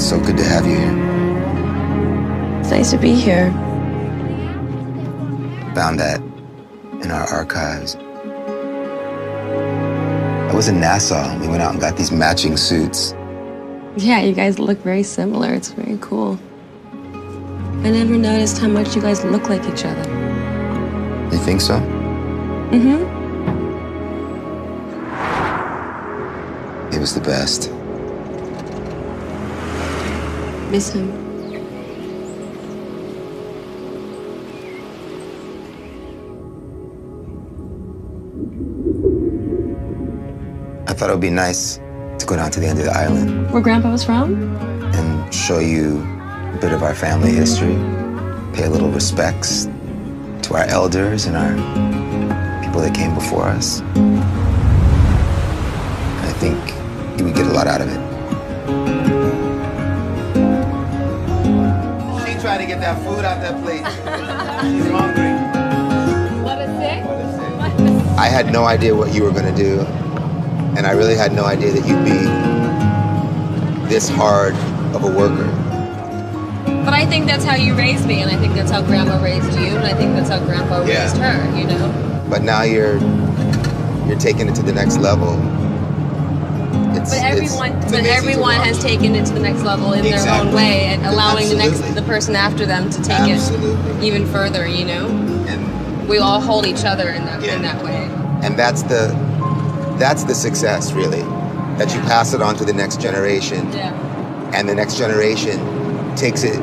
So good to have you here. It's nice to be here. Found that in our archives. I was in Nassau. We went out and got these matching suits. Yeah, you guys look very similar. It's very cool. I never noticed how much you guys look like each other. You think so? Mm-hmm. He was the best. Miss him. I thought it would be nice to go down to the end of the island Where Grandpa was from? and show you a bit of our family history, pay a little respects to our elders and our people that came before us. I think you would get a lot out of it. She tried to get that food out that plate. She's hungry. What a sick. I had no idea what you were going to do, and I really had no idea that you'd be this hard of a worker. But I think that's how you raised me, and I think that's how Grandma raised you, and I think that's how Grandpa raised her, you know? But now you're taking it to the next level. But everyone has taken it to the next level in their own way, and allowing the person after them to take it even further, you know? And we all hold each other in that way. And that's the success, really, that you pass it on to the next generation. Yeah. And the next generation takes it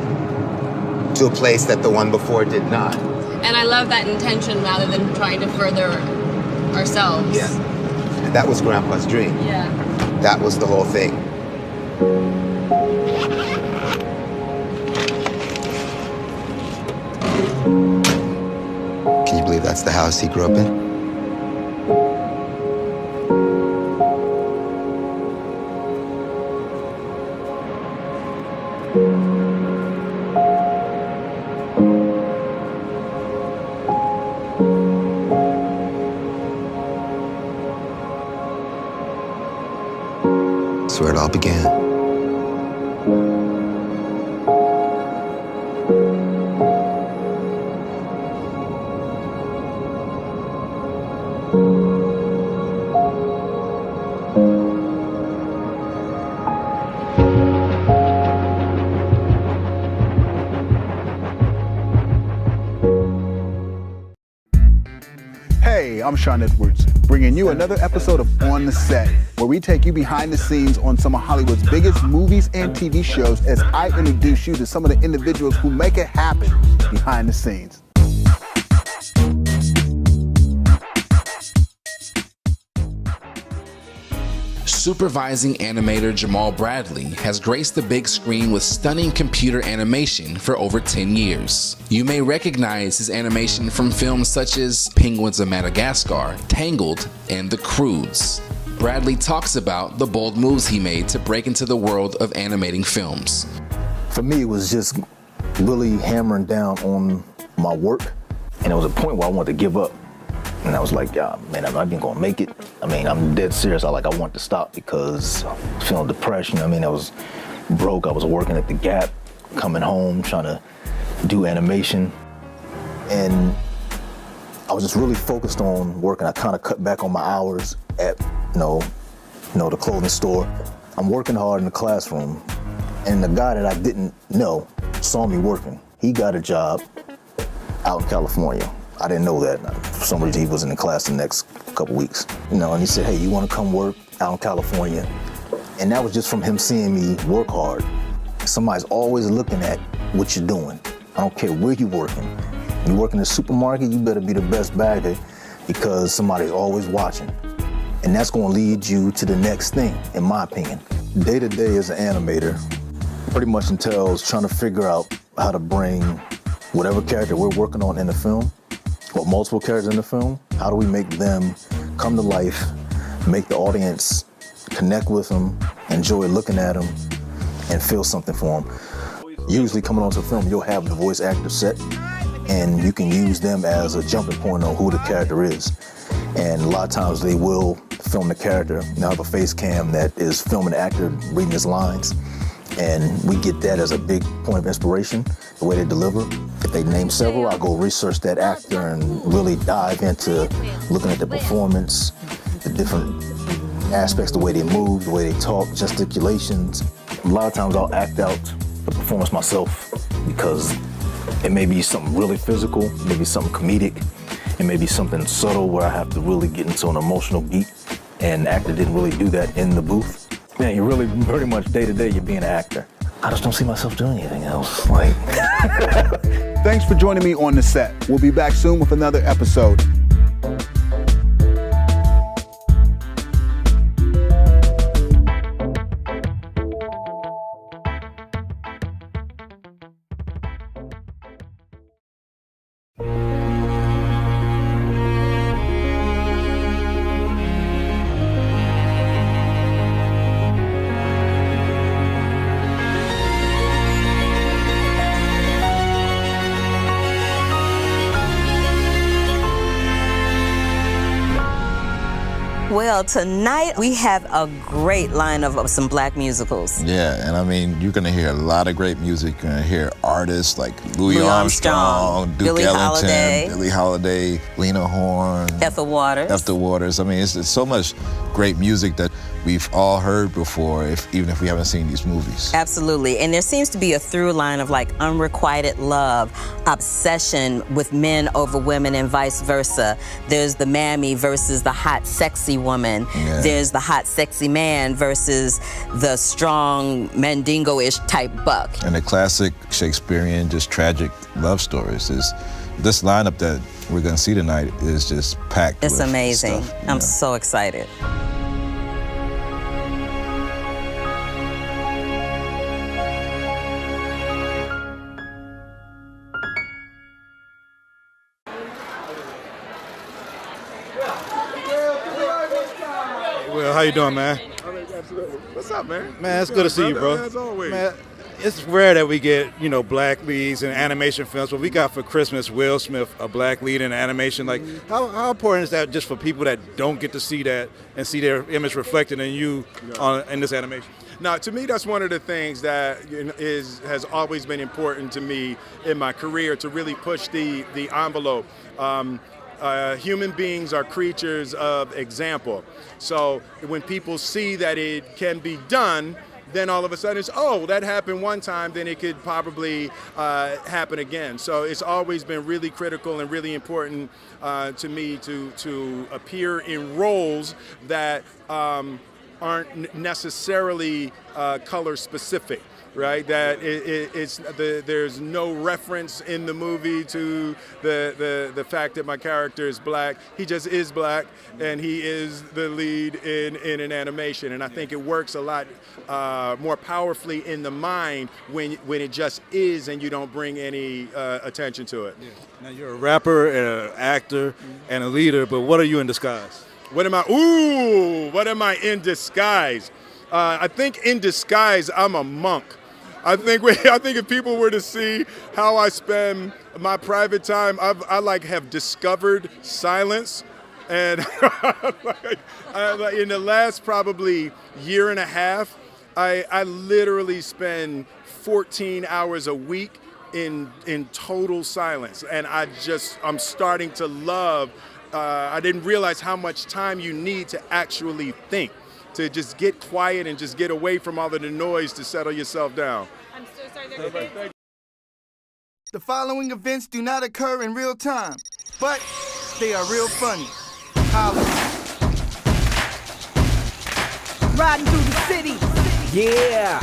to a place that the one before did not. And I love that intention rather than trying to further ourselves. Yeah. And that was Grandpa's dream. Yeah. That was the whole thing. Can you believe that's the house he grew up in? That's where it all began. Hey, I'm Sean Edwards, bringing you another episode of On the Set, where we take you behind the scenes on some of Hollywood's biggest movies and TV shows as I introduce you to some of the individuals who make it happen behind the scenes. Supervising animator Jamal Bradley has graced the big screen with stunning computer animation for over 10 years. You may recognize his animation from films such as Penguins of Madagascar, Tangled, and The Croods. Bradley talks about the bold moves he made to break into the world of animating films. For me, it was just really hammering down on my work, and it was a point where I wanted to give up. And I was like, yeah, man, I'm not even gonna make it. I mean, I'm dead serious. I want to stop because I was feeling depression. I mean, I was broke. I was working at the Gap, coming home, trying to do animation. And I was just really focused on working. I kind of cut back on my hours at, the clothing store. I'm working hard in the classroom. And the guy that I didn't know saw me working. He got a job out in California. I didn't know that. For some reason, he was in the class the next couple weeks. And he said, hey, you want to come work out in California? And that was just from him seeing me work hard. Somebody's always looking at what you're doing. I don't care where you're working. You work in a supermarket, you better be the best bagger because somebody's always watching. And that's going to lead you to the next thing, in my opinion. Day to day as an animator pretty much entails trying to figure out how to bring whatever character we're working on in the film, or multiple characters in the film, how do we make them come to life, make the audience connect with them, enjoy looking at them, and feel something for them. Usually coming onto the film, you'll have the voice actor set, and you can use them as a jumping point on who the character is. And a lot of times they will film the character. They'll have a face cam that is filming the actor reading his lines, And we get that as a big point of inspiration, the way they deliver. If they name several, I'll go research that actor and really dive into looking at the performance, the different aspects, the way they move, the way they talk, gesticulations. A lot of times I'll act out the performance myself because it may be something really physical, maybe something comedic, it may be something subtle where I have to really get into an emotional beat, and the actor didn't really do that in the booth. Yeah, you really, pretty much day to day, you're being an actor. I just don't see myself doing anything else. Like. Thanks for joining me on the set. We'll be back soon with another episode. Well, tonight we have a great lineup of some black musicals. Yeah, and I mean, you're gonna hear a lot of great music. You're gonna hear artists like Louis Armstrong, Duke Billie Ellington, Billie Holiday, Lena Horne, Ethel Waters. I mean, it's so much great music that we've all heard before, even if we haven't seen these movies. Absolutely, and there seems to be a through line of like unrequited love, obsession with men over women and vice versa. There's the mammy versus the hot, sexy woman. Yeah. There's the hot, sexy man versus the strong, mandingo-ish type buck. And the classic Shakespearean, just tragic love stories. This lineup that we're gonna see tonight is just packed. It's amazing. Stuff, I'm so excited. Well, how you doing, man? What's up, man? Man, it's good to see you, bro. As always. Man, it's rare that we get, black leads in animation films, but we got for Christmas Will Smith, a black lead in animation. Like, how important is that just for people that don't get to see that and see their image reflected in you in this animation? Now, to me, that's one of the things that has always been important to me in my career, to really push the envelope. Human beings are creatures of example. So when people see that it can be done, then all of a sudden it's, oh, that happened one time, then it could probably happen again. So it's always been really critical and really important to me to appear in roles that aren't necessarily color specific. Right, that there's no reference in the movie to the fact that my character is black. He just is black, and he is the lead in an animation. And I think it works a lot more powerfully in the mind when it just is, and you don't bring any attention to it. Yeah. Now you're a rapper, and an actor, and a leader, but what are you in disguise? What am I in disguise? I think in disguise I'm a monk. I think if people were to see how I spend my private time, I have discovered silence, and in the last probably year and a half, I literally spend 14 hours a week in total silence, and I'm starting to love. I didn't realize how much time you need to actually think, to just get quiet and just get away from all of the noise to settle yourself down. I'm so sorry. The following events do not occur in real time, but they are real funny. Riding through the city. Yeah.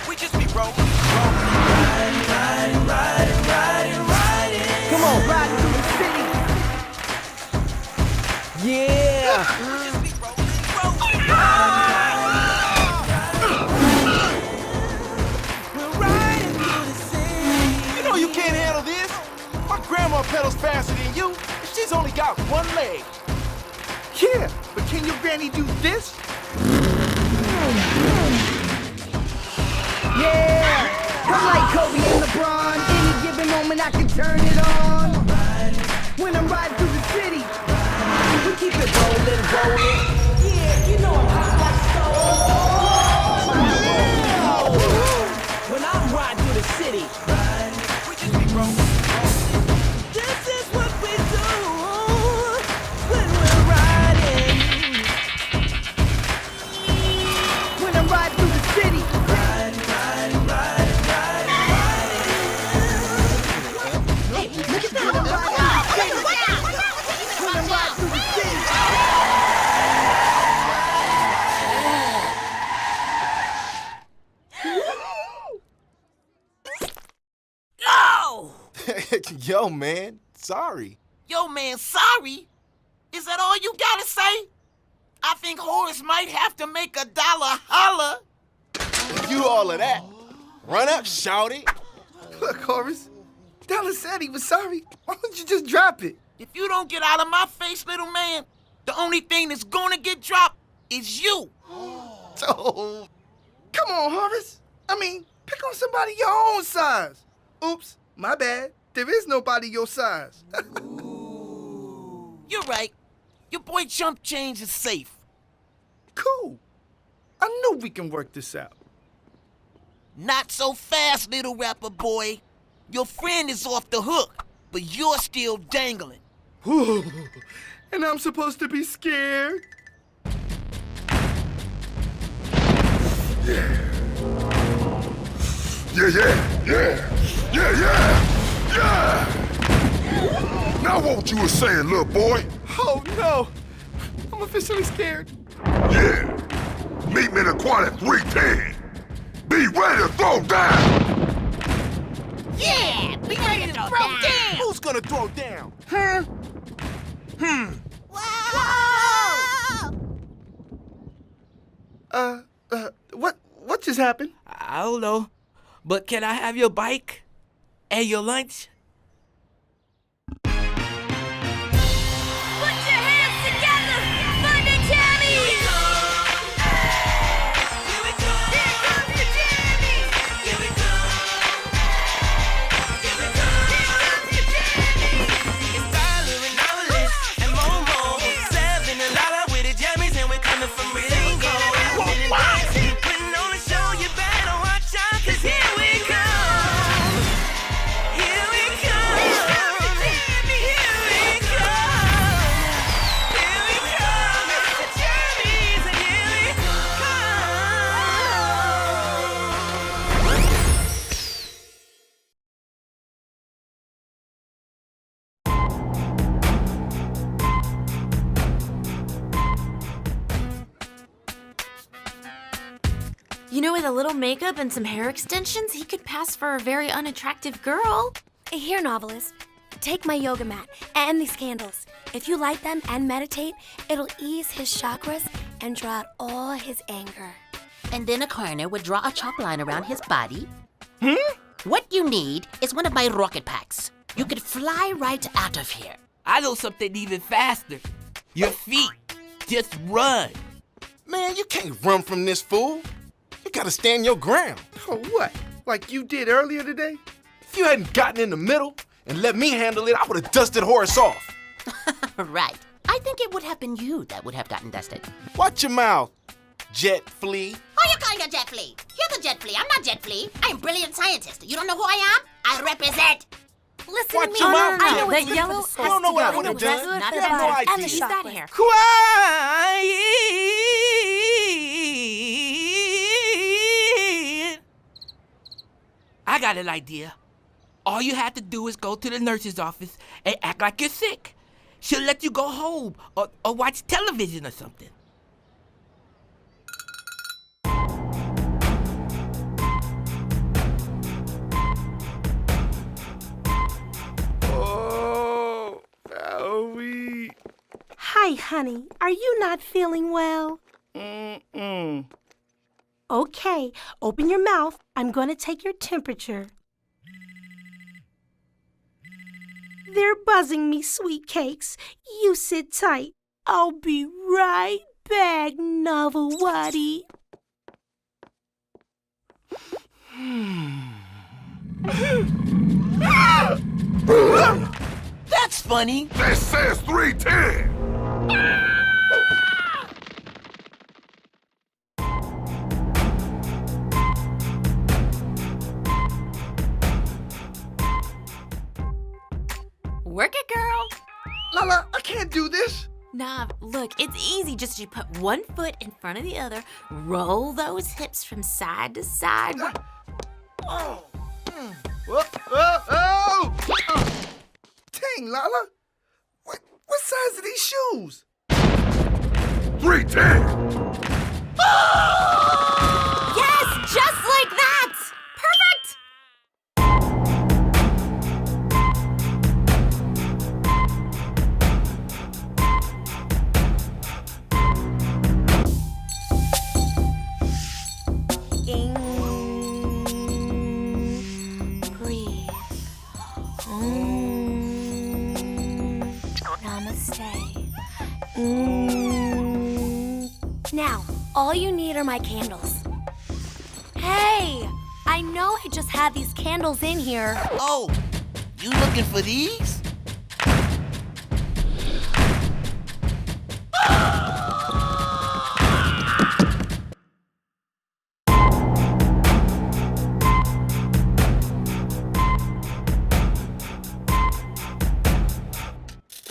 We just be rolling. Riding. Come on, riding through the city. Yeah. You can't handle this. My grandma pedals faster than you, and she's only got one leg. Yeah, but can your granny do this? Yeah, I'm like Kobe and LeBron. Any given moment I can turn it on. When I'm riding through the city, we keep it rolling. Yeah, you know I'm hot like stone. party. This is what we do when we're riding. When I'm riding through the city. Hey, look at that. When I'm riding through the city. Yo, man, sorry. Yo, man, sorry? Is that all you gotta say? I think Horace might have to make $1 holler. You all of that. Run up, shout it. Look, Horace, Dallas said he was sorry. Why don't you just drop it? If you don't get out of my face, little man, the only thing that's gonna get dropped is you. Oh, come on, Horace. I mean, pick on somebody your own size. Oops, my bad. There is nobody your size. You're right. Your boy Jump Change is safe. Cool. I knew we can work this out. Not so fast, little rapper boy. Your friend is off the hook, but you're still dangling. Whew. And I'm supposed to be scared? Yeah, Now what you were saying, little boy? Oh, no. I'm officially scared. Yeah. Meet me in the quad at 310. Be ready to throw down. Yeah, be ready to throw down. Who's gonna throw down? What just happened? I don't know, but can I have your bike and your lunch? Put your hands together for the Jammies! Here we go! Here we go! Here comes the Jammies! Here we go! Here we go! Here comes the Jammies! It's Tyler and Alice and Momo, 7 and Lala with the Jammies, and we're coming from really cold. Putting on a show, you better watch out, 'cause here we come! Here we come! Here we come! Here we come! It's the Jammies, and here we You know, with a little makeup and some hair extensions, he could pass for a very unattractive girl. Here, novelist, take my yoga mat and these candles. If you light them and meditate, it'll ease his chakras and draw out all his anger. And then a coroner would draw a chalk line around his body. What you need is one of my rocket packs. You could fly right out of here. I know something even faster. Your feet. Just run. Man, you can't run from this fool. You gotta stand your ground. Oh, what? Like you did earlier today? If you hadn't gotten in the middle and let me handle it, I would have dusted Horace off. Right. I think it would have been you that would have gotten dusted. Watch your mouth, Jet Flea. Who are you calling a Jet Flea? You're the Jet Flea. I'm not Jet Flea. I am brilliant scientist. You don't know who I am? I represent. Listen Watch to me. your mouth. I know That it's good yellow for the You don't know what I soul. would have I know it's done. good You for have no the idea. and the shot hair. Quiet. I got an idea. All you have to do is go to the nurse's office and act like you're sick. She'll let you go home or watch television or something. Oh, owie. Hi, honey. Are you not feeling well? Okay, open your mouth. I'm going to take your temperature. They're buzzing me, sweet cakes. You sit tight. I'll be right back, Novelwadi. That's funny. That says 310. Nah, look, it's easy. Just you put one foot in front of the other, roll those hips from side to side. Whoa, whoa, whoa! Dang, Lala. What size are these shoes? 310! Yes, just like that! Perfect! Breathe. Namaste. Now, all you need are my candles. Hey, I know I just had these candles in here. Oh, you looking for these?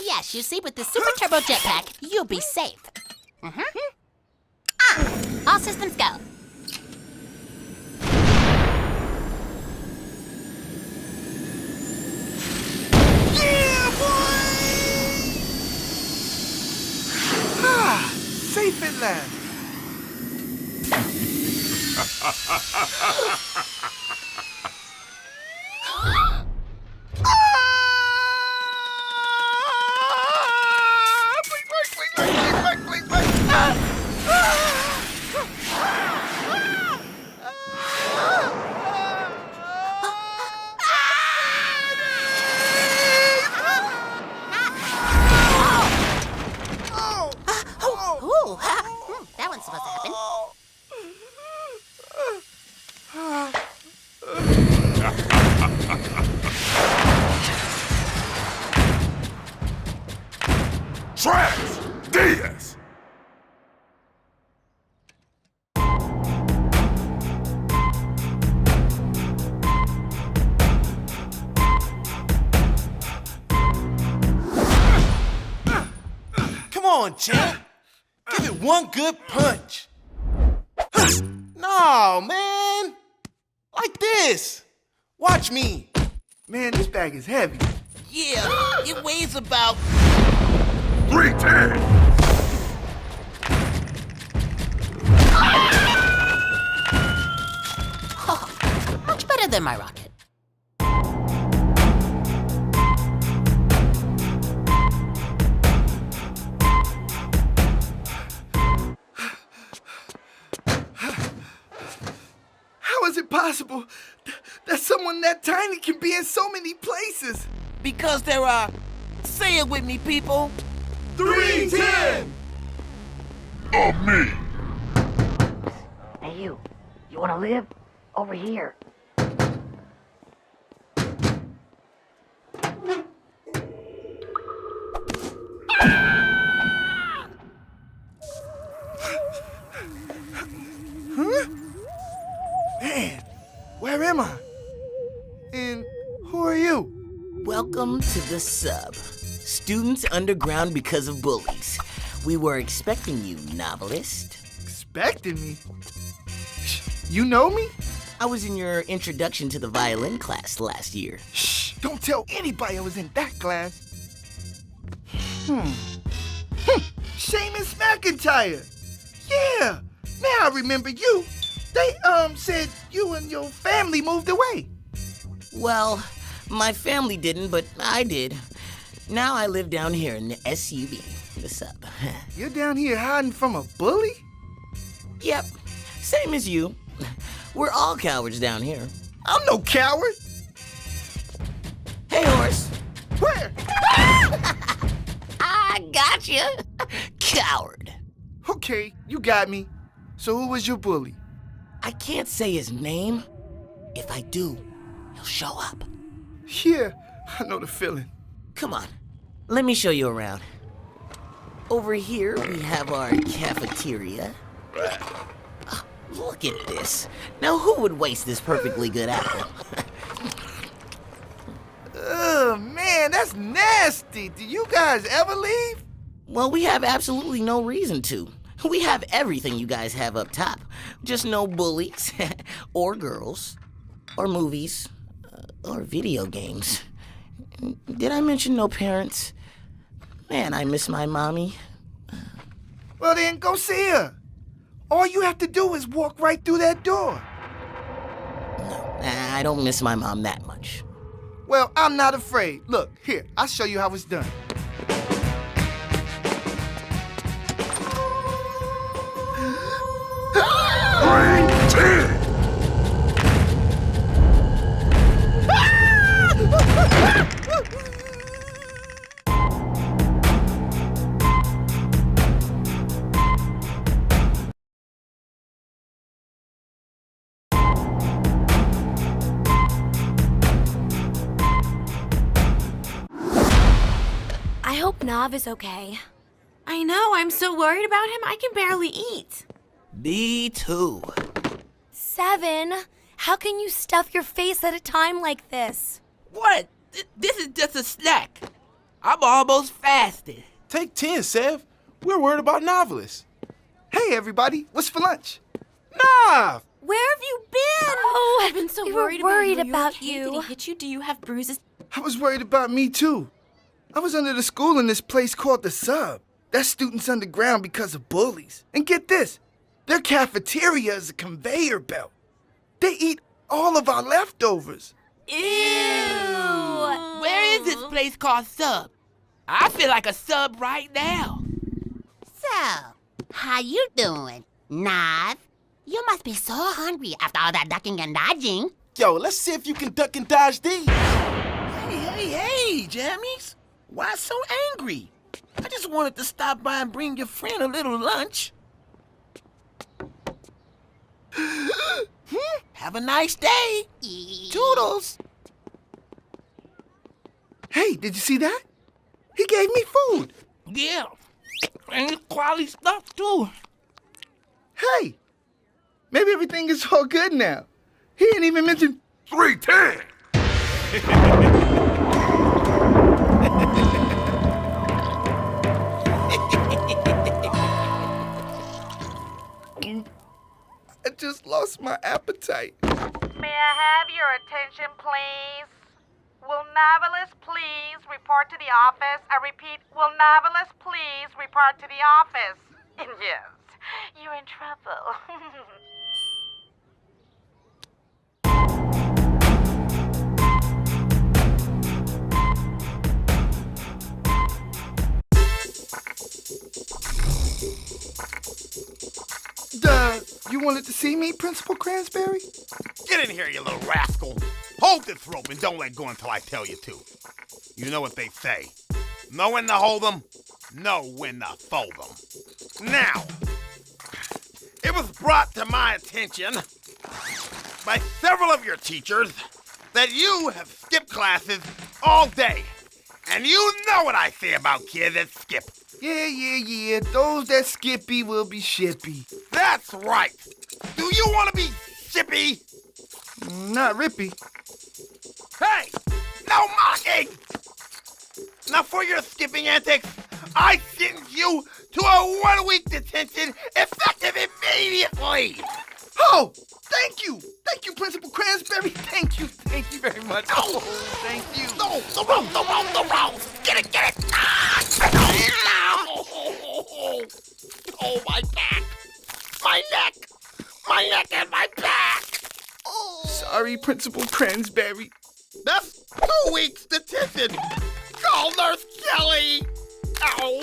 Yes, you see, with the super turbo jetpack, you'll be safe. All systems go. Yeah, boy! Safe at last. That one's supposed to happen. Trash! Diaz! Come on, champ. Give it one good punch. No, man. Like this. Watch me. Man, this bag is heavy. Yeah, it weighs about 310! Much better than my rocket. How is it possible that someone that tiny can be in so many places? because there are, say it with me, people, 310! Of me! Hey, you wanna live? Over here. Huh? Man, where am I? And who are you? Welcome to the sub. Students underground because of bullies. We were expecting you, novelist. Expecting me? You know me? I was in your introduction to the violin class last year. Shh, don't tell anybody I was in that class. Seamus McIntyre. Yeah, now I remember you. They, said you and your family moved away. Well, my family didn't, but I did. Now I live down here in the SUV, the sub. You're down here hiding from a bully? Yep, same as you. We're all cowards down here. I'm no coward. Hey, horse. Where? I got you. Coward. Okay, you got me. So who was your bully? I can't say his name. If I do, he'll show up. Yeah, I know the feeling. Come on, let me show you around. Over here, we have our cafeteria. Oh, look at this. Now, who would waste this perfectly good apple? Oh, man, that's nasty. Do you guys ever leave? Well, we have absolutely no reason to. We have everything you guys have up top. Just no bullies, or girls, or movies, or video games. Did I mention no parents? Man, I miss my mommy. Well then, go see her. All you have to do is walk right through that door. No, I don't miss my mom that much. Well, I'm not afraid. Look, here, I'll show you how it's done. I hope Nav is okay. I know, I'm so worried about him, I can barely eat. Me too. 7, how can you stuff your face at a time like this? What? This is just a snack. I'm almost fasted. Take 10, Sev. We're worried about novelists. Hey, everybody, what's for lunch? Nav! Where have you been? Oh, I've been so worried about you. Did he hit you? Do you have bruises? I was worried about me, too. I was under the school in this place called the Sub. That's students underground because of bullies. And get this, their cafeteria is a conveyor belt. They eat all of our leftovers. Ew! Where is this place called Sub? I feel like a sub right now. So, how you doing, Nav? You must be so hungry after all that ducking and dodging. Yo, let's see if you can duck and dodge these. Hey, Jammies. Why so angry? I just wanted to stop by and bring your friend a little lunch. Have a nice day. Toodles. Hey, did you see that? He gave me food. Yeah, and quality stuff too. Hey, maybe everything is all good now. He didn't even mention 310. I just lost my appetite. May I have your attention, please? Will novelists please report to the office? I repeat, will novelists please report to the office? Yes, you're in trouble. You wanted to see me, Principal Cransberry? Get in here, you little rascal. Hold this rope and don't let go until I tell you to. You know what they say. Know when to hold them, know when to fold them. Now, it was brought to my attention by several of your teachers that you have skipped classes all day. And you know what I say about kids that skip. Yeah. Those that skippy will be shippy. That's right. Do you want to be shippy? Not rippy. Hey, no mocking! Now for your skipping antics, I sentence you to a 1-week detention effective immediately! Oh, thank you! Thank you, Principal Cransberry. Thank you very much. Oh, thank you. No, the rope! Get it! Ah! Oh, my back! My neck and my back! Sorry, Principal Cransberry. That's 2 weeks detention! Call Nurse Kelly! Ow!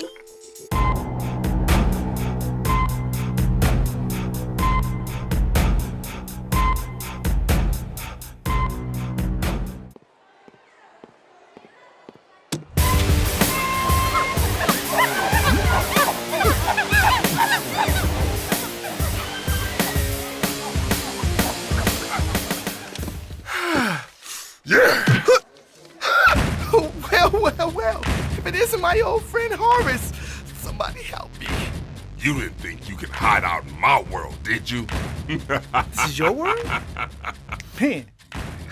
Well, if it isn't my old friend Horace, somebody help me. You didn't think you could hide out in my world, did you? This is your world? Man,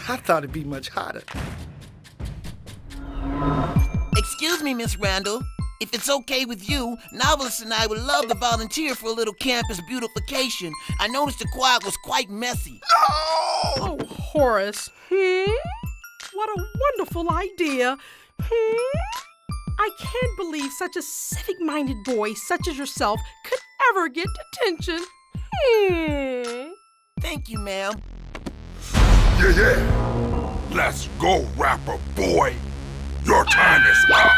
I thought it'd be much hotter. Excuse me, Miss Randall. If it's okay with you, Novelist and I would love to volunteer for a little campus beautification. I noticed the quad was quite messy. Oh, Horace. What a wonderful idea. I can't believe such a civic-minded boy such as yourself could ever get detention. Thank you, ma'am. Yeah. Let's go, rapper boy. Your time is up.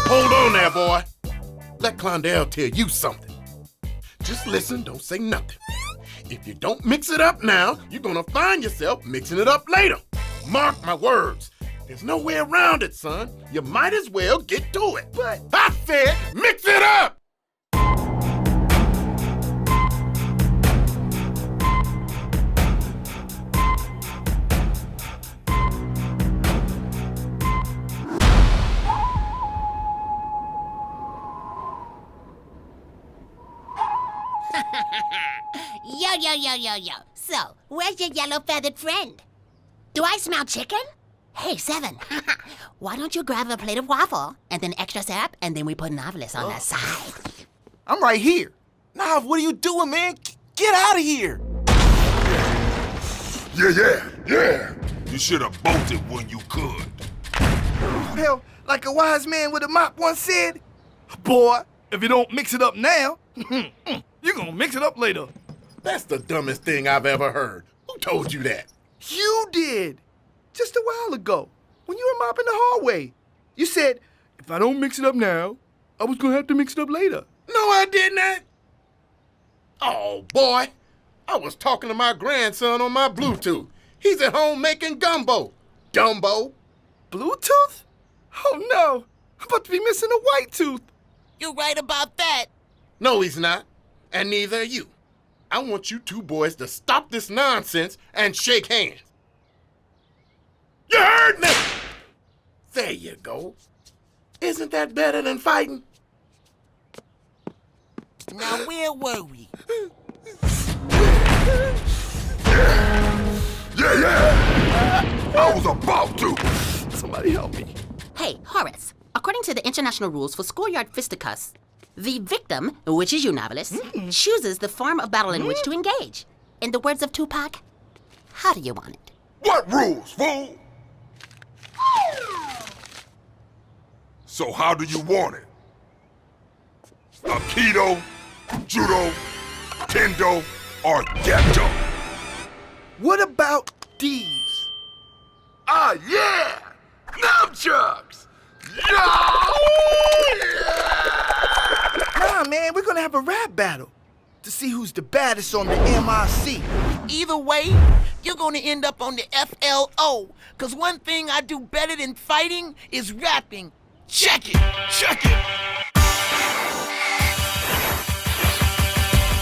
Hold on there, boy. Let Clondell tell you something. Just listen, don't say nothing. If you don't mix it up now, you're gonna find yourself mixing it up later. Mark my words. There's no way around it, son. You might as well get to it. But I said, mix it up! Yo. So, where's your yellow-feathered friend? Do I smell chicken? Hey, Seven, why don't you grab a plate of waffle and then extra syrup, and then we put Novelist on that side? I'm right here. Nav, what are you doing, man? Get out of here. Yeah. You should have bolted when you could. Hell, like a wise man with a mop once said, boy, if you don't mix it up now, you're gonna mix it up later. That's the dumbest thing I've ever heard. Who told you that? You did. Just a while ago, when you were mopping the hallway. You said, if I don't mix it up now, I was gonna have to mix it up later. No, I did not. Oh, boy. I was talking to my grandson on my Bluetooth. He's at home making gumbo. Dumbo. Bluetooth? Oh no, I'm about to be missing a white tooth. You're right about that. No, he's not. And neither are you. I want you two boys to stop this nonsense and shake hands. You heard me! There you go. Isn't that better than fighting? Now, where were we? Yeah. I was about to. Somebody help me. Hey, Horace, according to the international rules for schoolyard fisticuffs, the victim, which is you, Novelist, chooses the form of battle in which to engage. In the words of Tupac, how do you want it? What rules, fool? So how do you want it? Aikido, judo, kendo, or ghetto? What about these? Ah, yeah! Nunchucks! Nah, man, we're gonna have a rap battle to see who's the baddest on the MIC. Either way, you're gonna end up on the FLO. Cause one thing I do better than fighting is rapping. Check it!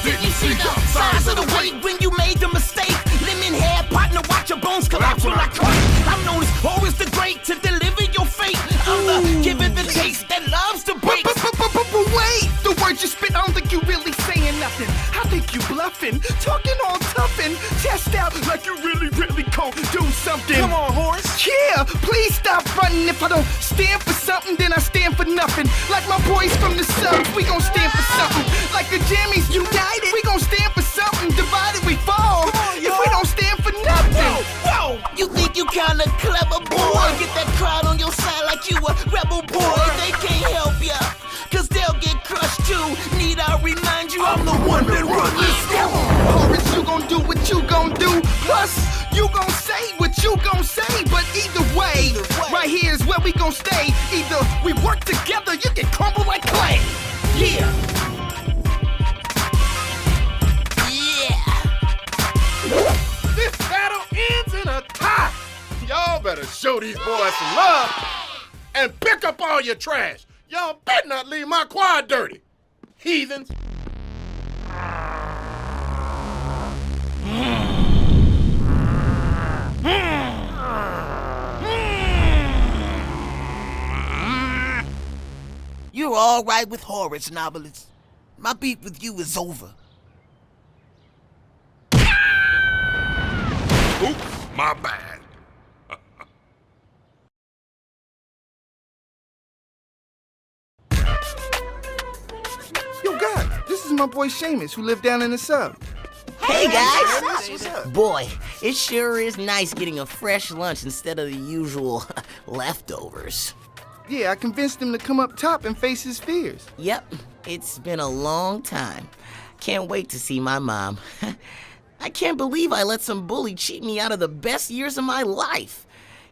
Did you see the size of the weight when you made the mistake? Lemon hair, partner, watch your bones collapse when I crack. I'm known as Horace the Great to deliver your fate. I'm the giver the taste that loves to break. But wait! The words you spit, I don't think you really saying nothing. I think you bluffing, talking all tough and chest out like you really can't do something. Come on, Horace. Yeah, please stop running. If I don't stand for something, then I stand for nothing. Like my boys from the subs, we gon' stand for something. Like the Jammies united, we gon' stand for something. Divided we fall. If we don't stand for nothing. Whoa! You think you kinda clever, boy? Get that crowd on your side like you a rebel boy. They can't help ya, cause they'll get crushed too. Need I remind you, I'm the one that run this Come on, Horace, you gon' do what you gon' do. Plus, you gon' say what you gon' say. But either way, right here is where we gon' stay. Either we work together, you get crumbled like clay. Yeah. This battle ends in a tie. Y'all better show these boys some love and pick up all your trash. Y'all better not leave my quad dirty. Heathens. You're all right with Horace, Novelist. My beef with you is over. Oops, my bad. is my boy Seamus, who lived down in the sub. Hey guys! What's up? Boy, it sure is nice getting a fresh lunch instead of the usual leftovers. Yeah, I convinced him to come up top and face his fears. Yep, it's been a long time. Can't wait to see my mom. I can't believe I let some bully cheat me out of the best years of my life.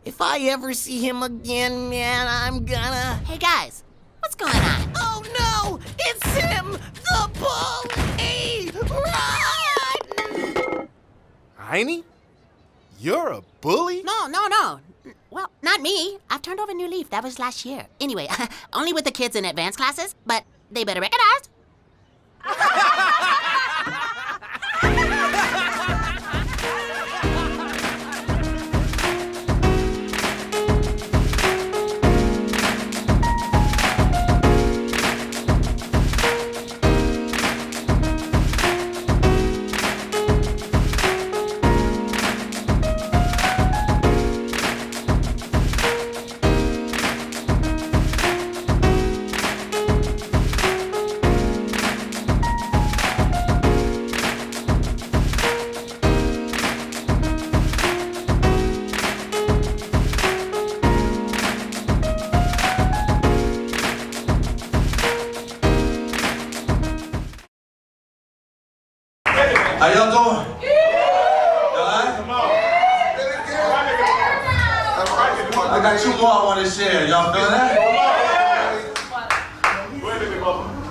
If I ever see him again, man, I'm gonna... Hey guys, what's going on? Oh no! It's him! The bully! Run! Heine? You're a bully? No. Well, not me. I've turned over a new leaf. That was last year. Anyway, only with the kids in advanced classes, but they better recognize. How y'all doing? Y'all alright? I got 2 more I want to share. Y'all feel that?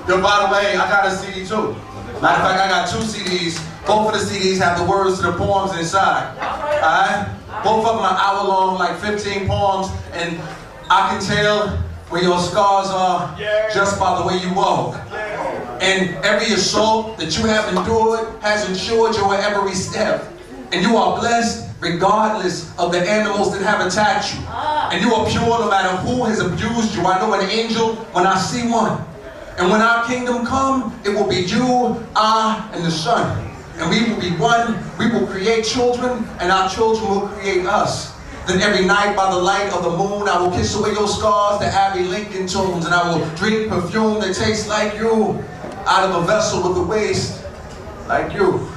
Yo, by the way, I got a CD too. Matter of fact, I got 2 CDs. Both of the CDs have the words to the poems inside. Alright? Both of them are hour-long, like 15 poems, and I can tell where your scars are just by the way you walk. And every assault that you have endured has ensured you at every step. And you are blessed regardless of the animals that have attacked you. And you are pure no matter who has abused you. I know an angel when I see one. And when our kingdom come, it will be you, I, and the Son. And we will be one. We will create children, and our children will create us. Then every night by the light of the moon, I will kiss away your scars, the Abbey Lincoln tombs, and I will drink perfume that tastes like you, out of a vessel with a waist like you.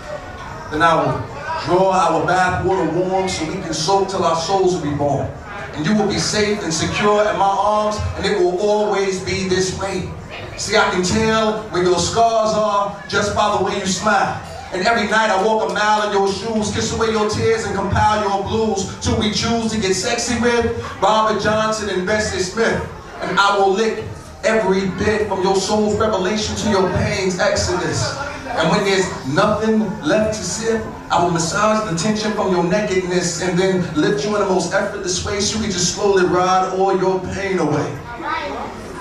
Then I will draw our bath water warm so we can soak till our souls will be born. And you will be safe and secure in my arms, and it will always be this way. See, I can tell where your scars are just by the way you smile. And every night I walk a mile in your shoes, kiss away your tears and compile your blues, till we choose to get sexy with Robert Johnson and Bessie Smith. And I will lick every bit from your soul's revelation to your pain's exodus. And when there's nothing left to sip, I will massage the tension from your nakedness and then lift you in the most effortless way so you can just slowly ride all your pain away.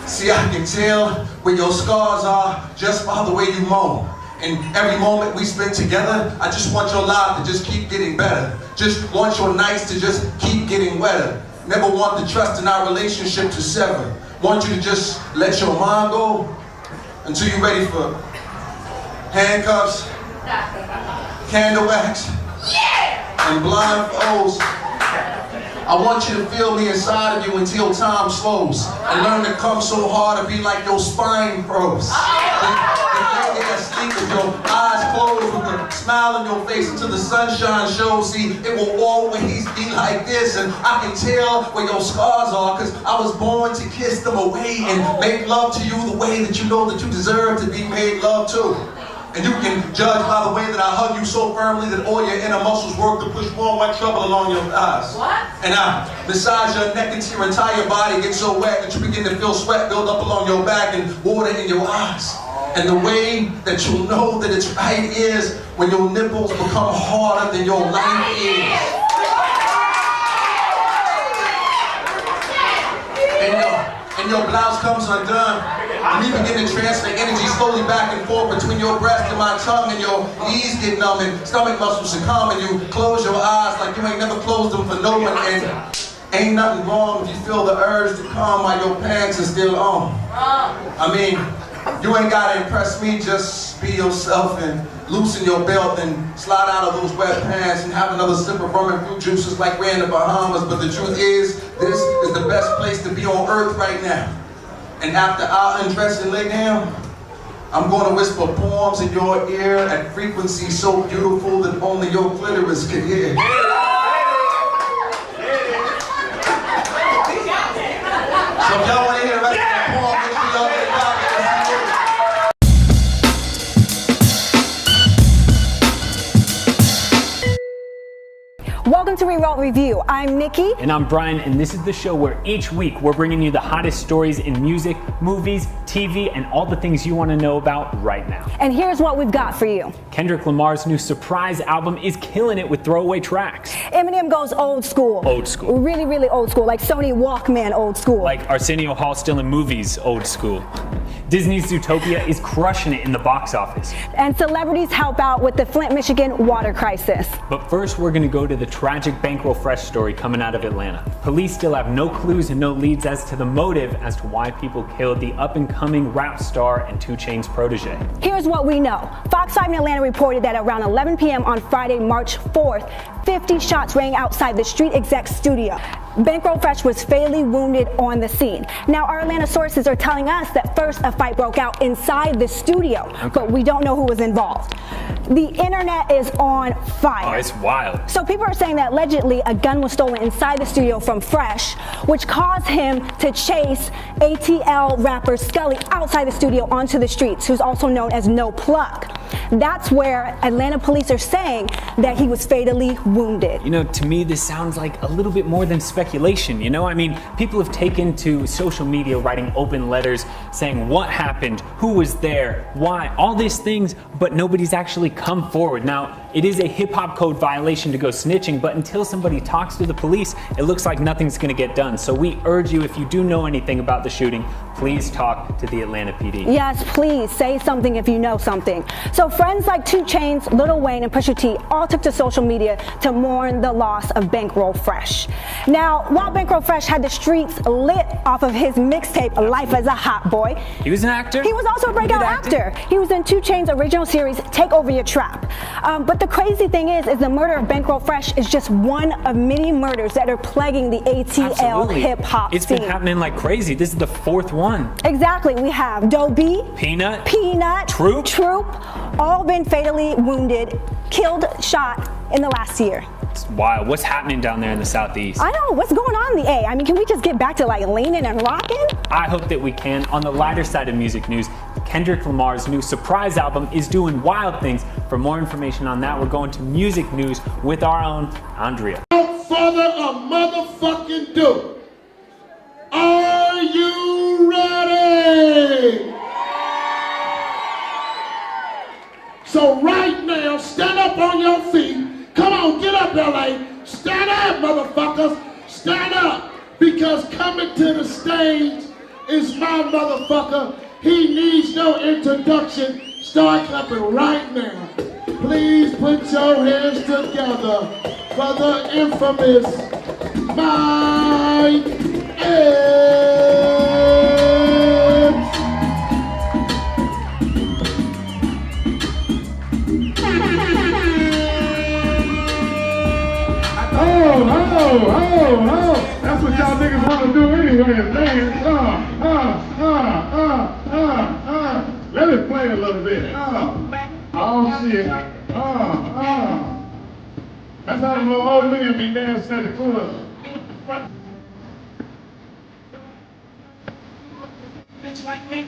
See, I can tell where your scars are just by the way you moan. And every moment we spend together, I just want your life to just keep getting better. Just want your nights to just keep getting wetter. Never want the trust in our relationship to sever. Want you to just let your mind go until you're ready for handcuffs, candle wax, and blindfolds. I want you to feel me inside of you until time slows and learn to come so hard and be like your spine froze. Then get asleep with your eyes closed with a smile on your face until the sunshine shows. See, it will always be like this, and I can tell where your scars are because I was born to kiss them away and make love to you the way that you know that you deserve to be made love to. And you can judge by the way that I hug you so firmly that all your inner muscles work to push more white trouble along your thighs. What? And I massage your neck until your entire body gets so wet that you begin to feel sweat build up along your back and water in your eyes. And the way that you'll know that it's right is when your nipples become harder than your life is. And your blouse comes undone. And we begin to transfer energy slowly back and forth between your breast and my tongue, and your knees get numb and stomach muscles succumb, and you close your eyes like you ain't never closed them for no one. And ain't nothing wrong if you feel the urge to come while your pants are still on. I mean, you ain't gotta impress me, just be yourself and loosen your belt and slide out of those wet pants and have another sip of rum and fruit juices like we're in the Bahamas. But the truth is, this is the best place to be on earth right now. And after I undress and lay down, I'm going to whisper poems in your ear at frequencies so beautiful that only your clitoris can hear. So if y'all want to hear the rest of that poem, make sure y'all get back. Welcome to Rewrote Review. I'm Nikki. And I'm Brian, and this is the show where each week we're bringing you the hottest stories in music, movies, TV, and all the things you want to know about right now. And here's what we've got for you. Kendrick Lamar's new surprise album is killing it with throwaway tracks. Eminem goes old school. Old school. Really, really old school, like Sony Walkman old school. Like Arsenio Hall still in movies, old school. Disney's Zootopia is crushing it in the box office. And celebrities help out with the Flint, Michigan water crisis. But first, we're going to go to the tragic Bankroll Fresh story coming out of Atlanta. Police still have no clues and no leads as to the motive as to why people killed the up-and-coming rap star and 2 Chainz protege. Here's what we know. Fox 5 in Atlanta reported that around 11 p.m. on Friday, March 4th, 50 shots rang outside the Street Exec studio. Bankroll Fresh was fatally wounded on the scene. Now, our Atlanta sources are telling us that first a fight broke out inside the studio, but we don't know who was involved. The internet is on fire. Oh, it's wild. So people are saying that allegedly a gun was stolen inside the studio from Fresh, which caused him to chase ATL rapper Scully outside the studio onto the streets, who's also known as No Plug. That's where Atlanta police are saying that he was fatally wounded. You know, to me, this sounds like a little bit more than speculation, you know? I mean, people have taken to social media writing open letters saying what happened, who was there, why, all these things, but nobody's actually come forward. Now, it is a hip-hop code violation to go snitching, but until somebody talks to the police, it looks like nothing's gonna get done. So we urge you, if you do know anything about the shooting, please talk to the Atlanta PD. Yes, please, say something if you know something. So friends like 2 Chainz, Lil Wayne, and Pusha T all took to social media to mourn the loss of Bankroll Fresh. Now, while Bankroll Fresh had the streets lit off of his mixtape, Life as a Hot Boy, he was an actor? He was also a breakout actor. He was in 2 Chainz' original series, Take Over Your Trap. But the crazy thing is the murder of Bankroll Fresh is just one of many murders that are plaguing the ATL hip-hop scene. It's been happening like crazy. This is the 4th one. Exactly. We have Doe B, Peanut, Troop, all been fatally wounded, killed, shot in the last year. It's wild. What's happening down there in the Southeast? I know. What's going on in the A? I mean, can we just get back to like leaning and rocking? I hope that we can. On the lighter side of music news, Kendrick Lamar's new surprise album is doing wild things. For more information on that, we're going to music news with our own Andrea. Without further a motherfucking ado, are you ready? So right now, stand up on your feet. Come on, get up, LA. Stand up, motherfuckers. Stand up. Because coming to the stage is my motherfucker. He needs no introduction. Start clapping right now. Please put your hands together for the infamous Mike Epps. Oh, that's what y'all niggas want to do anyway, man. Let it play a little bit. Oh shit. That's how the little old nigga be dancing at the club. Bitch like me.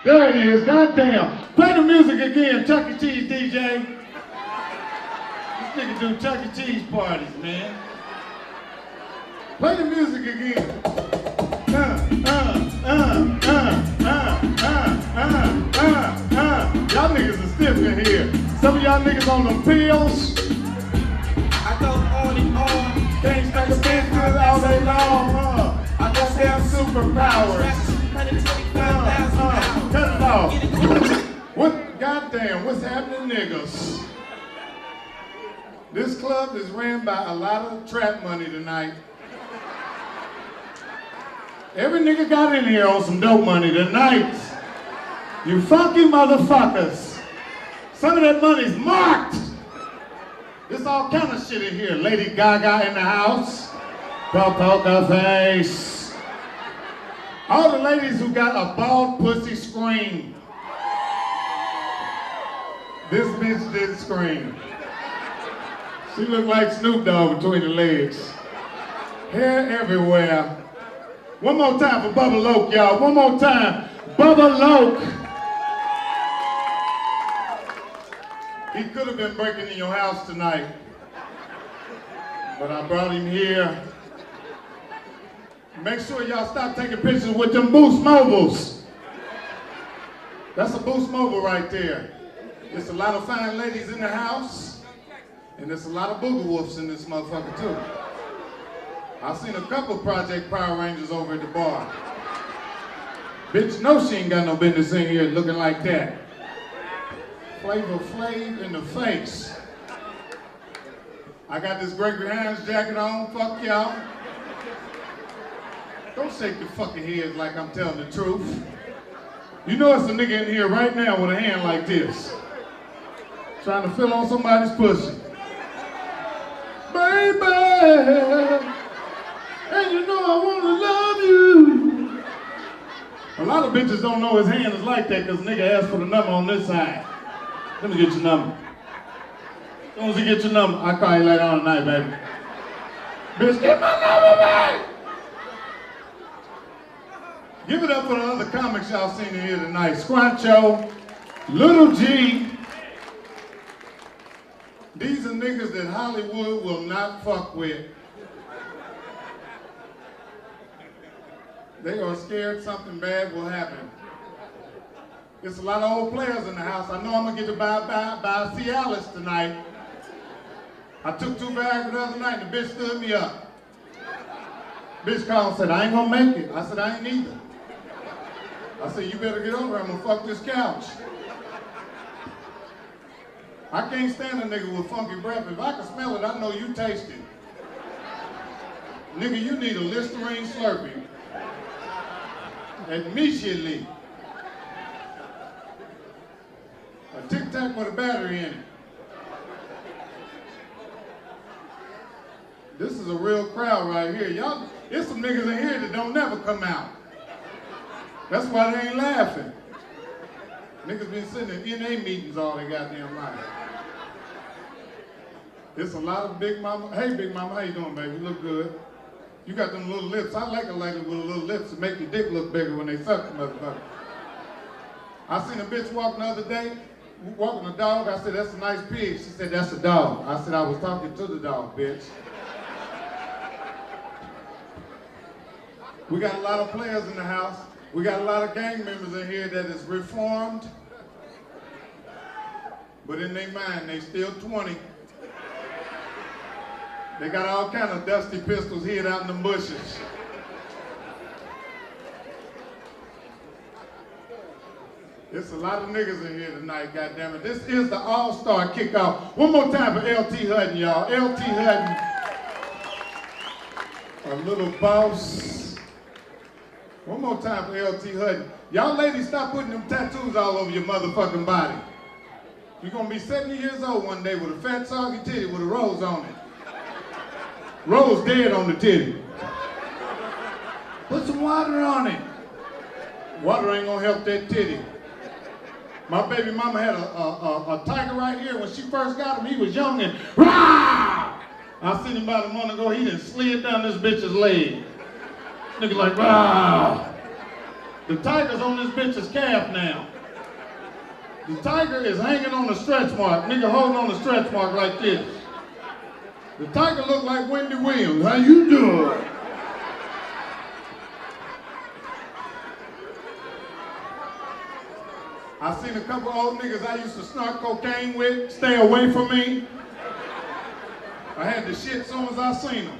There it is, goddamn. Play the music again, Chuck E. Cheese DJ. This nigga do Chuck E. Cheese parties, man. Play the music again. Y'all niggas are stiff in here. Some of y'all niggas on them pills. I go on and on. Can't stack a bitch all day long. I just have superpowers. Cut it off. What? Goddamn, what's happening, niggas? This club is ran by a lot of trap money tonight. Every nigga got in here on some dope money tonight. You funky motherfuckers. Some of that money's marked. There's all kind of shit in here. Lady Gaga in the house. Poker face. All the ladies who got a bald pussy scream. This bitch did scream. She looked like Snoop Dogg between the legs. Hair everywhere. One more time for Bubba Loke, y'all. One more time. Bubba Loke. He could have been breaking in your house tonight, but I brought him here. Make sure y'all stop taking pictures with them Boost Mobiles. That's a Boost Mobile right there. There's a lot of fine ladies in the house, and there's a lot of booger wolves in this motherfucker too. I've seen a couple Project Power Rangers over at the bar. Bitch, no, she ain't got no business in here looking like that. Flavor Flav in the face. I got this Gregory Hines jacket on, fuck y'all. Don't shake your fucking heads like I'm telling the truth. You know it's a nigga in here right now with a hand like this. Trying to fill on somebody's pussy. Baby, and you know I wanna love you. A lot of bitches don't know his hand is like that because nigga asked for the number on this side. Let me get your number. As soon as you get your number, I'll call you later on tonight, baby. Bitch, get my number back! Give it up for the other comics y'all seen in here tonight. Squancho, Little G. These are niggas that Hollywood will not fuck with. They are scared something bad will happen. There's a lot of old players in the house. I know I'm gonna get to buy Cialis tonight. I took 2 bags the other night and the bitch stood me up. Bitch called and said, I ain't gonna make it. I said, I ain't either. I said, you better get over here, I'm gonna fuck this couch. I can't stand a nigga with funky breath. If I can smell it, I know you taste it. Nigga, you need a Listerine Slurpee. Immediately. A Tic Tac with a battery in it. This is a real crowd right here. Y'all, there's some niggas in here that don't never come out. That's why they ain't laughing. Niggas been sitting in NA meetings all their goddamn life. There's a lot of Big Mama. Hey, Big Mama, how you doing, baby? You look good. You got them little lips. I like a lady with little lips to make your dick look bigger when they suck the motherfucker. I seen a bitch walking the other day, walking a dog. I said, that's a nice pig. She said, that's a dog. I said, I was talking to the dog, bitch. We got a lot of players in the house. We got a lot of gang members in here that is reformed, but in their mind, they still 20. They got all kind of dusty pistols hid out in the bushes. There's a lot of niggas in here tonight, goddammit. This is the all-star kickoff. One more time for LT Hutton, y'all. LT Hutton, a little boss. One more time for LT Hutton. Y'all ladies, stop putting them tattoos all over your motherfucking body. You're gonna be 70 years old one day with a fat soggy titty with a rose on it. Rose dead on the titty. Put some water on it. Water ain't gonna help that titty. My baby mama had a tiger right here. When she first got him, he was young and rah! I seen him about a month ago. He done slid down this bitch's leg. Nigga like, rah! The tiger's on this bitch's calf now. The tiger is hanging on the stretch mark. Nigga holding on the stretch mark like this. The tiger look like Wendy Williams. How you doing? I seen a couple old niggas I used to snort cocaine with stay away from me. I had the shit as soon as I seen them.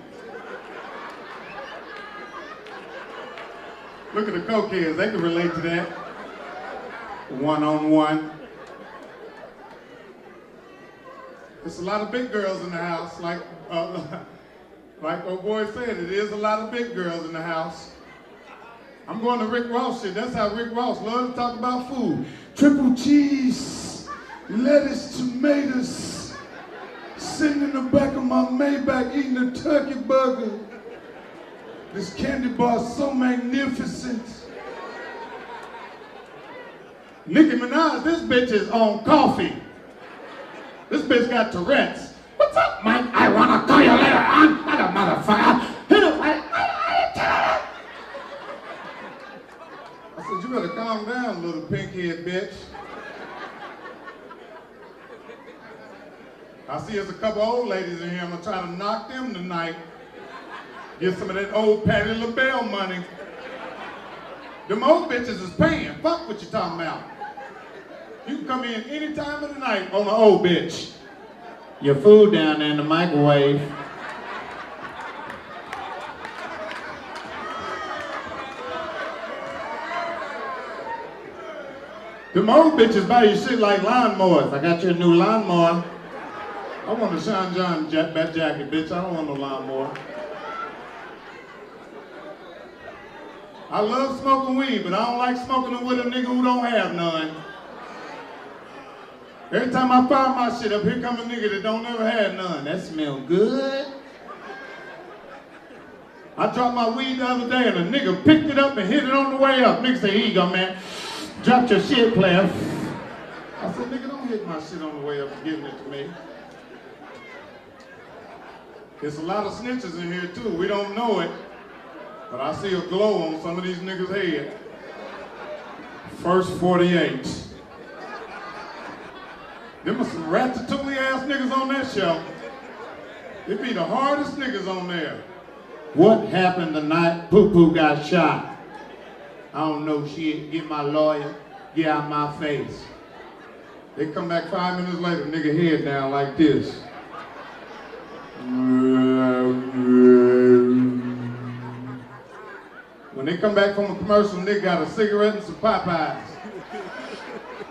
Look at the cokeheads, they can relate to that. One-on-one. There's a lot of big girls in the house, like old boy said, it is a lot of big girls in the house. I'm going to Rick Ross shit. That's how Rick Ross loves to talk about food. Triple cheese, lettuce, tomatoes. Sitting in the back of my Maybach eating a turkey burger. This candy bar is so magnificent. Nicki Minaj, this bitch is on coffee. This bitch got Tourette's. What's up, Mike? I wanna call you later on, motherfucker. Hit him, I said, you better calm down, little pink-head bitch. I see there's a couple old ladies in here. I'm gonna try to knock them tonight. Get some of that old Patti LaBelle money. Them old bitches is paying. Fuck what you talking about. You can come in any time of the night on an old bitch. Your food down there in the microwave. Them old bitches buy you shit like lawnmowers. I got you a new lawnmower. I want a Sean John bat jacket, bitch. I don't want no lawnmower. I love smoking weed, but I don't like smoking it with a nigga who don't have none. Every time I fire my shit up, here come a nigga that don't never have none. That smell good. I dropped my weed the other day and a nigga picked it up and hit it on the way up. Nigga said, here you go, man. Dropped your shit, player. I said, nigga, don't hit my shit on the way up and giving it to me. There's a lot of snitches in here too. We don't know it, but I see a glow on some of these niggas' head. First 48. Them are some ratatouille ass niggas on that show. They be the hardest niggas on there. What happened the night Poo-Poo got shot? I don't know shit. Get my lawyer. Get out my face. They come back 5 minutes later, nigga head down like this. When they come back from a commercial, nigga got a cigarette and some Popeyes.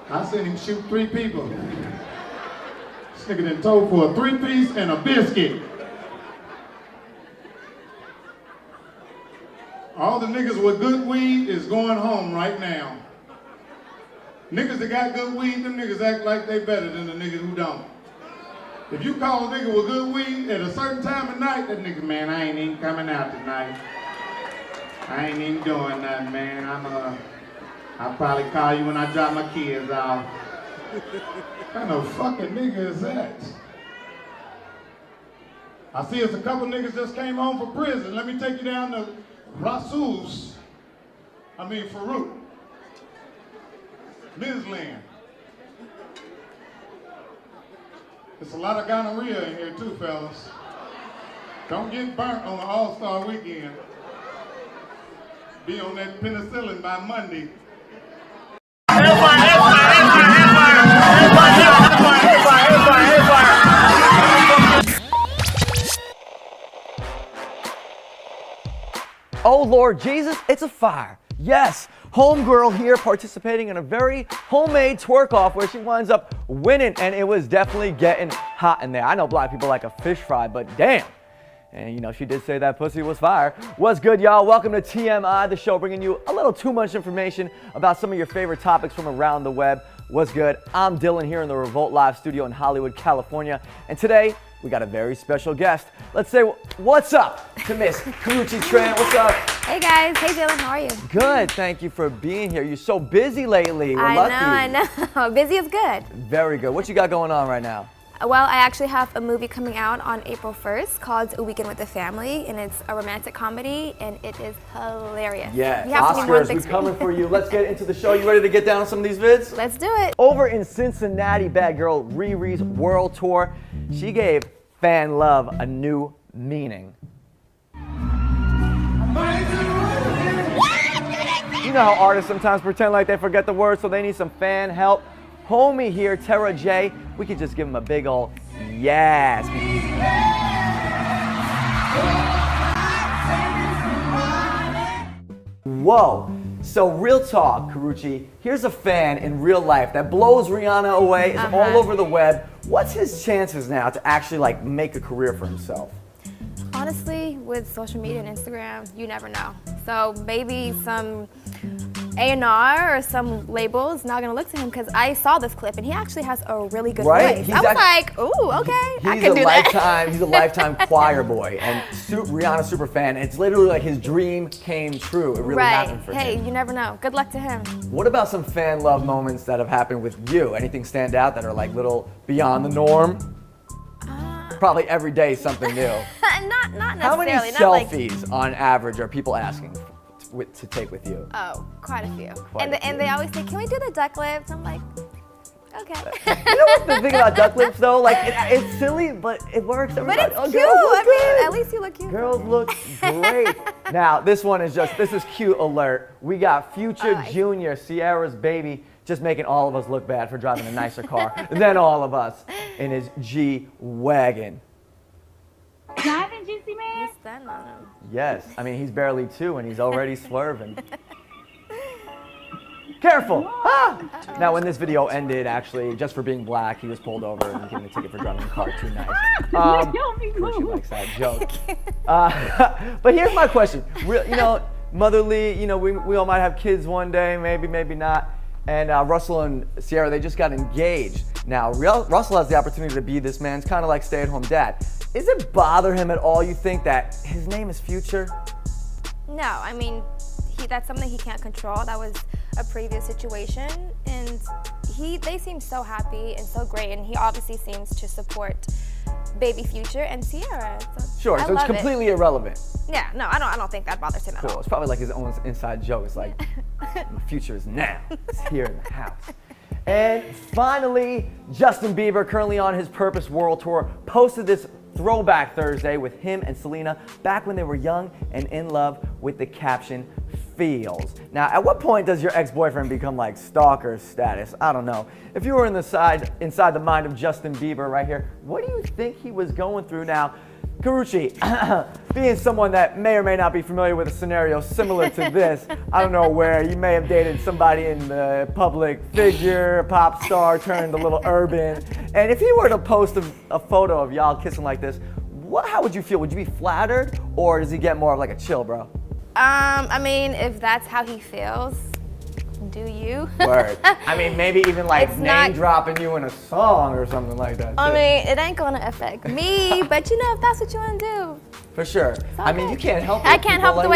I seen him shoot 3 people. This nigga done told for a 3-piece and a biscuit. All the niggas with good weed is going home right now. Niggas that got good weed, them niggas act like they better than the niggas who don't. If you call a nigga with good weed at a certain time of night, that nigga, man, I ain't even coming out tonight. I ain't even doing nothing, man. I'll probably call you when I drop my kids off. What kind of fucking nigga is that? I see it's a couple niggas just came home from prison. Let me take you down to Farouk. Ms. Lynn. There's a lot of gonorrhea in here too, fellas. Don't get burnt on an All-Star weekend. Be on that penicillin by Monday. Oh Lord Jesus, it's a fire. Yes, homegirl here participating in a very homemade twerk-off where she winds up winning, and it was definitely getting hot in there. I know black people like a fish fry, but damn. And you know, she did say that pussy was fire. What's good, y'all? Welcome to TMI, the show bringing you a little too much information about some of your favorite topics from around the web. What's good? I'm Dylan here in the Revolt Live studio in Hollywood, California. And today, we got a very special guest. Let's say what's up to Miss Karuchi Tran. What's up? Hey guys. Hey Dylan, how are you? Good. Thank you for being here. You're so busy lately. We're lucky. I know. Busy is good. Very good. What you got going on right now? Well, I actually have a movie coming out on April 1st called A Weekend with the Family, and it's a romantic comedy, and it is hilarious. Yeah, Oscars, we're coming for you. Let's get into the show. You ready to get down on some of these vids? Let's do it. Over in Cincinnati, bad girl Riri's world tour, she gave fan love a new meaning. You know how artists sometimes pretend like they forget the words, so they need some fan help? Homie here, Tara J, we could just give him a big ol' yes. Whoa, so real talk, Karuchi, here's a fan in real life that blows Rihanna away, is all over the web. What's his chances now to actually like make a career for himself? Honestly, with social media and Instagram, you never know. So maybe some A&R or some label is not gonna look to him because I saw this clip and he actually has a really good voice. I was like, ooh, okay, I can do that. He's a lifetime choir boy and Rihanna super fan. It's literally like his dream came true. It really happened for him. Hey, you never know. Good luck to him. What about some fan love moments that have happened with you? Anything stand out that are like little beyond the norm? Probably every day something new. not necessarily. How many not selfies on average are people asking to take with you? Oh, quite a few. And they always say, can we do the duck lips? I'm like, okay. You know what the thing about duck lips though? Like it's silly, but it works. But it's cute. I mean, at least you look cute. Girls look great. Now this is cute alert. We got Future Jr., Sierra's baby, just making all of us look bad for driving a nicer car than all of us in his G-Wagon. Driving, Juicy Man? He's standing on him. Yes, I mean, he's barely 2 and he's already swerving. Careful! Ah! Now, when this video ended, actually, just for being black, he was pulled over and given a ticket for driving the car too nice. She likes that joke. But here's my question. Motherly, we all might have kids one day, maybe not. And Russell and Sierra, they just got engaged. Now, Russell has the opportunity to be this man's kind of like stay-at-home dad. Does it bother him at all, you think, that his name is Future? No, I mean, that's something he can't control. That was a previous situation, and they seem so happy and so great, and he obviously seems to support baby Future and Sierra. So it's completely irrelevant. Yeah, no, I don't think that bothers him at all. It's probably like his own inside joke. It's like, my future is now. It's here in the house. And finally, Justin Bieber, currently on his Purpose World Tour, posted this Throwback Thursday with him and Selena back when they were young and in love, with the caption, "Feels." Now, at what point does your ex-boyfriend become like stalker status? I don't know. If you were inside the mind of Justin Bieber right here, what do you think he was going through? Now, Karrueche, being someone that may or may not be familiar with a scenario similar to this, I don't know, where you may have dated somebody in the public figure, pop star turned a little urban, and if he were to post a photo of y'all kissing like this, how would you feel? Would you be flattered, or does he get more of like a chill, bro? I mean, if that's how he feels, do you? Word. I mean, maybe even like dropping you in a song or something like that. I mean, it ain't gonna affect me, but if that's what you wanna do. For sure. I mean, you can't help it. I can't help the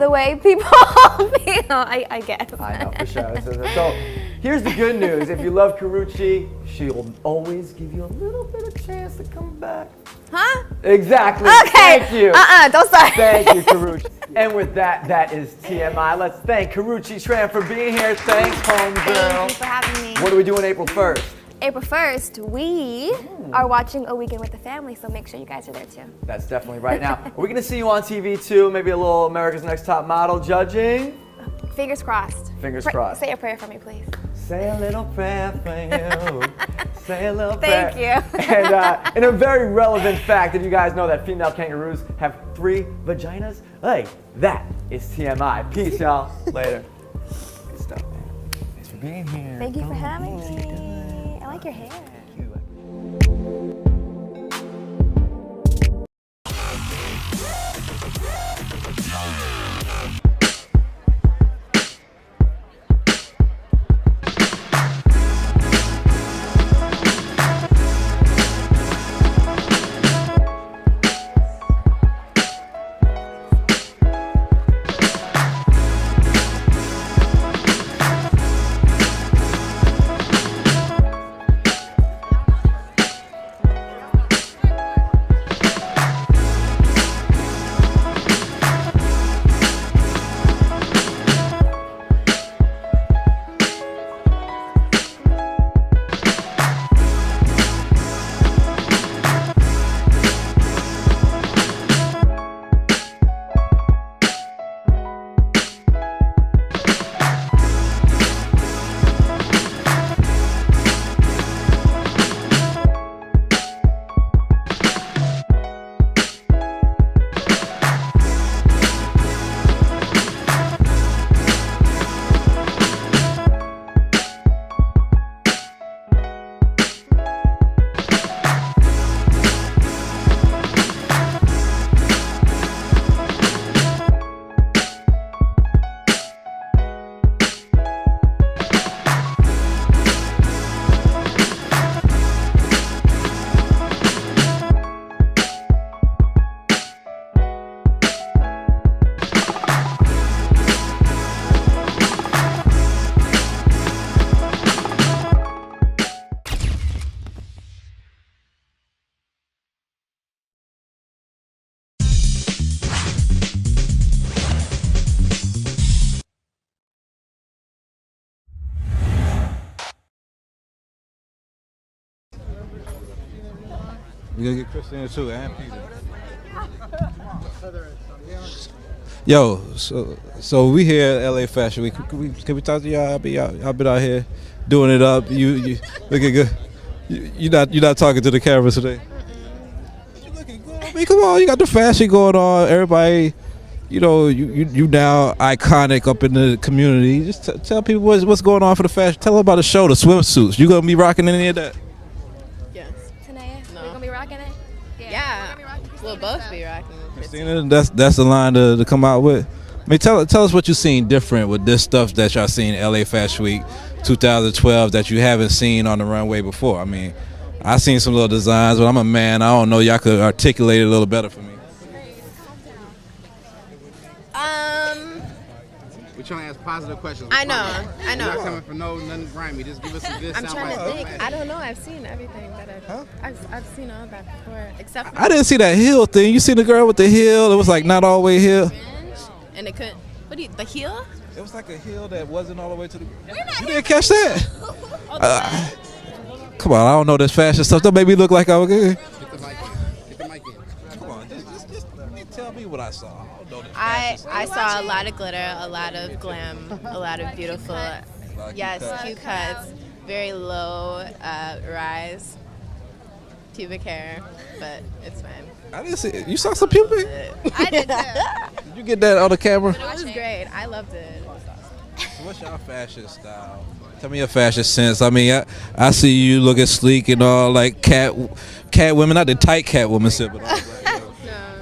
way people feel, I guess. I know, for sure. So here's the good news. If you love Karrueche, she'll always give you a little bit of chance to come back. Huh? Exactly. Okay. Thank you. Don't start. Thank you, Karrueche. And with that is TMI. Let's thank Karrueche Tran for being here. Thanks, homegirl. Thank you for having me. What are we doing April 1st? April 1st, we are watching A Weekend with the Family, so make sure you guys are there too. That's definitely right. Now, are we going to see you on TV too? Maybe a little America's Next Top Model judging? Fingers crossed. Fingers crossed. Say a prayer for me, please. Say a little prayer for you. Say a little prayer. Thank you. And a very relevant fact, did you guys know that female kangaroos have 3 vaginas? Hey, that is TMI. Peace, y'all. Later. Good stuff, man. Thanks for being here. Thank you for having me. I like your hair. We gonna get Christina too, and Peter. Yo, so we here at LA Fashion Week. Can we talk to y'all? I've been out here doing it up. You looking good. You're not talking to the camera today. You looking good. I mean, come on, you got the fashion going on. Everybody, you now iconic up in the community. Just tell people what's going on for the fashion. Tell them about the show, the swimsuits. You gonna be rocking any of that? Yes. Tanea, no. We gonna be rocking it? Yeah. We'll both be rocking it. Christina, that's the line to come out with. I mean, tell us what you've seen different with this stuff that y'all seen in LA Fashion Week 2012 that you haven't seen on the runway before. I mean, I seen some little designs, but I'm a man. I don't know. Y'all could articulate it a little better for me. We're trying to ask positive questions. I know. We're not coming for nothing grimy. Just give us some good I'm sound trying to bites. think. I don't know. I've seen everything that I've seen all that before, except for I didn't see that heel thing. You seen the girl with the heel? It was like not all the way heel. and it couldn't. The heel? It was like a heel that wasn't all the way to the. You didn't catch that? Come on, I don't know this fashion stuff. Don't make me look like I was good. Get the mic in. Come on, just let me tell me what I saw. I don't know this I fashion saw a lot of glitter, a lot of glam, a lot of beautiful, cute cuts, very low rise, pubic hair, but it's fine. I didn't see it. You saw some pubic? I did too. Did you get that on the camera? But it was great. I loved it. It was awesome. So what's your fashion style? Tell me your fashion sense. I mean, I see you looking sleek and all, like cat women, not the tight cat women, but all like,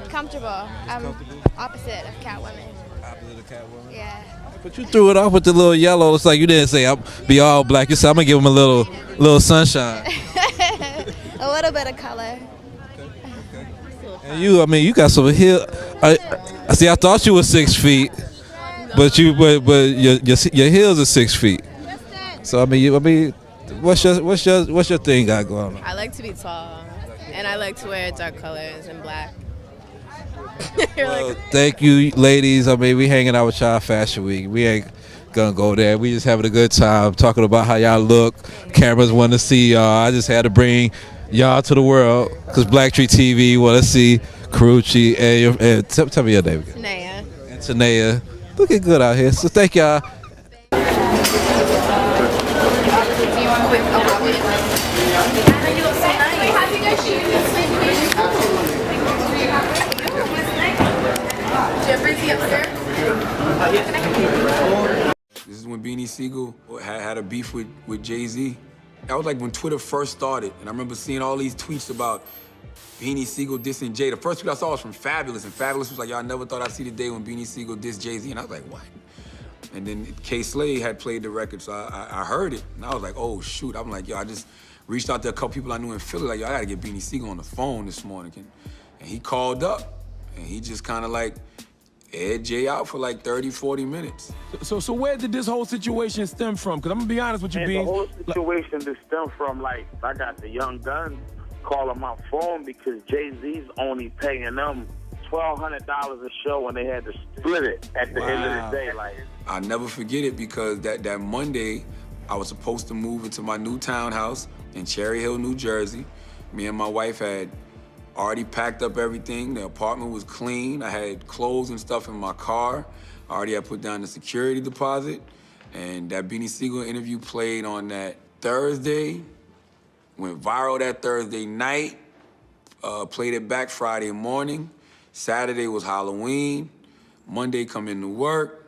Comfortable. Opposite of cat women. Opposite of cat women? Yeah. But you threw it off with the little yellow. It's like you didn't say I'll be all black. You said I'm gonna give them a little sunshine. A little bit of color. And you got some heel. I see. I thought you were 6 feet, but your heels are 6 feet. So I mean, what's your thing got going on? I like to be tall, and I like to wear dark colors and black. Well, thank you, ladies. I mean, we hanging out with y'all Fashion Week. We ain't gonna go there. We just having a good time talking about how y'all look. Cameras want to see y'all. I just had to bring y'all to the world because BlackTree TV want to see Karuchi and tell me your name again. Tanea. And Tanea. Looking good out here. So thank y'all. This is when Beanie Siegel had a beef with Jay-Z. That was like when Twitter first started, and I remember seeing all these tweets about Beanie Siegel dissing Jay. The first tweet I saw was from Fabulous, and Fabulous was like, "Y'all never thought I'd see the day when Beanie Siegel dissed Jay-Z," and I was like, "What?" And then K Slade had played the record, so I heard it, and I was like, "Oh shoot!" I'm like, "Yo," I just reached out to a couple people I knew in Philly, like, "Yo, I gotta get Beanie Siegel on the phone this morning," and he called up, and he just kind of like aired Jay out for like 30, 40 minutes. So where did this whole situation stem from? Because I'm gonna be honest with you, Man, Beans. the whole situation just stemmed from, like, I got the Young Guns calling my phone because Jay-Z's only paying them $1,200 a show, and they had to split it at the end of the day. Like, I'll never forget it because that Monday, I was supposed to move into my new townhouse in Cherry Hill, New Jersey. Me and my wife had already packed up everything. The apartment was clean. I had clothes and stuff in my car. I already had put down the security deposit. And that Beanie Siegel interview played on that Thursday, went viral that Thursday night, played it back Friday morning. Saturday was Halloween. Monday come into work.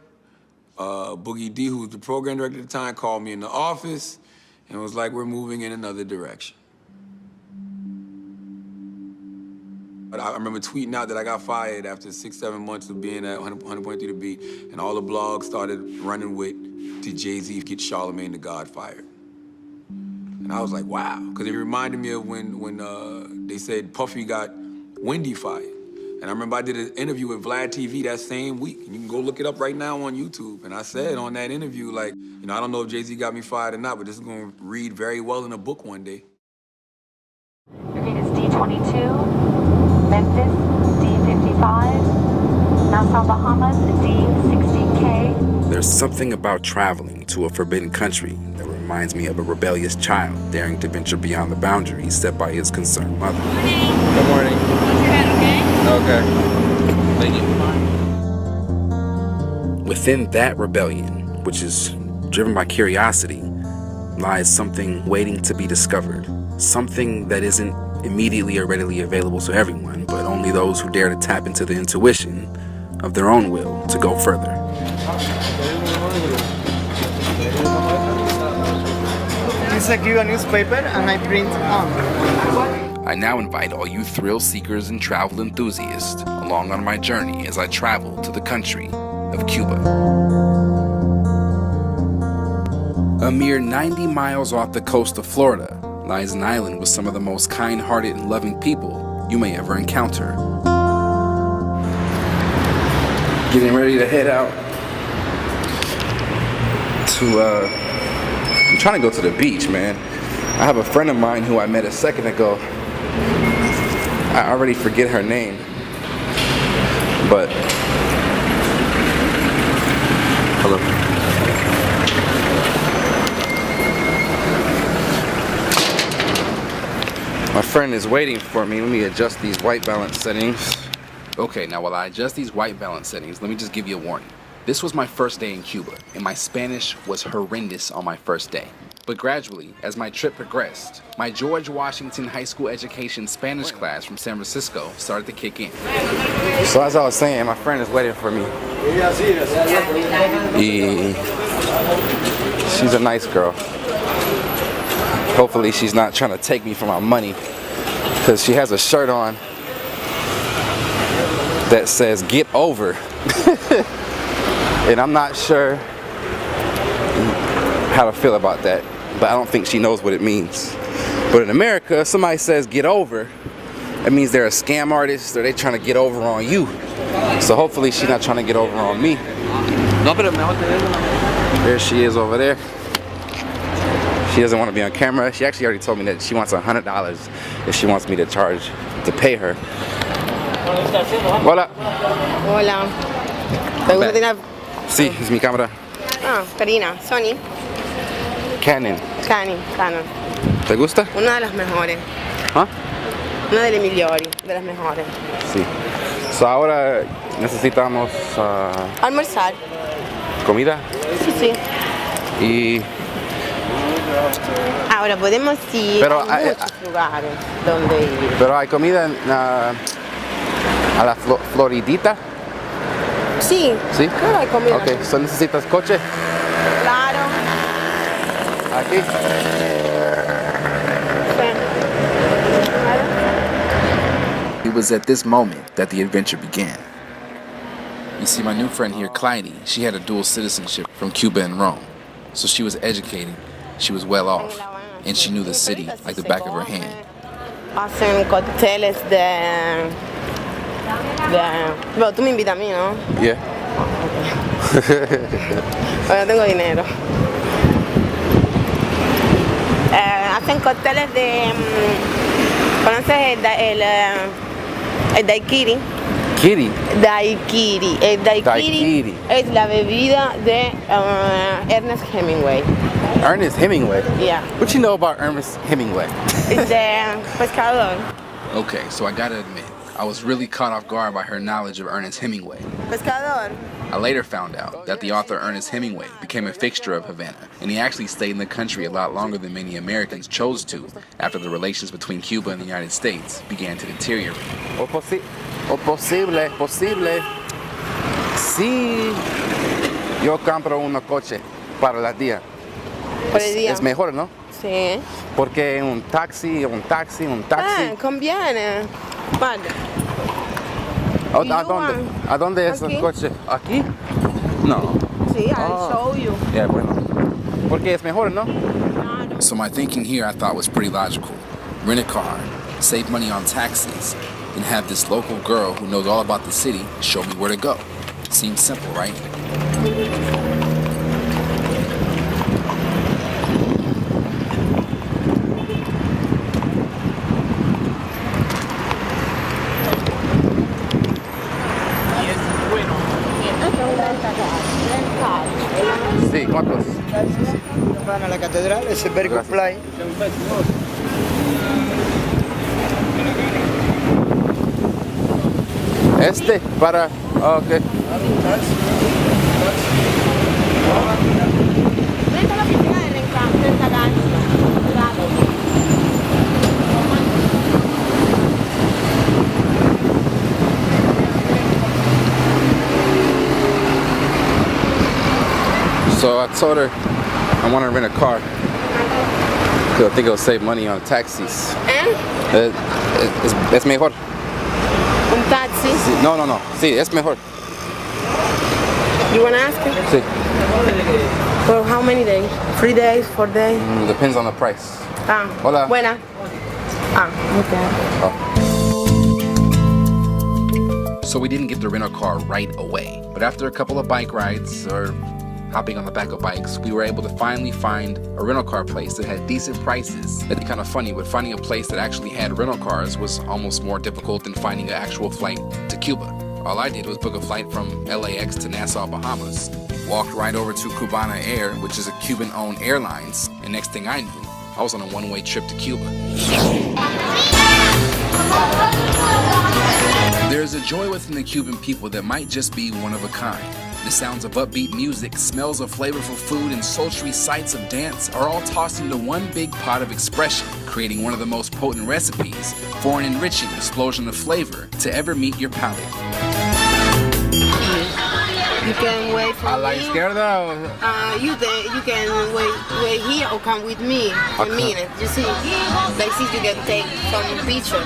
Boogie D, who was the program director at the time, called me in the office and was like, "We're moving in another direction." But I remember tweeting out that I got fired after 6-7 months of being at 100.3 The Beat, and all the blogs started running with, "Did Jay-Z get Charlamagne the God fired?" And I was like, wow, because it reminded me of when they said Puffy got Wendy fired. And I remember I did an interview with Vlad TV that same week, and you can go look it up right now on YouTube. And I said on that interview, like, I don't know if Jay-Z got me fired or not, but this is going to read very well in a book one day. Your gate is D22. Memphis, D55, Nassau, Bahamas, D60K. There's something about traveling to a forbidden country that reminds me of a rebellious child daring to venture beyond the boundaries set by his concerned mother. Good morning. Watch your head, okay? Okay. Thank you. Within that rebellion, which is driven by curiosity, lies something waiting to be discovered. Something that isn't immediately or readily available to everyone, but only those who dare to tap into the intuition of their own will to go further. This is a newspaper and I print on. I now invite all you thrill seekers and travel enthusiasts along on my journey as I travel to the country of Cuba. A mere 90 miles off the coast of Florida lies an island with some of the most kind-hearted and loving people you may ever encounter. Getting ready to head out to, I'm trying to go to the beach, man. I have a friend of mine who I met a second ago. I already forget her name, but, hello. My friend is waiting for me. Let me adjust these white balance settings. Okay, now while I adjust these white balance settings, let me just give you a warning. This was my first day in Cuba, and my Spanish was horrendous on my first day. But gradually, as my trip progressed, my George Washington High School Education Spanish class from San Francisco started to kick in. So as I was saying, my friend is waiting for me. She's a nice girl. Hopefully she's not trying to take me for my money, because she has a shirt on that says "Get over," and I'm not sure how to feel about that, but I don't think she knows what it means. But in America, if somebody says "get over," that means they're a scam artist or they're trying to get over on you. So hopefully she's not trying to get over on me. There she is over there. She doesn't want to be on camera. She actually already told me that she wants $100 if she wants me to pay her. Hola. Hola. ¿Te gusta tirar? Sí, es mi cámara. Ah, Karina, Sony. Canon. Canon. ¿Te gusta? Una de las mejores. ¿Ah? Una de las migliori, de las mejores. Sí. So ahora necesitamos Almorzar. comida. Sí. Y ahora podemos ir Pero, a muchos lugares donde ir. pero hay comida a la Floridita. Sí. ¿Sí? Claro, hay comida. Ok, so necesitas coche. Claro. Aquí. It was at this moment that the adventure began. You see, my new friend here, Clyde, she had a dual citizenship from Cuba and Rome. So she was educated, she was well off, and she knew the city like the back of her hand. Hacen cócteles de... Bueno, tú me invitas a mí, ¿no? Yeah. Bueno, tengo dinero. Hacen cócteles de... ¿Conoces el daiquiri? Kitty. Daiquiri. El daiquiri es la bebida de Ernest Hemingway. Ernest Hemingway? Yeah. What you know about Ernest Hemingway? It's the pescador. Okay, so I gotta admit, I was really caught off guard by her knowledge of Ernest Hemingway. Pescador. I later found out that the author Ernest Hemingway became a fixture of Havana, and he actually stayed in the country a lot longer than many Americans chose to after the relations between Cuba and the United States began to deteriorate. Posible. Sí, yo compro un coche para la día. Por el día. Es mejor, ¿no? Sí. Porque un taxi. Conviene. Vale. ¿A dónde es el coche? ¿Aquí? No. Sí, I'll show you. Yeah, bueno. Porque es mejor, ¿no? So my thinking here I thought was pretty logical. Rent a car, save money on taxis, and have this local girl who knows all about the city show me where to go. Seems simple, right? Sí, ¿cuántos? Van a la catedral, es a very good flight. Este para... Oh, ok. So I told her I want to rent a car because I think it'll save money on taxis. Es mejor. Un taxi? Sí, no. Sí, es mejor. You want to ask him? Sí. For how many days? 3 days, 4 days? Depends on the price. Ah, Hola. Buena. Ah, okay. So we didn't get the rental car right away, but after a couple of bike rides or hopping on the back of bikes, we were able to finally find a rental car place that had decent prices. It's kind of funny, but finding a place that actually had rental cars was almost more difficult than finding an actual flight to Cuba. All I did was book a flight from LAX to Nassau, Bahamas, walked right over to Cubana Air, which is a Cuban-owned airlines, and next thing I knew, I was on a one-way trip to Cuba. There's a joy within the Cuban people that might just be one of a kind. The sounds of upbeat music, smells of flavorful food, and sultry sights of dance are all tossed into one big pot of expression, creating one of the most potent recipes for an enriching explosion of flavor to ever meet your palate. You can wait for A la izquierda. you can wait here or come with me for a minute. You see, like see you can take some picture.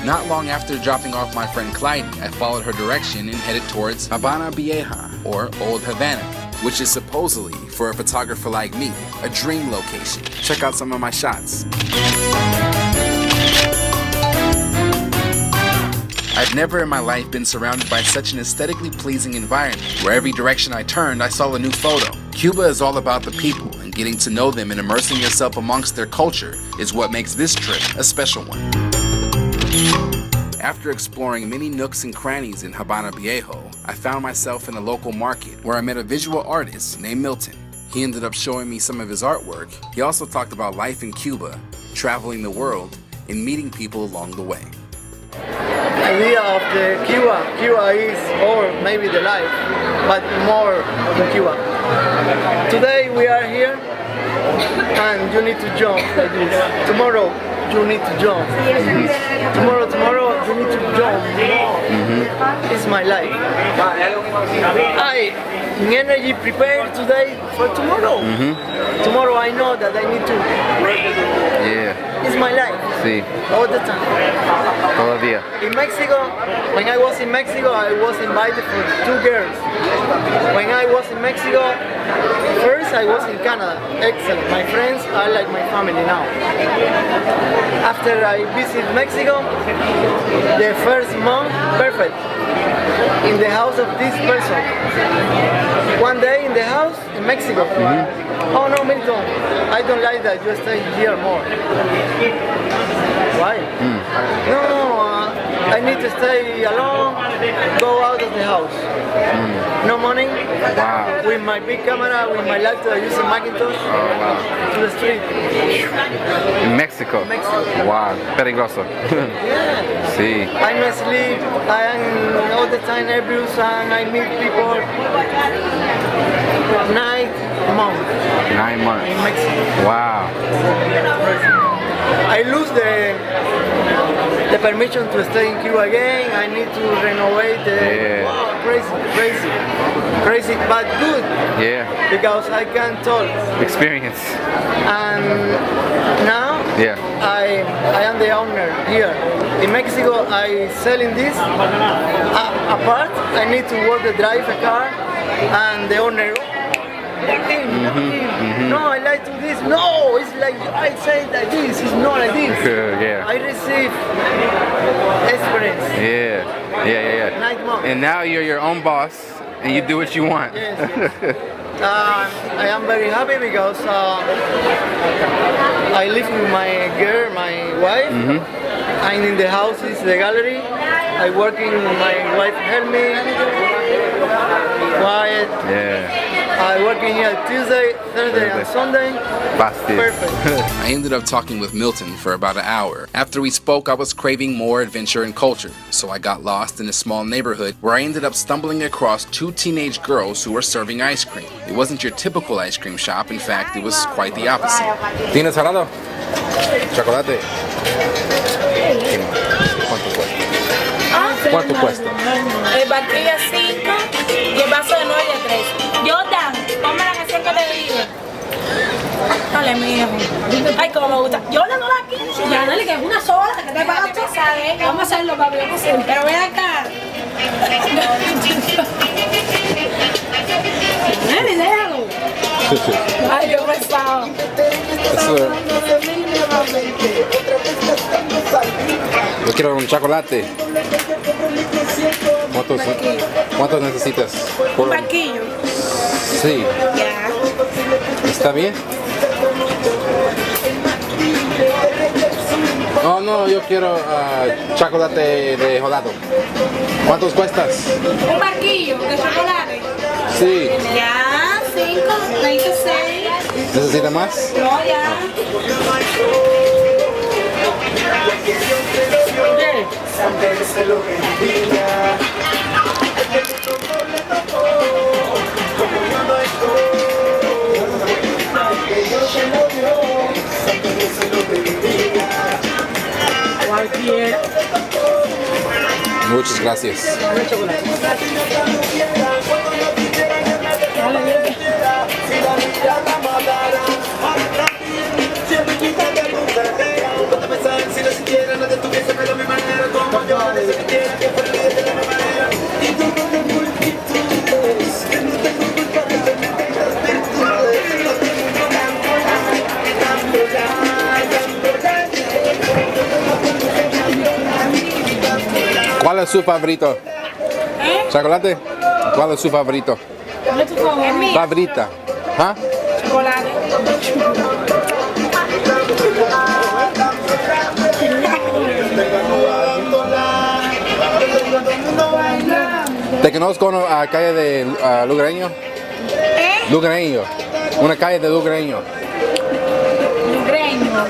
Not long after dropping off my friend Clyde, I followed her direction and headed towards Habana Vieja, or Old Havana, which is supposedly, for a photographer like me, a dream location. Check out some of my shots. I've never in my life been surrounded by such an aesthetically pleasing environment, where every direction I turned, I saw a new photo. Cuba is all about the people, and getting to know them and immersing yourself amongst their culture is what makes this trip a special one. After exploring many nooks and crannies in Habana Viejo, I found myself in a local market where I met a visual artist named Milton. He ended up showing me some of his artwork. He also talked about life in Cuba, traveling the world, and meeting people along the way. Idea of the Cuba is, or maybe the life, but more in Cuba. Today we are here, and you need to jump like this. Tomorrow you need to jump. Tomorrow you need to jump. It's my life. I energy prepared today for tomorrow. Tomorrow I know that I need to. Yeah. It's my life. Sí. All the time. Todavía. In Mexico, when I was in Mexico, I was invited for 2 girls. When I was in Mexico, first I was in Canada. Excellent. My friends are like my family now. After I visit Mexico, the first month, perfect. In the house of this person. One day in the house in Mexico. Oh no, Milton, I don't like that. You stay here more. Why? No, I need to stay alone, go out of the house. No money. Wow. With my big camera, with my laptop, using Macintosh. Oh, wow. To the street. In Mexico? Mexico. Wow, peligroso. Yeah. Sí. I'm asleep, I am all the time nervous, and I meet people. 9 months. 9 months. In Mexico. Wow. I lose the permission to stay in Cuba again. I need to renovate the crazy, but good. Yeah. Because I can talk. Experience. And now I am the owner here. In Mexico I selling this apart. I need to work the drive a car and the owner. No, I like to this. No, it's like I say like this. It's not like this. Yeah. I receive experience. Yeah. 9 months. And now you're your own boss, and you do what you want. Yes. I am very happy because I live with my girl, my wife. I'm in the house, is the gallery. I working, my wife help me. While it. Yeah. I work in here Tuesday, Thursday, and Sunday. Perfect. I ended up talking with Milton for about an hour. After we spoke, I was craving more adventure and culture, so I got lost in a small neighborhood where I ended up stumbling across two teenage girls who were serving ice cream. It wasn't your typical ice cream shop. In fact, it was quite the opposite. ¿Tienes salado? Chocolate. ¿Cuánto cuesta? ¿Cuánto cuesta? El barquilla 5 y el vaso de 9 y de 3. Jordan, ponme la canción que te digo. Dale, mijo. Ay, como me gusta. Jordan no la quiero. Ya, dale, que es una sola, que te pagas tú. Vamos a hacerlo, papi, vamos a hacerlo. Pero ven acá. Nene, déjalo. Ay, qué pesado. Yo quiero un chocolate. ¿Cuántos necesitas? Un barquillo. Sí. Ya. ¿Está bien? Oh, no, yo quiero chocolate de jolado. ¿Cuántos cuestas? Un barquillo de chocolate. Sí. Ya, 5, 26. ¿Necesita más? No, ya. Muchas gracias. ¿Cuál es su favorito? ¿Chocolate? ¿Cuál es su favorito? ¿Cuál es tu favorito? Favorita. ¿Ah? Chocolate. ¿Te conozco a la calle de Lugareño? Lugareño. Una calle de Lugareño. Lugareño.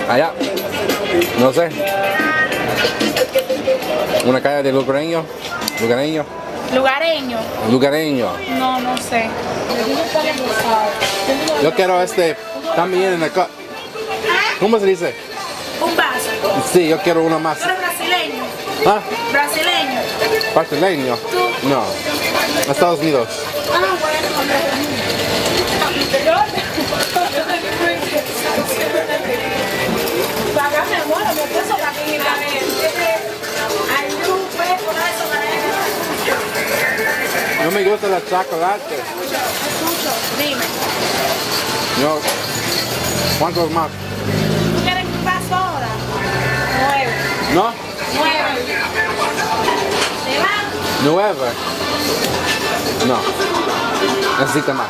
Allá. No sé. Una calle de Lugareño. Lugareño. Lugareño. Lugareño. No, no sé. Yo quiero también en el ¿Cómo se dice? Un vaso. Sí, yo quiero uno más. ¿Tú eres brasileño? ¿Ah? Brasileño. ¿Brasileño? ¿Tú? No. Estados Unidos. Ah, bueno. Pagame, amor, mi esposo también No me gusta el chocolate. Escucho, dime. No. ¿Cuántos más? ¿Tú quieres un vaso ahora? 9. ¿No? 9. ¿Te va? 9. No. Necesita más.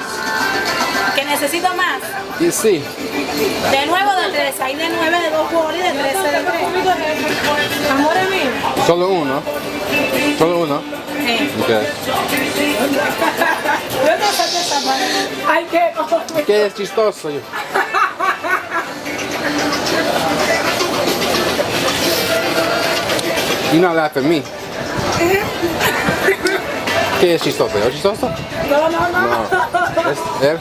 ¿Que necesito más? Y sí. De 9 o de 3. Hay de 9 de 2 bolis, de 13 de 3. Amor mío. Solo uno. Solo uno. Sí. Okay. Ay, qué cosa. ¿Qué es chistoso? You not laugh at me. ¿Qué es chistoso? ¿Es chistoso? No, no, no. No. ¿Es él?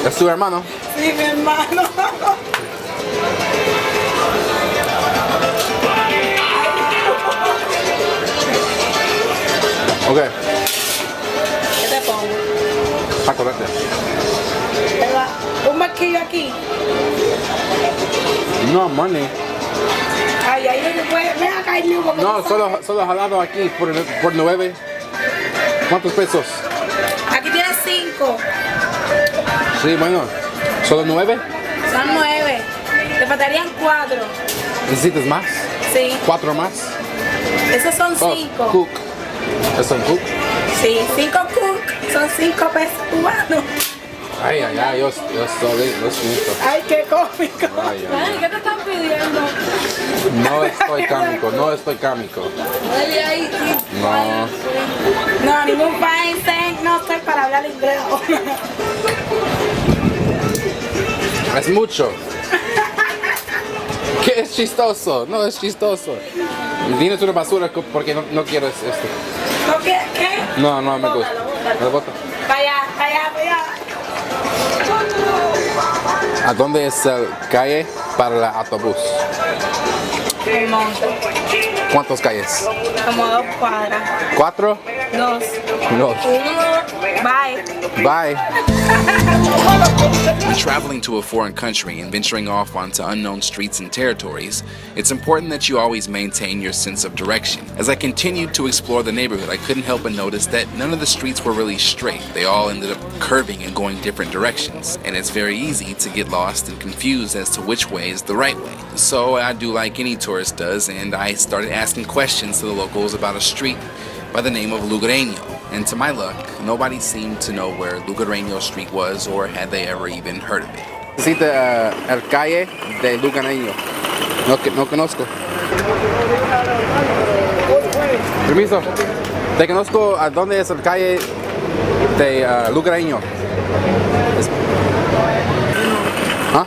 ¿Es su hermano? Sí, mi hermano. Ok. ¿Qué te pongo? Chocolate. Un barquillo aquí. No, money. Ay, ahí no se puede. Ven acá, el mío. No, solo jalado aquí por 9. ¿Cuántos pesos? Aquí tienes 5. Sí, bueno. ¿Solo 9? Son 9. Te faltarían 4. ¿Necesitas más? Sí. 4 más. Esos son 5. Cook. ¿Es un cook? Sí, 5 cook. Son 5 pesos cubanos. Ay, ay, ay, yo siento. Ay, qué cómico. Ay, ay, ay. ¿Qué te están pidiendo? No estoy cómico, no estoy cómico. Ay, ay, No. no, ningún país, no estoy para hablar inglés. Es mucho. ¿Qué es chistoso? No es chistoso. Tienes una basura porque no quiero esto. ¿Qué? No me gusta. Me lo boto. Vaya. ¿A dónde es la calle para el autobús? El monte. ¿Cuántas calles? Como 2 cuadras. 4? 2. 2. 1. Bye. When traveling to a foreign country and venturing off onto unknown streets and territories, it's important that you always maintain your sense of direction. As I continued to explore the neighborhood, I couldn't help but notice that none of the streets were really straight. They all ended up curving and going different directions, and it's very easy to get lost and confused as to which way is the right way. So I do like any tourist does, and I started asking questions to the locals about a street by the name of Lugareño. And to my luck, nobody seemed to know where Lugareño Street was or had they ever even heard of it. Necesita el calle de Lugareño. No conozco. Permiso. Te conozco a dónde es el calle de Lugareño. ¿Ah?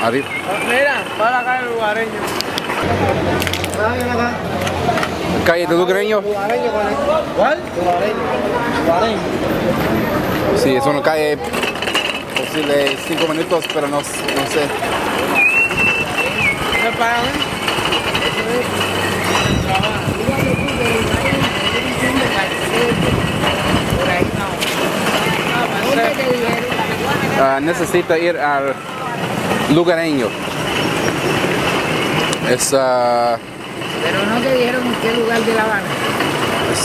Arriba. Mira, va a la calle Lugareño. ¿Calle de Lugareño? ¿Cuál? Lugareño. Sí, es una calle posible 5 minutos, pero no sé. ¿Qué pagan? Necesita ir al Lugareño. Es... Pero no te dijeron en qué lugar de La Habana.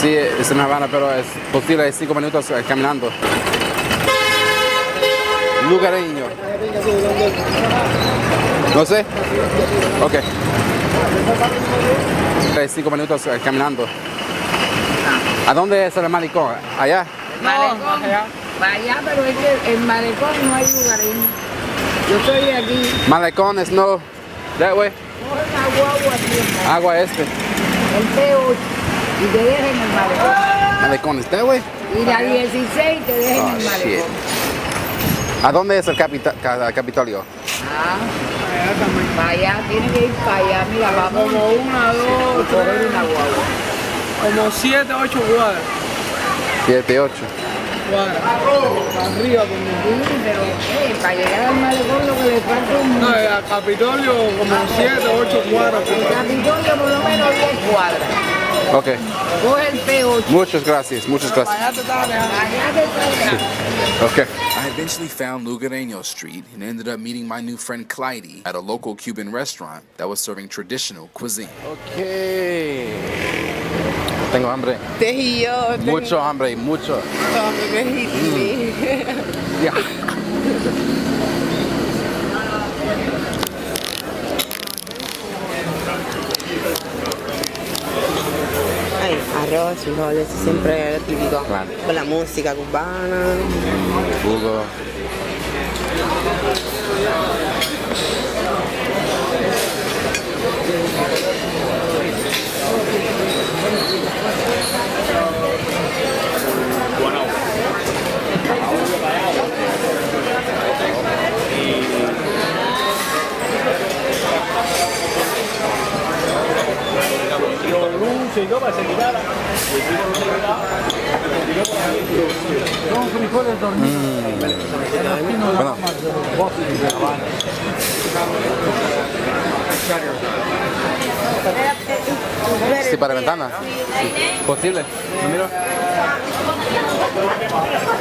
Sí, es en La Habana, pero es posible 5 minutos caminando. Lugareño. No sé. Ok. 5 minutos caminando. ¿A dónde es el malecón? ¿Allá? Malecón. Allá, pero es que en Malecón no hay Lugareño. Yo estoy aquí. Malecón es no. That way. Agua este. El P8 y te dejan en el malecón. Malecón es that way. Y la 16 te dejan en el malecón. Shit. ¿A dónde es el Capitolio? Para allá, tiene que ir para allá. Mira, vamos Como 1, 2, 3, una guagua. como 7, 8 cuadras. 7, 8. Arriba, como. Sí, pero para llegar al malecón lo que le falta es No, al Capitolio como 7, 8 cuadras. El Capitolio por lo menos 10 cuadras. Ok. Coge el P8. Muchas gracias. Okay. I eventually found Lugareño Street and ended up meeting my new friend Clyde at a local Cuban restaurant that was serving traditional cuisine. Okay. Tengo hambre. Yo Mucho hambre, mucho. Yeah. Ay, arroz, frijoles, siempre lo típico. Claro. Con la música cubana. Jugo. Bueno. Sí, para ventana. Sí. Posible. ¿Me miro? At 8:30.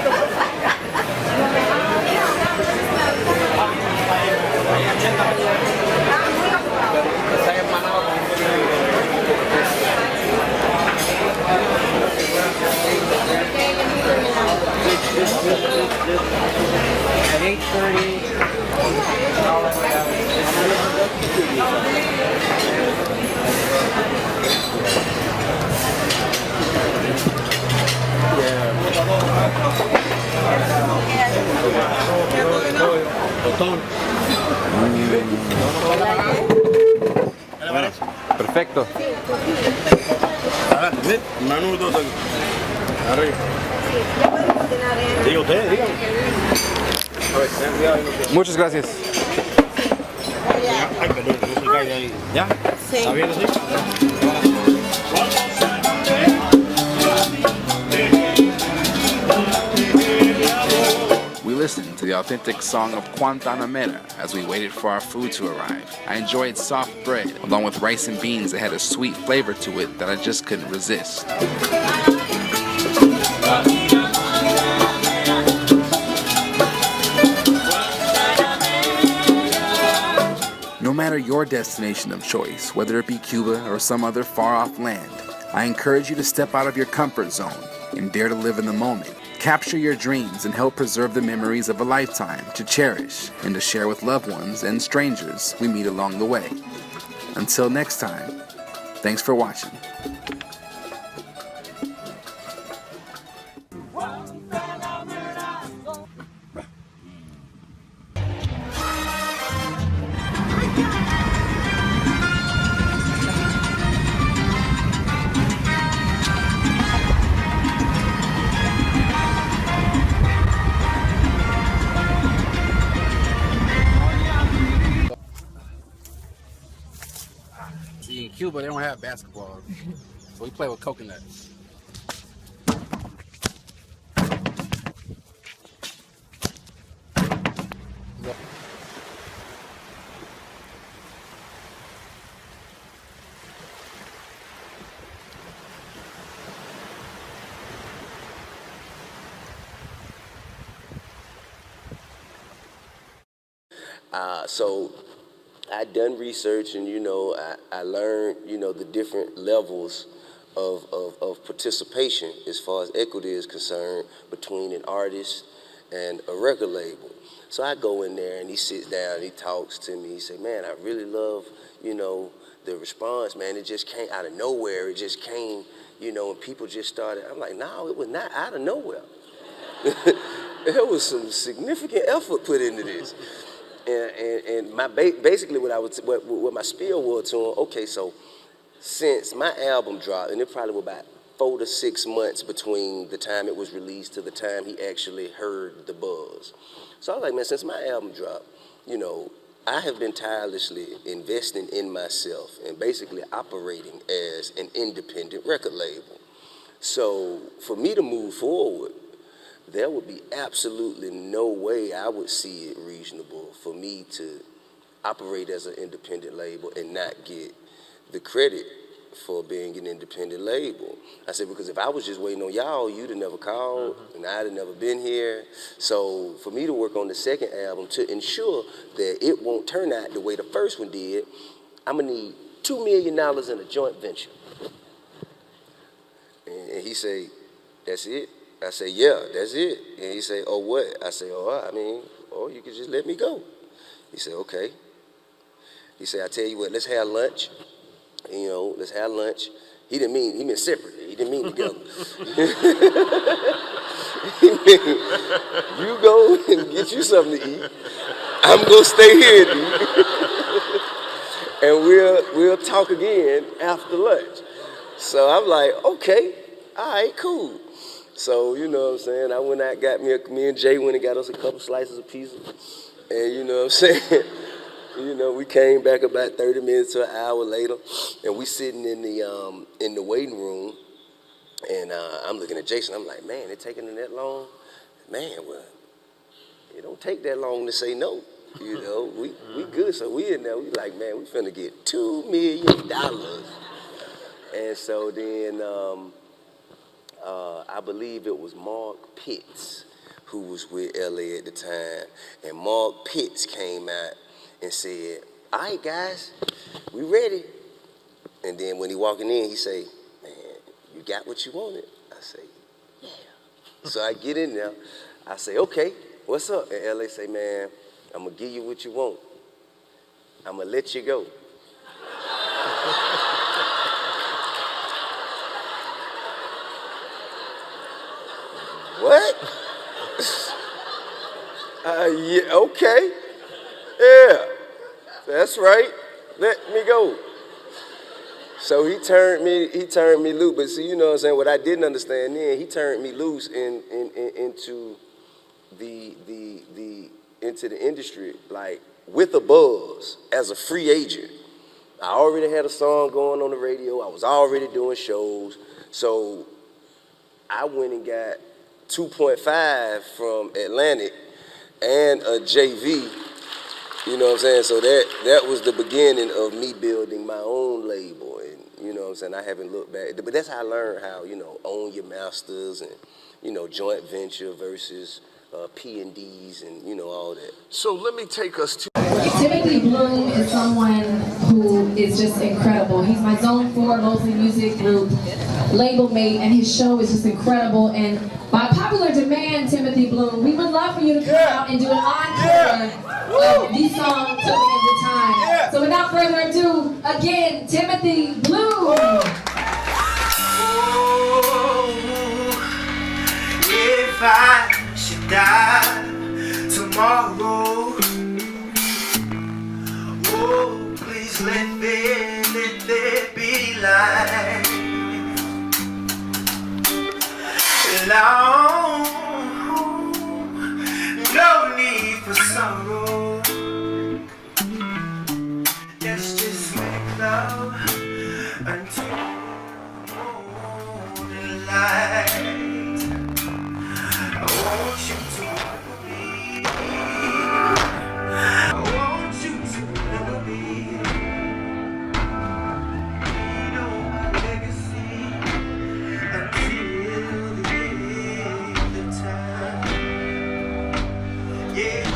Perfecto. Sí, menudo. Arriba. Diga usted, diga. Muchas gracias. Ay, perdón, no se caiga ahí. ¿Ya? Sí. ¿Está bien así? We listened to the authentic song of Guantanamera as we waited for our food to arrive. I enjoyed soft bread along with rice and beans that had a sweet flavor to it that I just couldn't resist. No matter your destination of choice, whether it be Cuba or some other far-off land, I encourage you to step out of your comfort zone and dare to live in the moment. Capture your dreams and help preserve the memories of a lifetime to cherish and to share with loved ones and strangers we meet along the way. Until next time, thanks for watching. See, in Cuba, they don't have basketball, so we play with coconuts. So I done research, and I learned the different levels of participation as far as equity is concerned between an artist and a record label. So I go in there and he sits down and he talks to me. He say, man, I really love the response, man. It just came out of nowhere. It just came, and people just started. I'm like, no, it was not out of nowhere. There was some significant effort put into this. And my basically what my spiel was to him, okay, so since my album dropped, and it probably was about 4 to 6 months between the time it was released to the time he actually heard the buzz. So I was like, man, since my album dropped, I have been tirelessly investing in myself and basically operating as an independent record label. So for me to move forward, there would be absolutely no way I would see it reasonable for me to operate as an independent label and not get the credit for being an independent label. I said, because if I was just waiting on y'all, you'd have never called, and I'd have never been here. So for me to work on the second album to ensure that it won't turn out the way the first one did, I'm gonna need $2 million in a joint venture. And he say, that's it? I say, yeah, that's it. And he say, oh, what? I say, you could just let me go. He said, okay. He said, I tell you what, let's have lunch. Let's have lunch. He meant separately. He didn't mean together. He meant, you go and get you something to eat. I'm gonna stay here and eat. And we'll talk again after lunch. So I'm like, okay, all right, cool. So, you know what I'm saying, I went out, got me and Jay went and got us a couple slices of pizza. And you know what I'm saying, we came back about 30 minutes to an hour later, and we sitting in the waiting room, and I'm looking at Jason, I'm like, man, it taking them that long? Man, well, it don't take that long to say no. We good, so we in there, we like, man, we finna get $2 million. And so then, I believe it was Mark Pitts who was with LA at the time, and Mark Pitts came out and said, all right, guys, we ready. And then when he walking in, he say, man, you got what you wanted? I say, yeah. So I get in there, I say, okay, what's up? And LA say, man, I'm gonna give you what you want. I'm gonna let you go. What? Yeah, okay. Yeah, that's right. Let me go. So he turned me loose. But see, you know what I'm saying? What I didn't understand then, he turned me loose into the industry, like with a buzz as a free agent. I already had a song going on the radio. I was already doing shows. So I went and got 2.5 from Atlantic and a JV. You know what I'm saying? So that was the beginning of me building my own label. And you know what I'm saying? I haven't looked back. But that's how I learned how, you know, own your masters and, you know, joint venture versus P&Ds and, you know, all that. So let me take us to... Timothy Bloom is someone who is just incredible. He's my Zone 4 Mosley Music Group label mate, and his show is just incredible. And by popular demand, Timothy Bloom, we would love for you to come out and do an encore of these songs till the end of time. So without further ado, again, Timothy Bloom. If I should die tomorrow, oh, please let there be light. Long, no need for sorrow. Let's just make love until morning light. I want you to remember me. I want you to remember me. You know my legacy until the end of time. Yeah.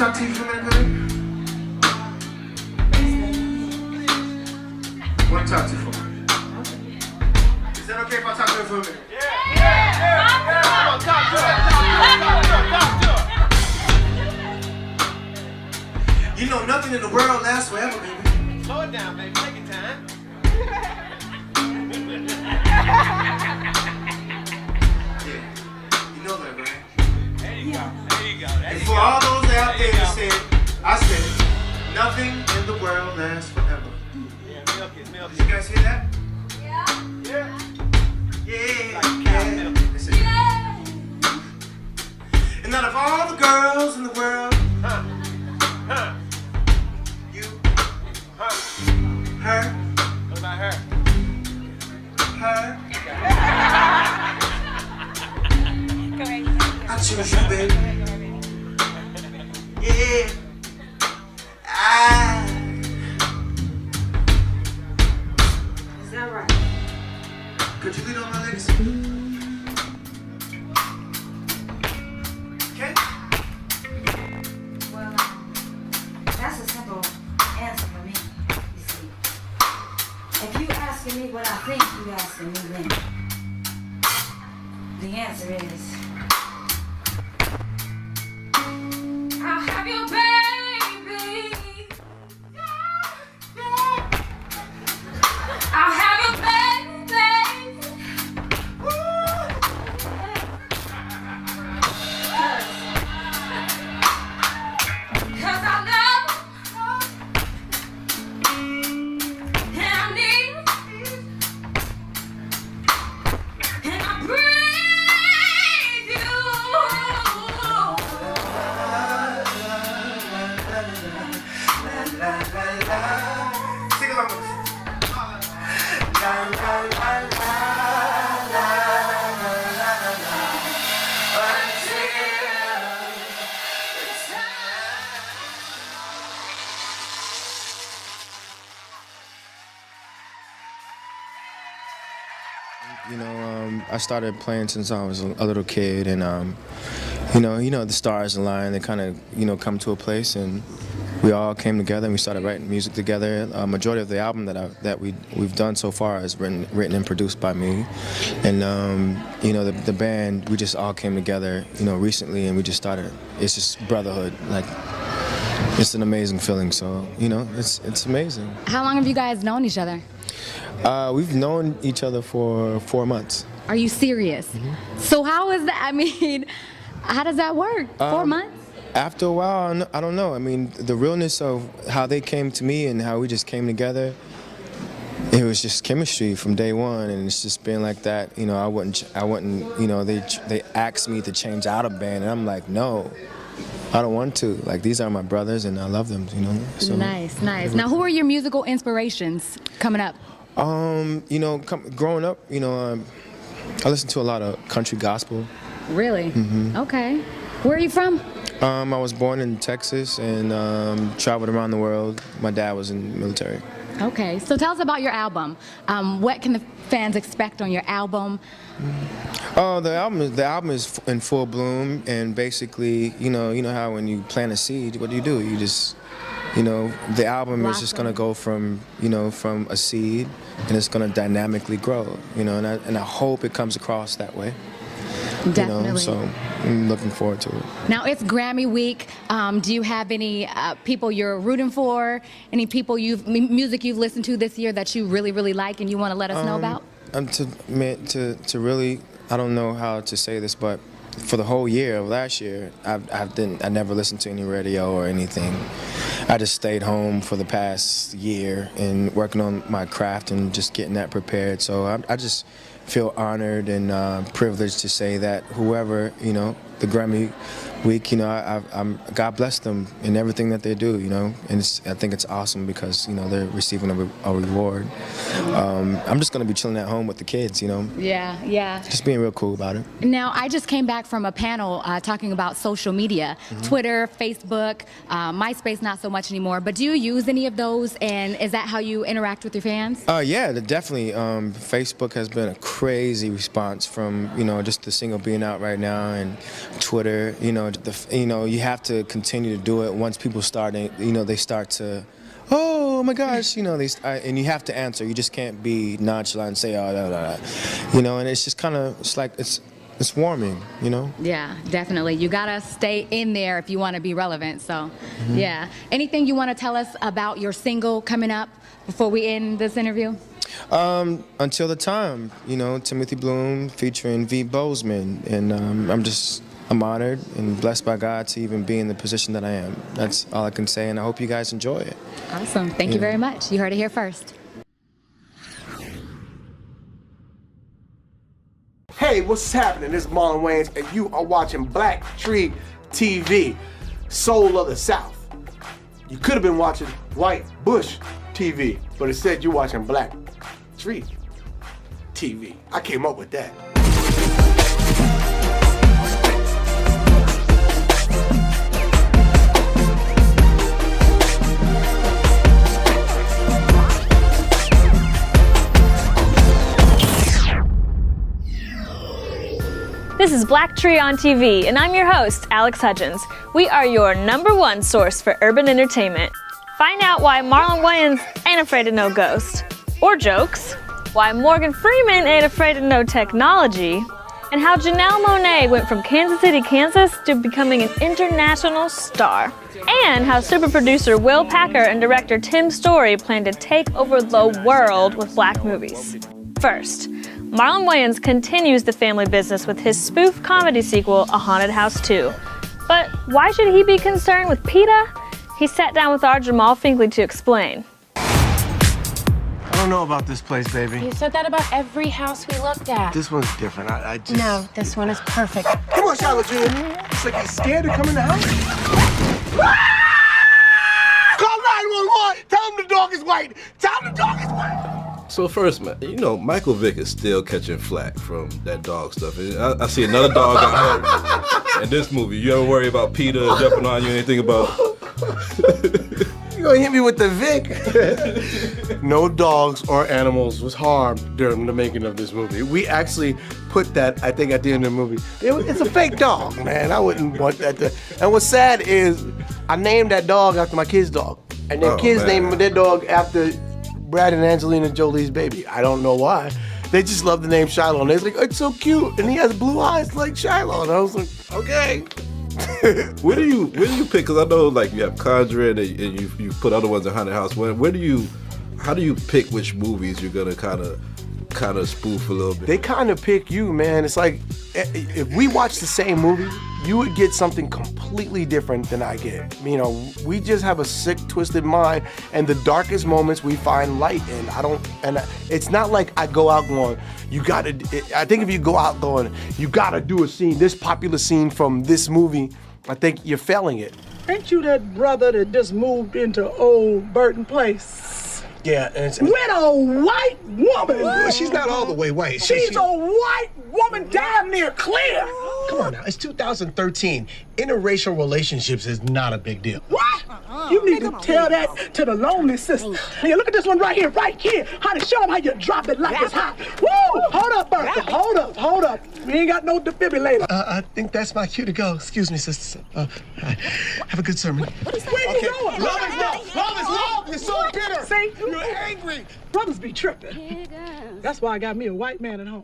talk to you for a minute, baby? I want to talk to you for a minute. Is that okay if I talk to her for a minute? Yeah. Come on, talk to her. You know, nothing in the world lasts forever, baby. Slow it down, baby. Take your time. You know that, right? There you go. There you go. And for all those out there that said, I said, nothing in the world lasts forever. Yeah, milk it. Did you guys hear that? Yeah. Yeah. Yeah. Listen. And out of all the girls in the world, you, her. What about her? Her. I choose you, baby. Yeah. Is that right? Could you lead on my legacy? Okay? Well, that's a simple answer for me, you see. If you asking me what I think you asking me, then the answer is I'll have your baby. I'll have your baby. Cause I love and I need and I breathe you. Sing along with us. La la la la la la la la. Until it's You know, I started playing since I was a little kid, and you know, the stars align. They kind of, come to a place, and we all came together and we started writing music together. A majority of the album that we've done so far is written and produced by me, and you know, the band, we just all came together, recently, and we just started. It's just brotherhood, like. It's an amazing feeling, so, it's amazing. How long have you guys known each other? We've known each other for 4 months. Are you serious? Mm-hmm. So how is that? I mean, how does that work? 4 months? After a while, I don't know. I mean, the realness of how they came to me and how we just came together, it was just chemistry from day one, and it's just been like that. I wouldn't. They asked me to change out of band, and I'm like, no. I don't want to. Like, these are my brothers, and I love them, So, nice. Now, who are your musical inspirations coming up? Growing up, I listened to a lot of country gospel. Really? Mm-hmm. Okay. Where are you from? I was born in Texas and traveled around the world. My dad was in the military. Okay. So tell us about your album. What can the fans expect on your album? Oh, the album is in full bloom, and basically, you know how when you plant a seed, what do? You just, the album is just gonna go from a seed, and it's gonna dynamically grow, and I hope it comes across that way. Definitely. So I'm looking forward to it. Now it's Grammy week. Do you have any people you're rooting for? Any people music you've listened to this year that you really, really like and you want to let us know about? To really, I don't know how to say this, but for the whole year of last year, I never listened to any radio or anything. I just stayed home for the past year and working on my craft and just getting that prepared. So I just feel honored and privileged to say that whoever, the Grammy week, God bless them in everything that they do, and I think it's awesome because, they're receiving a reward. I'm just going to be chilling at home with the kids, Yeah. Just being real cool about it. Now, I just came back from a panel talking about social media, Twitter, Facebook, MySpace, not so much anymore, but do you use any of those, and is that how you interact with your fans? Yeah, definitely. Facebook has been a crazy response from, just the single being out right now, and Twitter, you have to continue to do it. Once people start, they start to, oh my gosh, and you have to answer. You just can't be nonchalant and say, oh, and it's just kind of, it's warming, Yeah, definitely. You gotta stay in there if you want to be relevant. So, yeah. Anything you want to tell us about your single coming up before we end this interview? Until the time, you know, Timothy Bloom featuring V. Bozeman, and I'm honored and blessed by God to even be in the position that I am. That's all I can say, and I hope you guys enjoy it. Awesome. Thank you very much. You heard it here first. Hey, what's happening? This is Marlon Wayans, and you are watching BlackTree TV, Soul of the South. You could have been watching White Bush TV, but instead you're watching BlackTree TV. I came up with that. This is BlackTree on TV, and I'm your host, Alex Hudgens. We are your #1 source for urban entertainment. Find out why Marlon Wayans ain't afraid of no ghost or jokes, why Morgan Freeman ain't afraid of no technology, and how Janelle Monáe went from Kansas City, Kansas to becoming an international star, and how super producer Will Packer and director Tim Story plan to take over the world with black movies. First, Marlon Wayans continues the family business with his spoof comedy sequel, A Haunted House 2. But why should he be concerned with PETA? He sat down with our Jamal Finkley to explain. I don't know about this place, baby. You said that about every house we looked at. This one's different. I just... No, this one is perfect. Come on, Charlotte Jr. It's like you're scared to come in the house. Call 911. Tell them the dog is white. Tell them the dog is white. So first, man, you know, Michael Vick is still catching flack from that dog stuff. I see another dog got hurt in this movie. You ever worry about PETA jumping on you, anything about... You gonna hit me with the Vic? No dogs or animals was harmed during the making of this movie. We actually put that, I think, at the end of the movie. It's a fake dog, man. I wouldn't want that to... And what's sad is I named that dog after my kid's dog. And their kids named their dog after Brad and Angelina Jolie's baby. I don't know why. They just love the name Shiloh. And they're like, it's so cute. And he has blue eyes like Shiloh. And I was like, okay. Where do you pick? Because I know like you have Conjuring and you put other ones in Haunted House. How do you pick which movies you're gonna kind of spoof a little bit? They kind of pick you, man. It's like if we watch the same movie, you would get something completely different than I get. You know, we just have a sick, twisted mind, and the darkest moments we find light in. It's not like I go out going, I think if you go out going, you gotta do a scene, this popular scene from this movie, I think you're failing it. Ain't you that brother that just moved into old Burton Place? Yeah, and with a white woman. Well, she's not all the way white. She's a white woman, damn near clear. Come on now, it's 2013. Interracial relationships is not a big deal. What? You need to tell that to the lonely sister. Here, look at this one right here, Honey, show them how you drop it like it's hot. Woo! Hold up, Bertha. Hold up. We ain't got no defibrillator. I think that's my cue to go. Excuse me, sister. Have a good sermon. Where you going? Love is love. You're so bitter. See? You're angry. Brothers be tripping. That's why I got me a white man at home.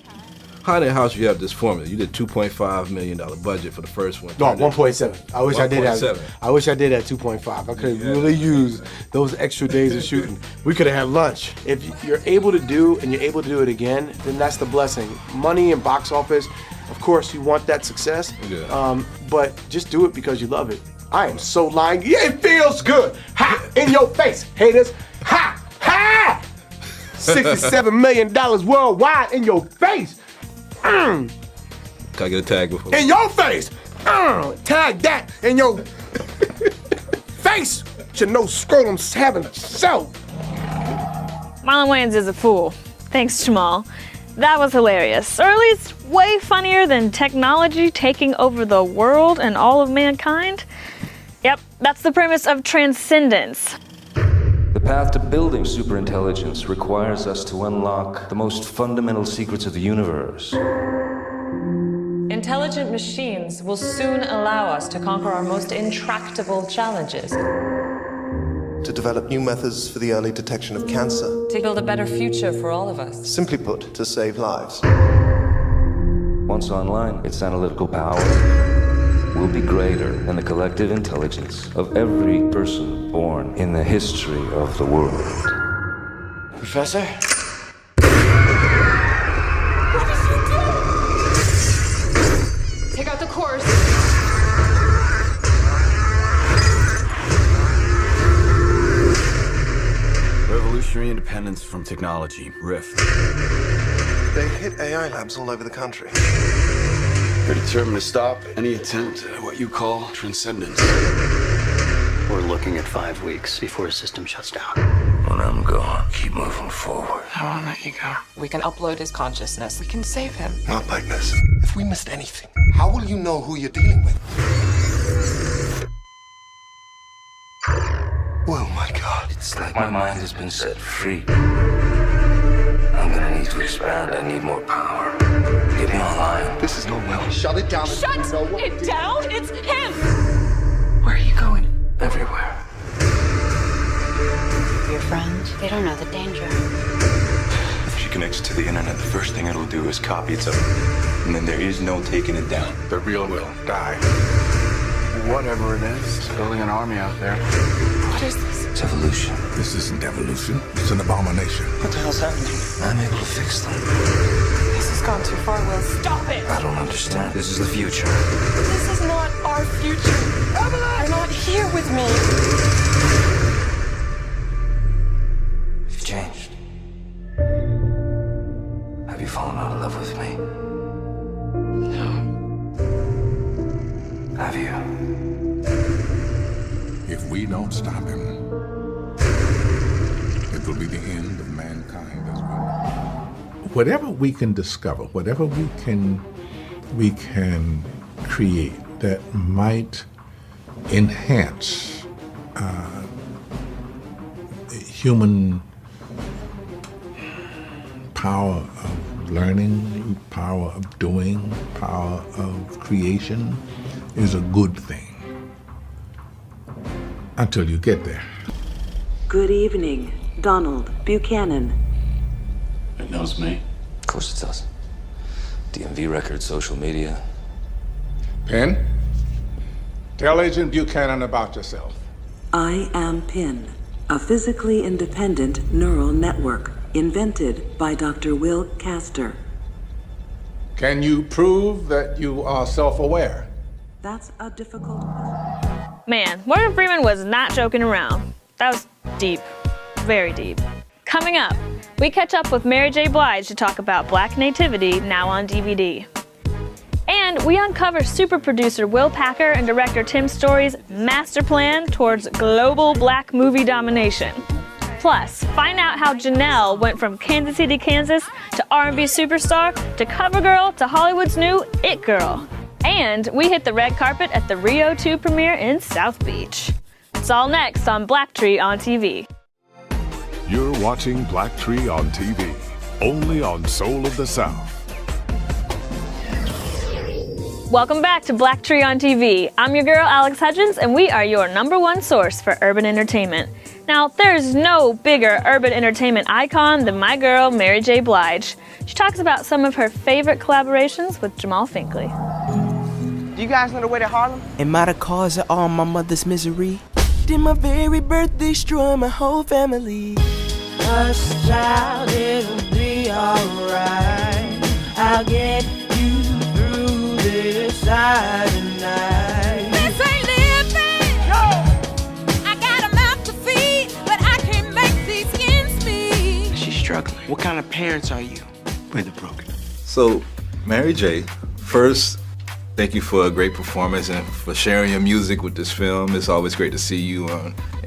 Haunted House, you have this formula. You did $2.5 million budget for the first one. No, 1.7. I wish I did that. I wish I did that 2.5. I could have really used those extra days of shooting. We could have had lunch. If you're able to do and you're able to do it again, then that's the blessing. Money and box office, of course, you want that success. Yeah. But just do it because you love it. I am so lying. Yeah, it feels good. Ha! In your face, haters. Ha! Ha! $67 million worldwide in your face. Can I get a tag before? In your face! Tag that in your face! Your no scrotum's having a show. Marlon Wayans is a fool. Thanks, Jamal. That was hilarious, or at least way funnier than technology taking over the world and all of mankind. Yep, that's the premise of Transcendence. The path to building superintelligence requires us to unlock the most fundamental secrets of the universe. Intelligent machines will soon allow us to conquer our most intractable challenges. To develop new methods for the early detection of cancer. To build a better future for all of us. Simply put, to save lives. Once online, its analytical power will be greater than the collective intelligence of every person born in the history of the world. Professor? Primary independence from technology, rift. They hit AI labs all over the country. We're determined to stop any attempt at what you call transcendence. We're looking at 5 weeks before a system shuts down. When I'm gone, keep moving forward. I won't let you go. We can upload his consciousness. We can save him. Not like this. If we missed anything, how will you know who you're dealing with? Oh my God. It's like my mind has been set free. I'm gonna need to expand. I need more power. Get me online. This is not well. Shut it down. Shut it down! It's him! Where are you going? Everywhere. Your friends, they don't know the danger. If she connects to the internet, the first thing it'll do is copy itself. And then there is no taking it down. The real will die. Whatever it is, it's building an army out there. What is this? It's evolution. This isn't evolution. It's an abomination. What the hell's happening? I'm able to fix them. This has gone too far, Will. Stop it! I don't understand. This is the future. This is not our future. You're not here with me. You've changed. Have you fallen out of love with me? No. Have you? If we don't stop him, it will be the end of mankind as well. Whatever we can discover, whatever we can create that might enhance human power of learning, power of doing, power of creation is a good thing. Until you get there. Good evening, Donald Buchanan. It knows me. Of course it does. DMV records, social media. Penn, tell Agent Buchanan about yourself. I am PIN, a physically independent neural network invented by Dr. Will Castor. Can you prove that you are self-aware? That's a difficult question. Man, Morgan Freeman was not joking around. That was deep, very deep. Coming up, we catch up with Mary J. Blige to talk about Black Nativity, now on DVD. And we uncover super producer Will Packer and director Tim Story's master plan towards global Black movie domination. Plus, find out how Janelle went from Kansas City, Kansas to R&B superstar to cover girl to Hollywood's new It Girl. And we hit the red carpet at the Rio 2 premiere in South Beach. It's all next on BlackTree on TV. You're watching BlackTree on TV, only on Soul of the South. Welcome back to BlackTree on TV. I'm your girl, Alex Hudgens, and we are your #1 source for urban entertainment. Now, there's no bigger urban entertainment icon than my girl, Mary J. Blige. She talks about some of her favorite collaborations with Jamal Finkley. Do you guys know the way to Harlem? Am I the cause of all my mother's misery? Did my very birth destroy my whole family? Hush, child, it'll be alright. I'll get you through this side tonight. This ain't living. I got a mouth to feed, but I can't make these ends meet. She's struggling. What kind of parents are you? We're the broken. So, Mary J., first, thank you for a great performance and for sharing your music with this film. It's always great to see you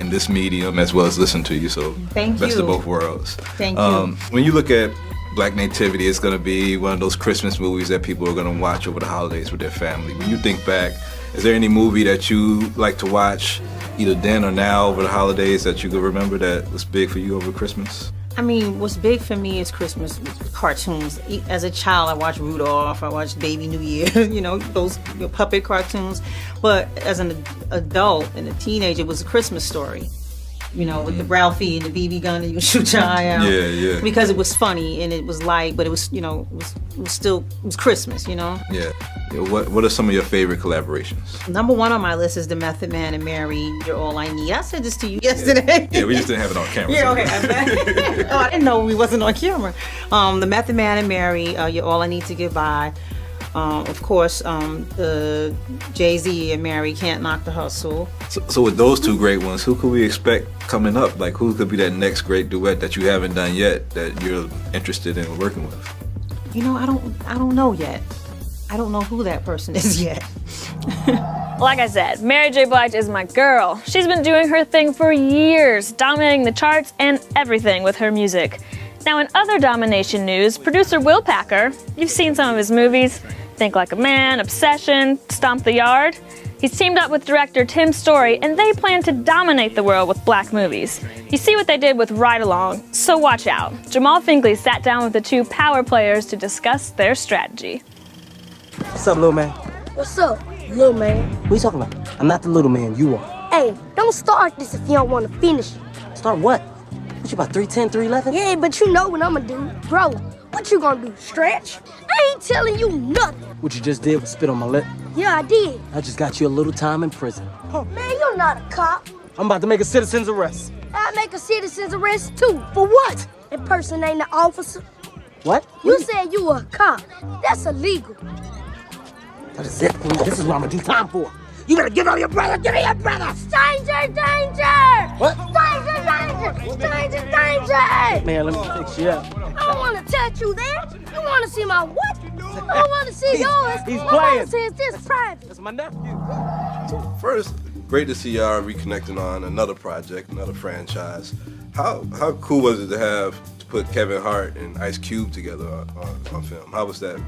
in this medium as well as listen to you. So Thank best you. of both worlds. Thank you. When you look at Black Nativity, it's going to be one of those Christmas movies that people are going to watch over the holidays with their family. When you think back, is there any movie that you like to watch either then or now over the holidays that you could remember that was big for you over Christmas? I mean, what's big for me is Christmas cartoons. As a child, I watched Rudolph, I watched Baby New Year, those puppet cartoons. But as an adult and a teenager, it was a Christmas Story. With the Ralphie and the BB gun and you shoot your eye out. Yeah. Because it was funny and it was light, but it was, it was Christmas, Yeah. What are some of your favorite collaborations? #1 on my list is The Method Man and Mary, You're All I Need. I said this to you yesterday. Yeah, we just didn't have it on camera. Yeah, okay. I didn't know we wasn't on camera. The Method Man and Mary, You're All I Need to Get By. Of course, Jay-Z and Mary Can't Knock the Hustle. So with those two great ones, who could we expect coming up? Like, who could be that next great duet that you haven't done yet that you're interested in working with? You know, I don't know yet. I don't know who that person is yet. Like I said, Mary J. Blige is my girl. She's been doing her thing for years, dominating the charts and everything with her music. Now in other domination news, producer Will Packer, you've seen some of his movies, Think Like a Man, Obsession, Stomp the Yard. He's teamed up with director Tim Story, and they plan to dominate the world with black movies. You see what they did with Ride Along, so watch out. Jamal Finkley sat down with the two power players to discuss their strategy. What's up, little man? What's up, little man? What are you talking about? I'm not the little man, you are. Hey, don't start this if you don't want to finish it. Start what? What you about, 3'10", 3'11"? Yeah, but you know what I'ma do. Bro, what you gonna do, stretch? I ain't telling you nothing. What you just did was spit on my lip. Yeah, I did. I just got you a little time in prison. Man, you're not a cop. I'm about to make a citizen's arrest. I make a citizen's arrest too. For what? Impersonating the officer. What? You said you were a cop. That's illegal. That is it. This is what I'm gonna do time for. You better give out your brother. Give me your brother. Stranger danger! What? Stranger danger! Stranger danger! Man, let me fix you up. I don't want to touch you there. You want to see my what? I don't want to see yours. He's What I playing. want to see is this private. That's my nephew. So first, great to see y'all reconnecting on another project, another franchise. How cool was it to put Kevin Hart and Ice Cube together on film? How was that?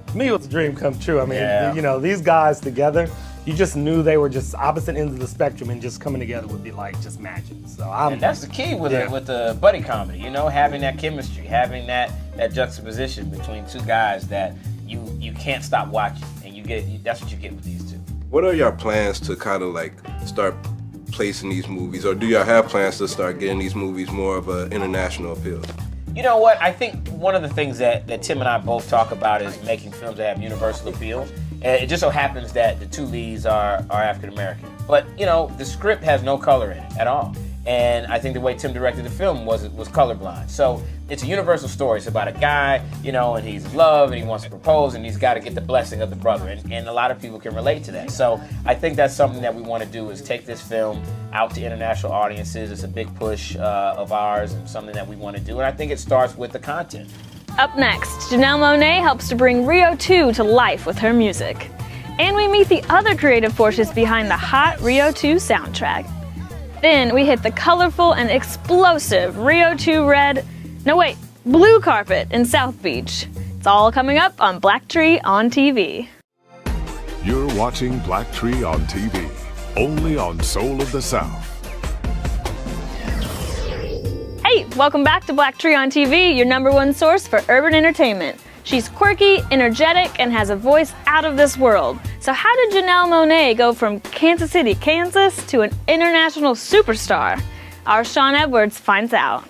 To me, it was a dream come true. I mean, Yeah. you know, these guys together, you just knew they were just opposite ends of the spectrum, and just coming together would be like just magic. So And that's the key with the buddy comedy, you know, having that chemistry, having that juxtaposition between two guys that you can't stop watching, and that's what you get with these two. What are your plans to kind of like start placing these movies, or do y'all have plans to start getting these movies more of an international appeal? You know what? I think one of the things that Tim and I both talk about is making films that have universal appeal. And it just so happens that the two leads are African American. But, you know, the script has no color in it at all. And I think the way Tim directed the film was colorblind. So it's a universal story. It's about a guy, you know, and he's in love and he wants to propose and he's got to get the blessing of the brother. And a lot of people can relate to that. So I think that's something that we want to do is take this film out to international audiences. It's a big push of ours and something that we want to do. And I think it starts with the content. Up next, Janelle Monáe helps to bring Rio 2 to life with her music. And we meet the other creative forces behind the hot Rio 2 soundtrack. Then we hit the colorful and explosive Rio 2 blue carpet in South Beach. It's all coming up on BlackTree on TV. You're watching BlackTree on TV, only on Soul of the South. Hey, welcome back to BlackTree on TV, your #1 source for urban entertainment. She's quirky, energetic, and has a voice out of this world. So how did Janelle Monáe go from Kansas City, Kansas to an international superstar? Our Sean Edwards finds out.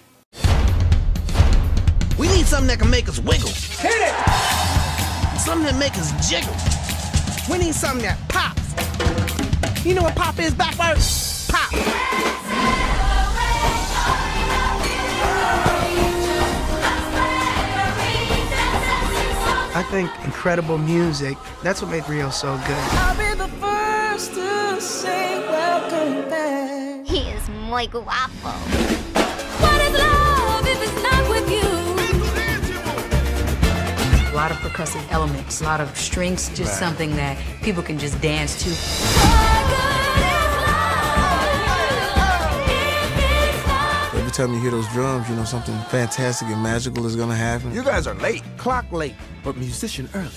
We need something that can make us wiggle. Hit it! Something that make us jiggle. We need something that pops. You know what pop is backwards? Pop. I think incredible music, that's what made Rio so good. I'll be the first to say welcome back. He is muy guapo. What is love if it's not with you? A lot of percussive elements, a lot of strings, just something that people can just dance to. Every time you hear those drums, you know something fantastic and magical is gonna happen. You guys are late, clock late, but musician early.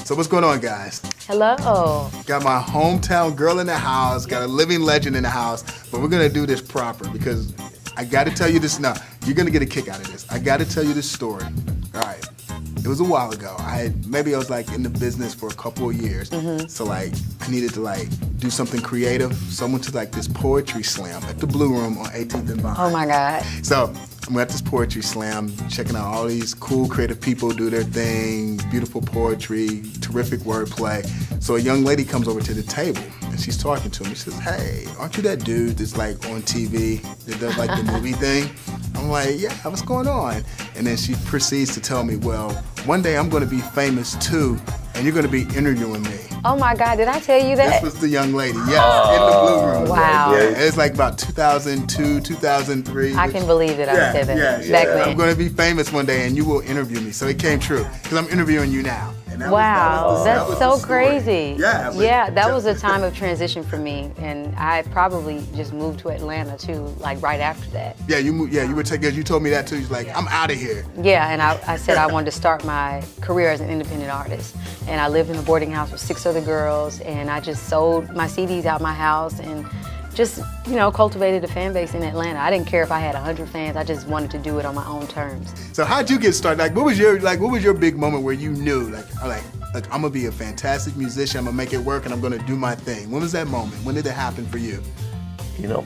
So what's going on, guys? Hello. Got my hometown girl in the house, got a living legend in the house, but we're gonna do this proper because I gotta tell you this now. You're gonna get a kick out of this. I gotta tell you this story. All right. It was a while ago. I was like in the business for a couple of years. So like I needed to like do something creative. So I went to like this poetry slam at the Blue Room on 18th and Vine. Oh my God. So I'm at this poetry slam, checking out all these cool creative people do their thing, beautiful poetry, terrific wordplay. So a young lady comes over to the table and she's talking to me. She says, "Hey, aren't you that dude that's like on TV that does like the movie thing?" I'm like, "Yeah, what's going on?" And then she proceeds to tell me, "Well, one day I'm going to be famous too, and you're going to be interviewing me." Oh my God, did I tell you that? This was the young lady, yes, in the blue room. Wow. Yeah, it's like about 2002, 2003. I can believe that I said that back then. I'm going to be famous one day, and you will interview me. So it came true, because I'm interviewing you now. And that That's was so the story. crazy. Yeah, that was a time of transition for me, and I probably just moved to Atlanta too, like right after that. Yeah, you moved. Yeah, you were taking. You told me that too. You're like, I'm out of here. Yeah, and I said I wanted to start my career as an independent artist, and I lived in a boarding house with 6 other girls, and I just sold my CDs out my house and just, cultivated a fan base in Atlanta. I didn't care if I had 100 fans. I just wanted to do it on my own terms. So how'd you get started? Like, what was your big moment where you knew, like, I'm gonna be a fantastic musician. I'm gonna make it work, and I'm gonna do my thing. When was that moment? When did it happen for you?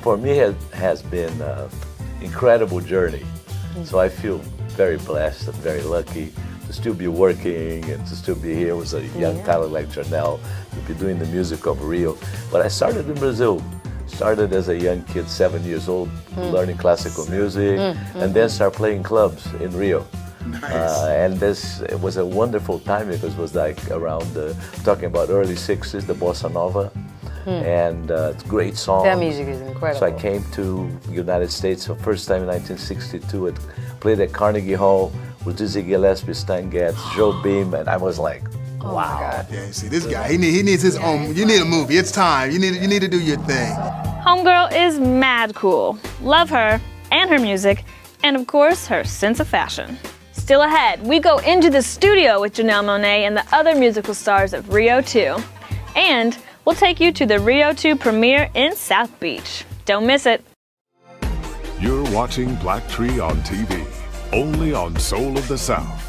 For me, it has been an incredible journey. So I feel very blessed and very lucky to still be working and to still be here with a young talent like Janelle, to be doing the music of Rio. But I started in Brazil. Started as a young kid, 7 years old, learning classical music, and then started playing clubs in Rio. Nice. And it was a wonderful time because it was like around talking about early 60s, the bossa nova, and it's great songs. That music is incredible. So I came to United States for the first time in 1962 and played at Carnegie Hall with Dizzy Gillespie, Stan Getz, Joe Beam, and I was like, Oh wow. my God. Yeah, see, this guy, he needs his own. You need a movie. It's time. You need to do your thing. Homegirl is mad cool. Love her and her music, and of course, her sense of fashion. Still ahead, we go into the studio with Janelle Monáe and the other musical stars of Rio 2. And we'll take you to the Rio 2 premiere in South Beach. Don't miss it. You're watching BlackTree on TV, only on Soul of the South.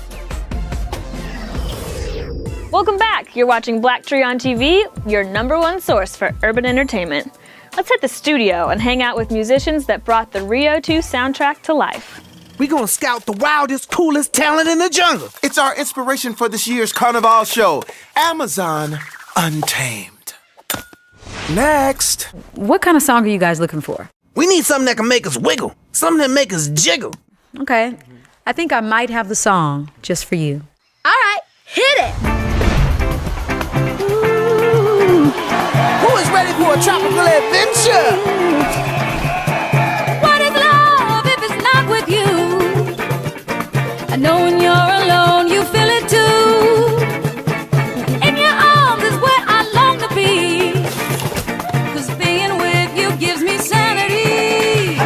Welcome back. You're watching BlackTree on TV, your #1 source for urban entertainment. Let's hit the studio and hang out with musicians that brought the Rio 2 soundtrack to life. We gonna scout the wildest, coolest talent in the jungle. It's our inspiration for this year's Carnival show, Amazon Untamed. Next. What kind of song are you guys looking for? We need something that can make us wiggle, something that make us jiggle. Okay, I think I might have the song just for you. All right, hit it. Who is ready for a tropical adventure? What is love if it's not with you? I know when you're alone, you feel it too. In your arms is where I long to be. 'Cause being with you gives me sanity.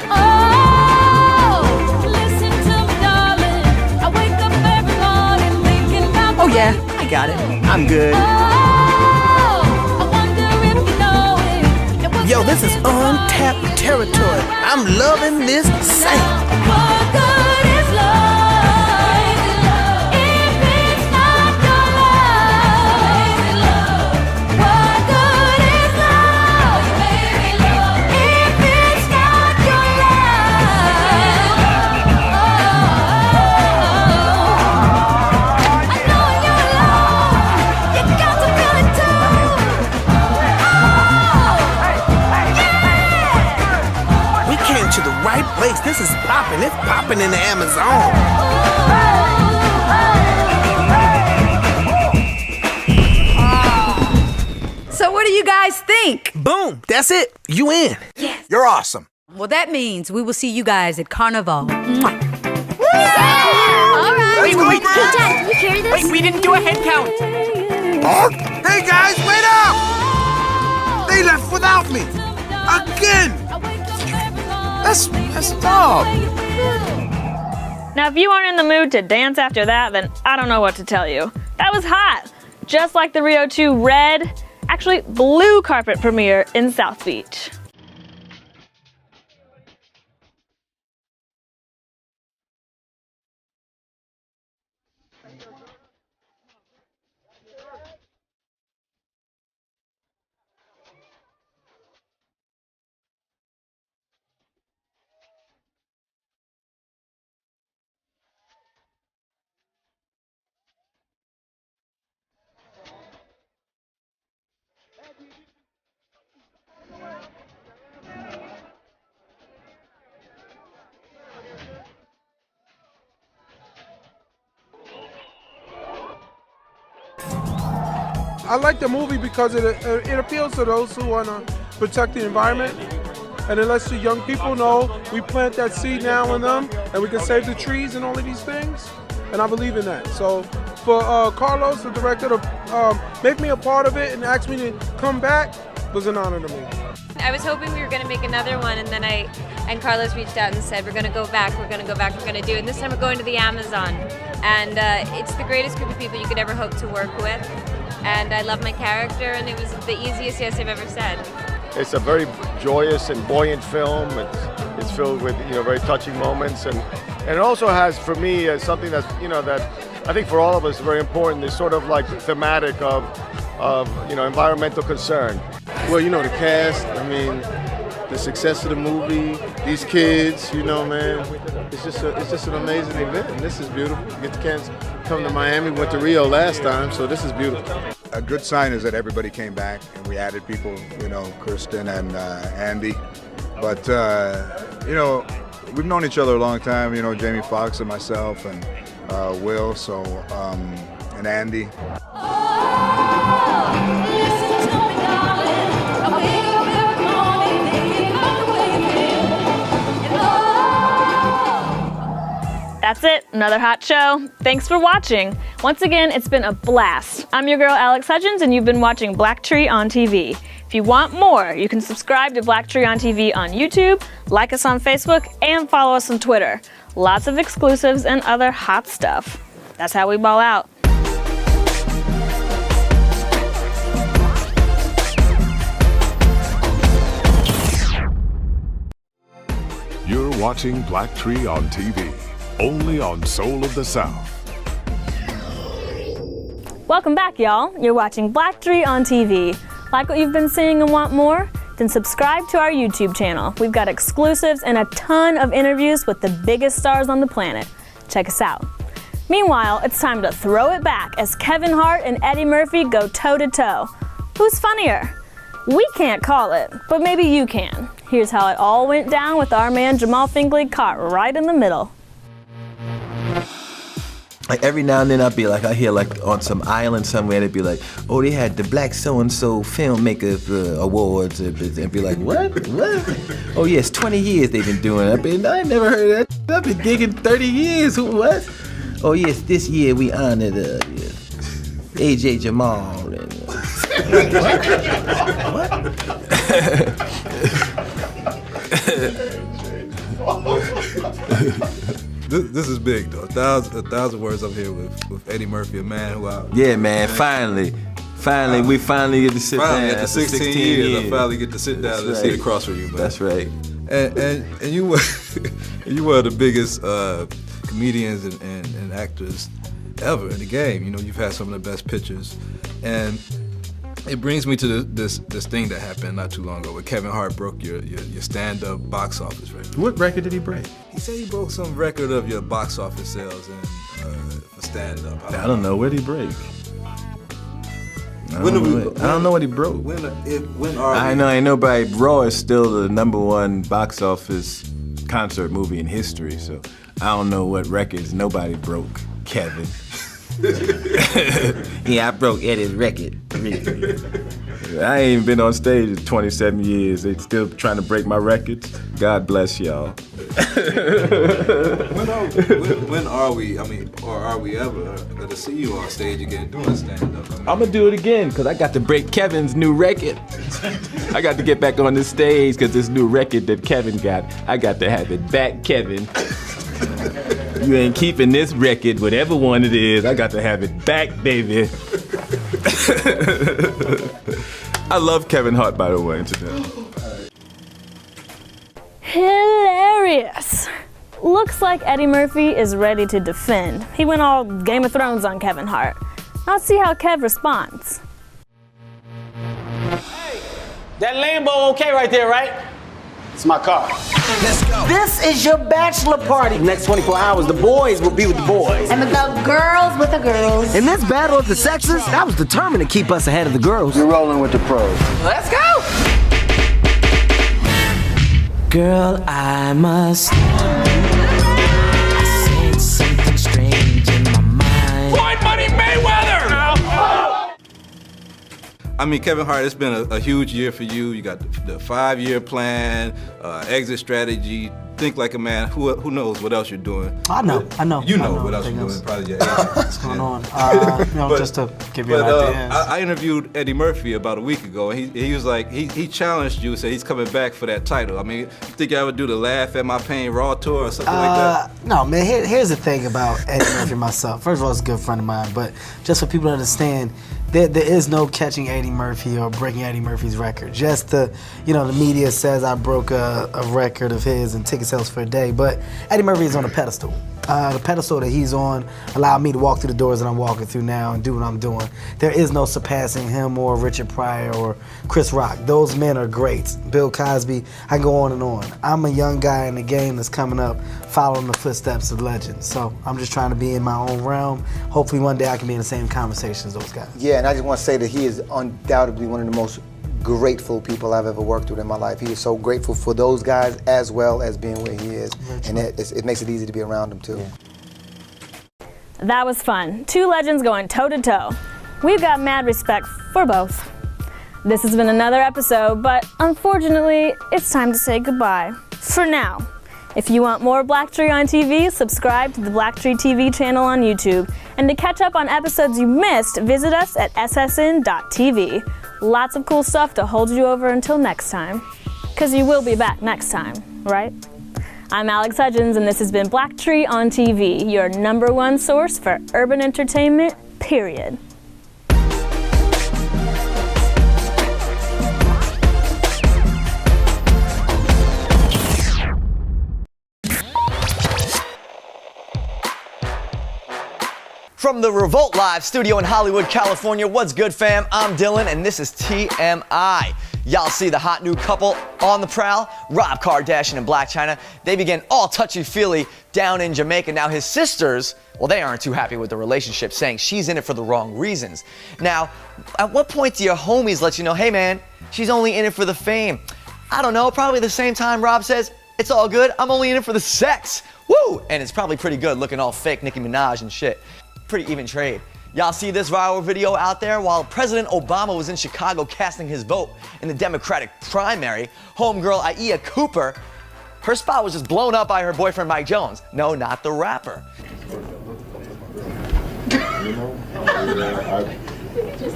Oh, listen to me, darling. I wake up every morning thinking about Oh yeah, I got it. I'm good. Yo, this is untapped territory. I'm loving this sound. What good is love if it's not your love? What good is love if it's not your love? I know you're alone. You got to feel it too. We came to the right place. This is popping. It's popping in the Amazon. So what do you guys think? Boom. That's it. You in. Yes. You're awesome. Well, that means we will see you guys at Carnival. All right. Wait. Hey, Dad, can you carry this? Wait, we didn't do a head count. Hey guys, wait up! They left without me. Again. That's messed up. Now, if you aren't in the mood to dance after that, then I don't know what to tell you. That was hot. Just like the Rio 2 red, actually blue carpet premiere in South Beach. I like the movie because it appeals to those who want to protect the environment, and it lets the young people know we plant that seed now in them, and we can save the trees and all of these things. And I believe in that. So for Carlos, the director, to make me a part of it and ask me to come back was an honor to me. I was hoping we were going to make another one, and then Carlos reached out and said, we're going to go back, we're going to go back, we're going to do it. And this time we're going to the Amazon. And it's the greatest group of people you could ever hope to work with. And I love my character, and it was the easiest yes I've ever said. It's a very joyous and buoyant film. It's filled with very touching moments, and it also has for me something that's that I think for all of us is very important. Is sort of like thematic of environmental concern. Well, the cast. I mean, the success of the movie. These kids. Man, it's just an amazing event, and this is beautiful. Get the chance to come to Miami. Went to Rio last time, so this is beautiful. A good sign is that everybody came back and we added people, Kristen and Andy. But, we've known each other a long time, Jamie Foxx and myself and Will, and Andy. That's it, another hot show. Thanks for watching. Once again, it's been a blast. I'm your girl, Alex Hudgens, and you've been watching BlackTree on TV. If you want more, you can subscribe to BlackTree on TV on YouTube, like us on Facebook, and follow us on Twitter. Lots of exclusives and other hot stuff. That's how we ball out. You're watching BlackTree on TV. Only on Soul of the South. Welcome back, y'all. You're watching BlackTree on TV. Like what you've been seeing and want more? Then subscribe to our YouTube channel. We've got exclusives and a ton of interviews with the biggest stars on the planet. Check us out. Meanwhile, it's time to throw it back as Kevin Hart and Eddie Murphy go toe-to-toe. Who's funnier? We can't call it, but maybe you can. Here's how it all went down with our man Jamal Fingley caught right in the middle. Like every now and then I hear like on some island somewhere, they'd be like, oh, they had the Black So-and-so Filmmaker Awards, and be like, what? Oh yes, 20 years they've been doing it. I ain't never heard of that. I've been gigging 30 years, what? Oh yes, this year we honored AJ Jamal. And, What? This is big though. A thousand words up here with Eddie Murphy, a man who Yeah, man. Finally, we finally get to sit down. After 16 years, I finally get to sit down and sit across from you, man. That's right. And you were you were the biggest comedians and actors ever in the game. You've had some of the best pictures, and it brings me to this thing that happened not too long ago where Kevin Hart broke your stand-up box office record. What record did he break? He said he broke some record of your box office sales for stand-up. I don't know. What did he break? I don't know what he broke. I know, but Raw is still the #1 box office concert movie in history, so I don't know what records nobody broke, Kevin. Yeah, I broke Eddie's record. I ain't been on stage in 27 years. They still trying to break my records. God bless y'all. When are we, or are we ever going to see you on stage again doing stand-up? I'm going to do it again because I got to break Kevin's new record. I got to get back on the stage because this new record that Kevin got, I got to have it back, Kevin. You ain't keeping this record, whatever one it is. I got to have it back, baby. I love Kevin Hart, by the way. Hilarious. Looks like Eddie Murphy is ready to defend. He went all Game of Thrones on Kevin Hart. Let's see how Kev responds. Hey, that Lambo okay right there, right? It's my car. Let's go. This is your bachelor party. Next 24 hours, the boys will be with the boys. And the girls with the girls. In this battle of the sexes, I was determined to keep us ahead of the girls. You're rolling with the pros. Let's go. Girl, I must. I sense something strange in my mind. Floyd Money Mayweather! I mean, Kevin Hart, it's been a huge year for you. You got the 5-year plan, exit strategy. Think like a man. Who knows what else you're doing? I know. You know what else you're doing. Probably your agent. What's going on? Just to give you an idea. I interviewed Eddie Murphy about a week ago, and he was like, he challenged you, said he's coming back for that title. I mean, you think you ever do the Laugh at My Pain Raw tour or something like that? No, man. Here's the thing about Eddie Murphy and myself. First of all, he's a good friend of mine, but just for people to understand, there is no catching Eddie Murphy or breaking Eddie Murphy's record. Just the media says I broke a record of his and ticket sales for a day, but Eddie Murphy is on a pedestal. The pedestal that he's on allowed me to walk through the doors that I'm walking through now and do what I'm doing. There is no surpassing him or Richard Pryor or Chris Rock. Those men are great. Bill Cosby, I can go on and on. I'm a young guy in the game that's coming up, following the footsteps of legends. So I'm just trying to be in my own realm. Hopefully one day I can be in the same conversation as those guys. Yeah, and I just want to say that he is undoubtedly one of the most grateful people I've ever worked with in my life. He is so grateful for those guys as well as being where he is. And it makes it easy to be around him too. That was fun. 2 legends going toe to toe. We've got mad respect for both. This has been another episode, but unfortunately, it's time to say goodbye. For now. If you want more BlackTree on TV, subscribe to the BlackTree TV channel on YouTube. And to catch up on episodes you missed, visit us at ssn.tv. Lots of cool stuff to hold you over until next time. Because you will be back next time, right? I'm Alex Hudgens, and this has been BlackTree on TV, your #1 source for urban entertainment, period. From the Revolt Live studio in Hollywood, California, what's good, fam? I'm Dylan, and this is TMI. Y'all see the hot new couple on the prowl? Rob Kardashian and Blac Chyna. They began all touchy-feely down in Jamaica. Now, his sisters, well, they aren't too happy with the relationship, saying she's in it for the wrong reasons. Now, at what point do your homies let you know, hey, man, she's only in it for the fame? I don't know, probably the same time Rob says, it's all good, I'm only in it for the sex. Woo! And it's probably pretty good looking all fake Nicki Minaj and shit. Pretty even trade. Y'all see this viral video out there? While President Obama was in Chicago casting his vote in the Democratic primary, homegirl Aya Cooper, her spot was just blown up by her boyfriend Mike Jones. No, not the rapper.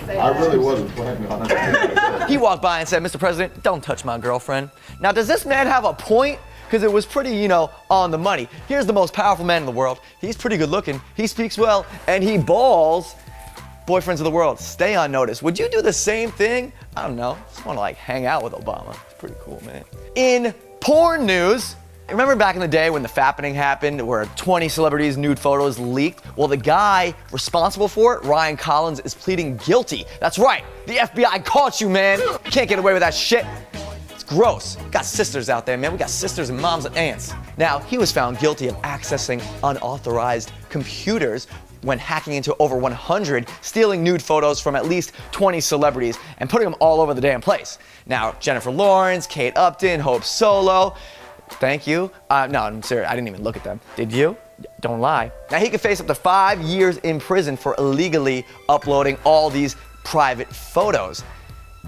I really wasn't planning on it. He walked by and said, Mr. President, don't touch my girlfriend. Now, does this man have a point? Because it was pretty, on the money. Here's the most powerful man in the world. He's pretty good looking, he speaks well, and he balls. Boyfriends of the world, stay on notice. Would you do the same thing? I don't know, just want to hang out with Obama. It's pretty cool, man. In porn news, remember back in the day when the fappening happened, where 20 celebrities' nude photos leaked? Well, the guy responsible for it, Ryan Collins, is pleading guilty. That's right, the FBI caught you, man. You can't get away with that shit. Gross. Got sisters out there, man. We got sisters and moms and aunts. Now, he was found guilty of accessing unauthorized computers when hacking into over 100, stealing nude photos from at least 20 celebrities and putting them all over the damn place. Now, Jennifer Lawrence, Kate Upton, Hope Solo. Thank you. No, I'm serious. I didn't even look at them. Did you? Don't lie. Now, he could face up to 5 years in prison for illegally uploading all these private photos.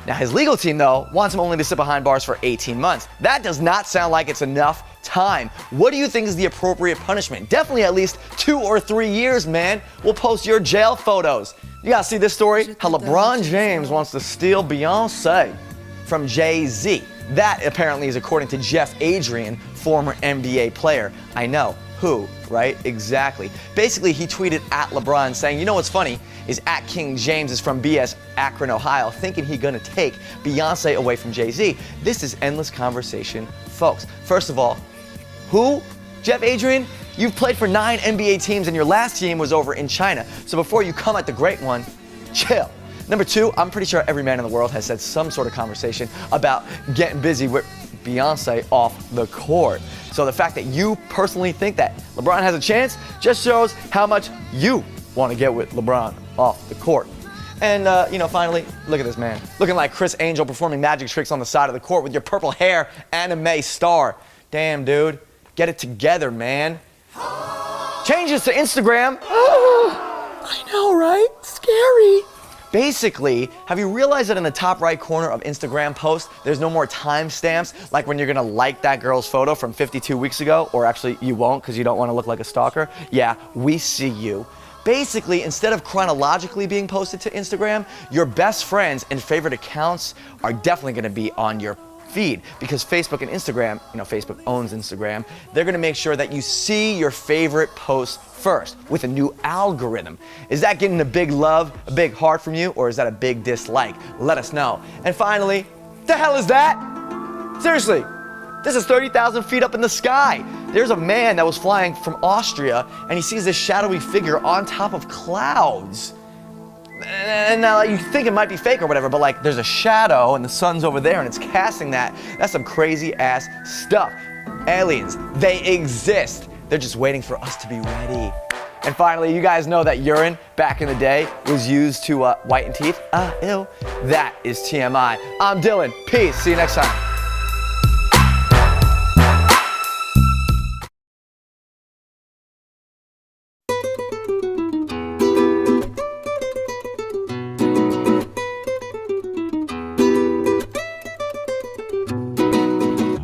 Now, his legal team, though, wants him only to sit behind bars for 18 months. That does not sound like it's enough time. What do you think is the appropriate punishment? Definitely at least 2 or 3 years, man. We'll post your jail photos. You gotta see this story? How LeBron James wants to steal Beyonce from Jay-Z. That apparently is according to Jeff Adrian, former NBA player. I know. Who, right? Exactly. Basically, he tweeted at LeBron saying, you know what's funny is at King James is from BS Akron, Ohio, thinking he gonna take Beyonce away from Jay-Z. This is endless conversation, folks. First of all, who? Jeff Adrian? You've played for 9 NBA teams and your last team was over in China. So before you come at the great one, chill. Number 2, I'm pretty sure every man in the world has said some sort of conversation about getting busy with Beyonce off the court. So the fact that you personally think that LeBron has a chance just shows how much you want to get with LeBron off the court. And, finally, look at this man. Looking like Chris Angel performing magic tricks on the side of the court with your purple hair, anime star. Damn, dude. Get it together, man. Changes to Instagram. I know, right? Scary. Basically, have you realized that in the top right corner of Instagram posts, there's no more timestamps, like when you're gonna like that girl's photo from 52 weeks ago, or actually you won't because you don't wanna look like a stalker? Yeah, we see you. Basically, instead of chronologically being posted to Instagram, your best friends and favorite accounts are definitely gonna be on your feed, because Facebook and Instagram, Facebook owns Instagram, they're gonna make sure that you see your favorite posts first with a new algorithm. Is that getting a big love, a big heart from you, or is that a big dislike? Let us know. And finally, the hell is that? Seriously, this is 30,000 feet up in the sky. There's a man that was flying from Austria and he sees this shadowy figure on top of clouds. And now you think it might be fake or whatever, but like there's a shadow and the sun's over there and it's casting that. That's some crazy ass stuff. Aliens, they exist. They're just waiting for us to be ready. And finally, you guys know that urine back in the day was used to whiten teeth. Ew. That is TMI. I'm Dylan. Peace. See you next time.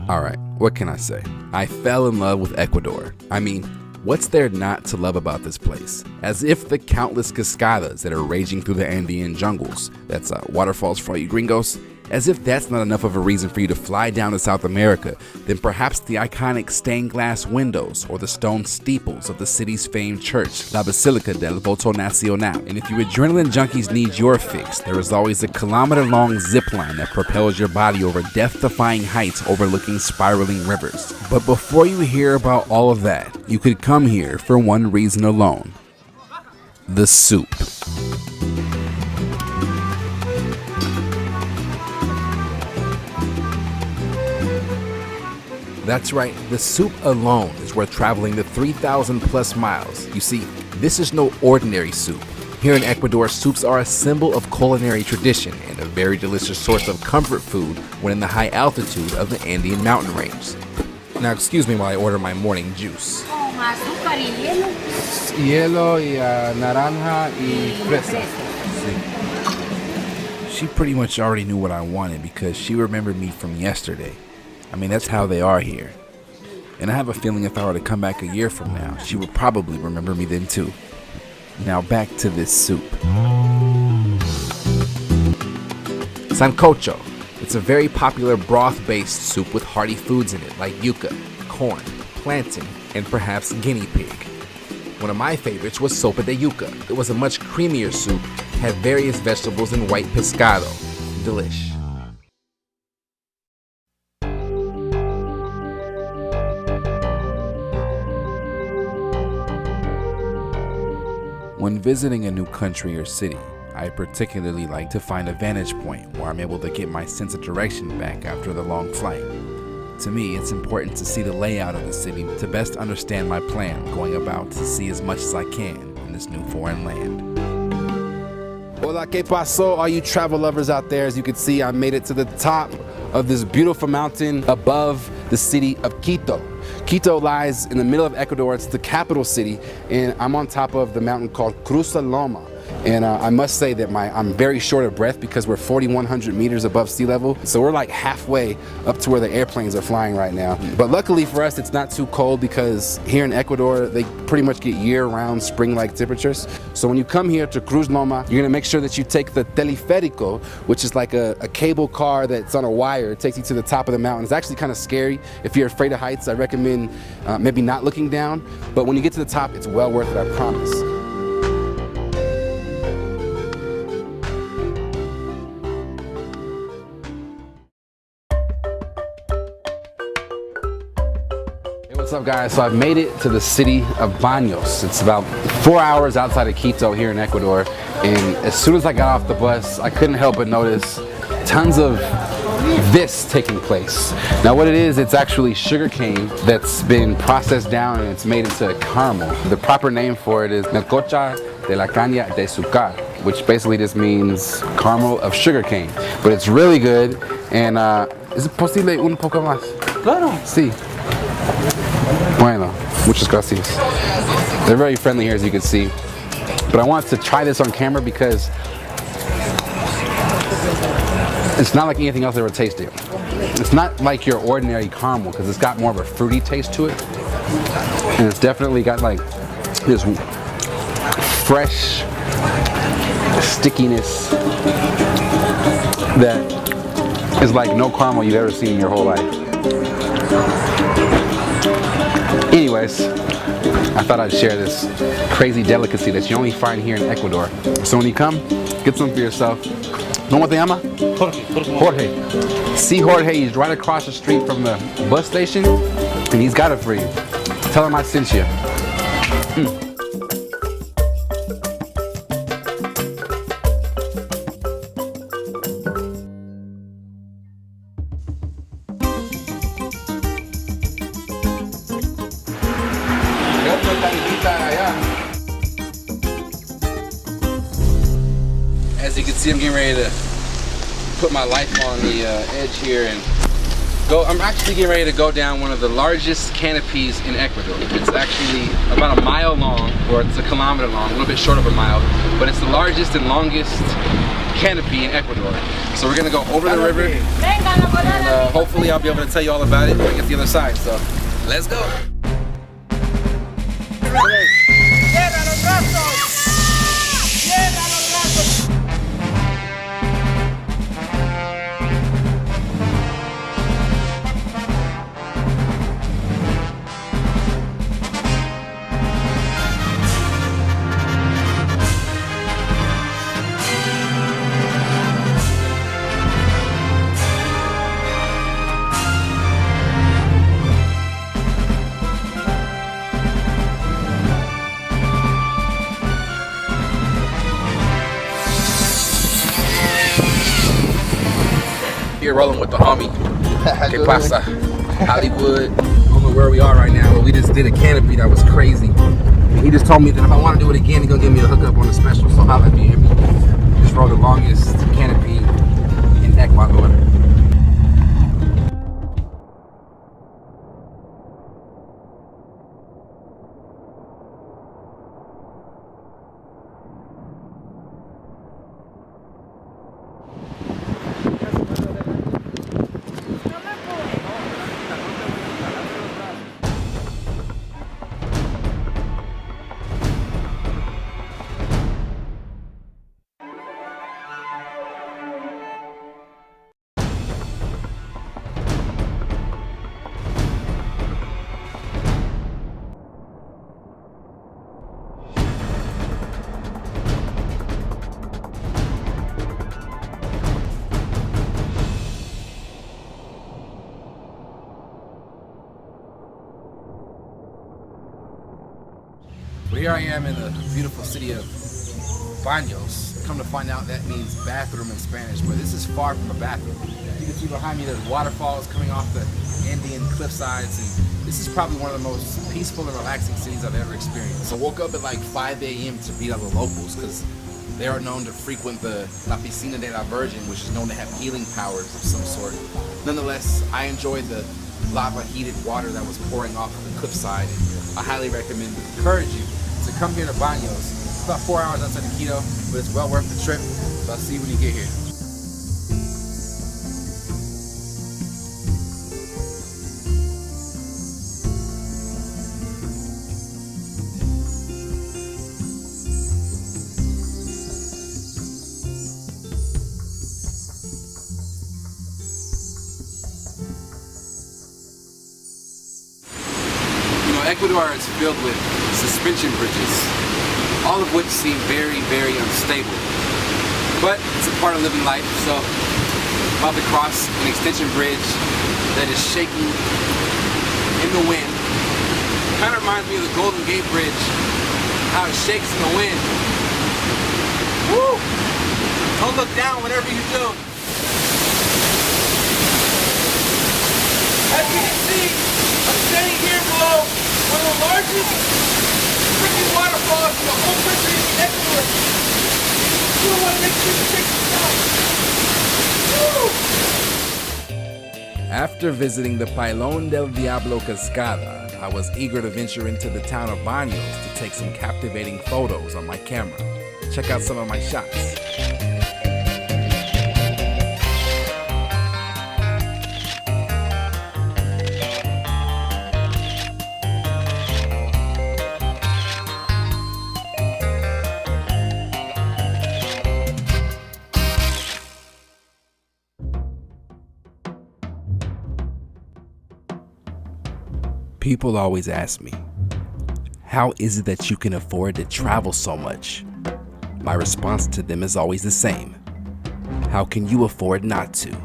Alright, what can I say? I fell in love with Ecuador. I mean, what's there not to love about this place? As if the countless cascadas that are raging through the Andean jungles, that's waterfalls for all you gringos, as if that's not enough of a reason for you to fly down to South America, then perhaps the iconic stained glass windows or the stone steeples of the city's famed church, La Basilica del Voto Nacional. And if you adrenaline junkies need your fix, there is always a kilometer-long zip line that propels your body over death-defying heights overlooking spiraling rivers. But before you hear about all of that, you could come here for one reason alone: the soup. That's right, the soup alone is worth traveling the 3,000 plus miles. You see, this is no ordinary soup. Here in Ecuador, soups are a symbol of culinary tradition and a very delicious source of comfort food when in the high altitude of the Andean mountain range. Now excuse me while I order my morning juice. Hielo y naranja y fresa. She pretty much already knew what I wanted because she remembered me from yesterday. I mean, that's how they are here. And I have a feeling if I were to come back a year from now, she would probably remember me then too. Now back to this soup. Sancocho. It's a very popular broth-based soup with hearty foods in it like yuca, corn, plantain, and perhaps guinea pig. One of my favorites was sopa de yuca. It was a much creamier soup, had various vegetables and white pescado. Delish. When visiting a new country or city, I particularly like to find a vantage point where I'm able to get my sense of direction back after the long flight. To me, it's important to see the layout of the city to best understand my plan going about to see as much as I can in this new foreign land. Hola, que paso, all you travel lovers out there. As you can see, I made it to the top of this beautiful mountain above the city of Quito. Quito lies in the middle of Ecuador. It's the capital city, and I'm on top of the mountain called Cruza Loma. And I must say that I'm very short of breath because we're 4,100 meters above sea level. So we're like halfway up to where the airplanes are flying right now. But luckily for us, it's not too cold because here in Ecuador, they pretty much get year-round spring-like temperatures. So when you come here to Cruz Loma, you're gonna make sure that you take the teleférico, which is like a cable car that's on a wire. It takes you to the top of the mountain. It's actually kind of scary. If you're afraid of heights, I recommend maybe not looking down. But when you get to the top, it's well worth it, I promise. What's up, guys? So I've made it to the city of Baños. It's about 4 hours outside of Quito here in Ecuador. And as soon as I got off the bus, I couldn't help but notice tons of this taking place. Now what it is, it's actually sugarcane that's been processed down and it's made into caramel. The proper name for it is melcocha de la caña de azúcar, which basically just means caramel of sugarcane. But it's really good. And ¿es posible un poco más? Claro. Sí. Bueno, muchas gracias. They're very friendly here, as you can see. But I wanted to try this on camera because It's not like anything else I've ever tasted. It's not like your ordinary caramel because it's got more of a fruity taste to it. And it's definitely got like this fresh stickiness that is like no caramel you've ever seen in your whole life. Anyways, I thought I'd share this crazy delicacy that you only find here in Ecuador. So when you come, get some for yourself. ¿Cómo te llama? Jorge. See Jorge, he's right across the street from the bus station, and he's got it for you. Tell him I sent you. As you can see, I'm getting ready to put my life on the edge here and go. I'm actually getting ready to go down one of the largest canopies in Ecuador. It's actually about a mile long, or it's a kilometer long, a little bit short of a mile, but it's the largest and longest canopy in Ecuador. So we're gonna go over the river, and hopefully I'll be able to tell you all about it when I get to the other side. So let's go. Here rolling with the homie. ¿Qué pasa? Hollywood. I don't know where we are right now, but we just did a canopy that was crazy. And he just told me that if I want to do it again, he's gonna give me a hookup on the special. So holla if you hear me. Just rode the longest canopy in Ecuador. Well, here I am in the beautiful city of Baños. Come to find out that means bathroom in Spanish, but this is far from a bathroom. You can see behind me there's waterfalls coming off the Andean cliff sides, and this is probably one of the most peaceful and relaxing cities I've ever experienced. So I woke up at like 5 a.m. to beat out the locals because they are known to frequent the La Piscina de la Virgen, which is known to have healing powers of some sort. Nonetheless, I enjoyed the lava heated water that was pouring off of the cliffside, and I highly recommend and encourage you to come here to Baños. It's about 4 hours outside of Quito, but it's well worth the trip. So I'll see you when you get here. Ecuador is filled with suspension bridges, all of which seem very, very unstable. But it's a part of living life, so I'm about to cross an extension bridge that is shaking in the wind. It kind of reminds me of the Golden Gate Bridge, how it shakes in the wind. Woo! Don't look down whatever you do. As you can see, I'm standing here below one of the largest freaking waterfalls in the whole country of Ecuador. You want to make sure to check this out. Woo! After visiting the Pailón del Diablo Cascada, I was eager to venture into the town of Baños to take some captivating photos on my camera. Check out some of my shots. People always ask me, how is it that you can afford to travel so much? My response to them is always the same. How can you afford not to?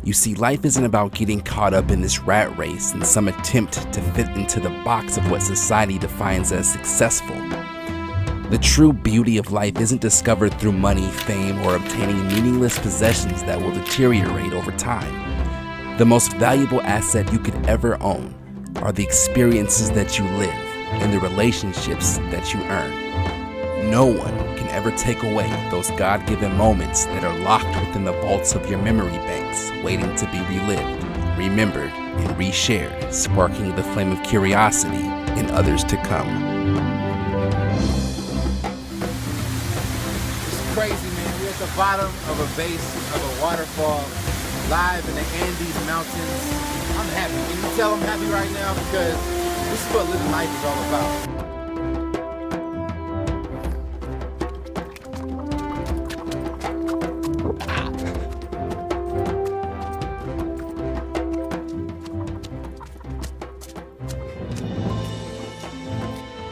You see, life isn't about getting caught up in this rat race in some attempt to fit into the box of what society defines as successful. The true beauty of life isn't discovered through money, fame, or obtaining meaningless possessions that will deteriorate over time. The most valuable asset you could ever own are the experiences that you live and the relationships that you earn. No one can ever take away those God-given moments that are locked within the vaults of your memory banks, waiting to be relived, remembered, and reshared, sparking the flame of curiosity in others to come. It's crazy, man. We're at the bottom of a base of a waterfall, live in the Andes Mountains. I'm happy. Can you tell I'm happy right now? Because this is what living life is all about.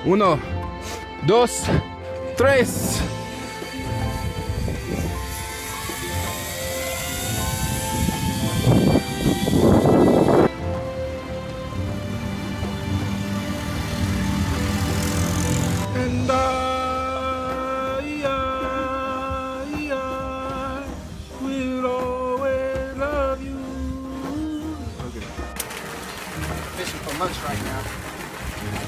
Uno, dos, tres. And I will always love you. Fishing for lunch right now.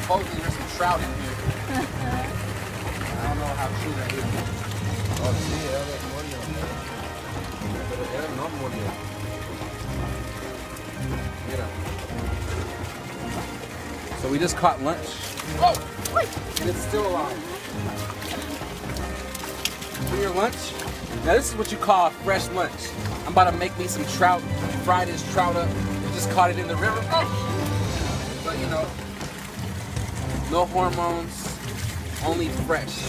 Supposedly there's some trout in here. I don't know how true that is. Oh, sí, no murió. Mira. So we just caught lunch. Oh, and it's still alive. For your lunch? Now this is what you call a fresh lunch. I'm about to make me some trout, fry this trout up, and just caught it in the river. But you know, no hormones, only fresh.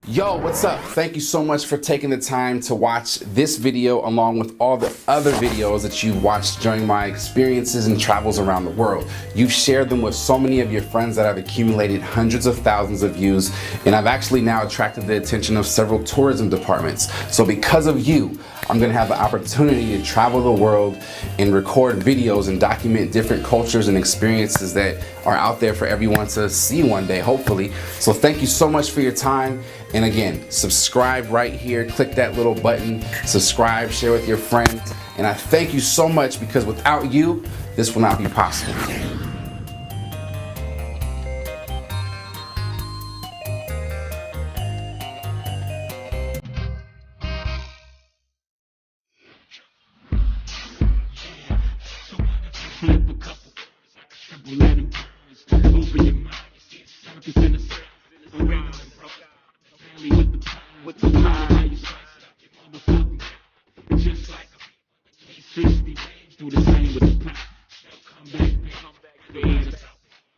Yo, what's up? Thank you so much for taking the time to watch this video along with all the other videos that you've watched during my experiences and travels around the world. You've shared them with so many of your friends that have accumulated hundreds of thousands of views, and I've actually now attracted the attention of several tourism departments. So because of you, I'm gonna have the opportunity to travel the world and record videos and document different cultures and experiences that are out there for everyone to see one day, hopefully. So thank you so much for your time. And again, subscribe right here, click that little button, subscribe, share with your friends. And I thank you so much because without you, this will not be possible.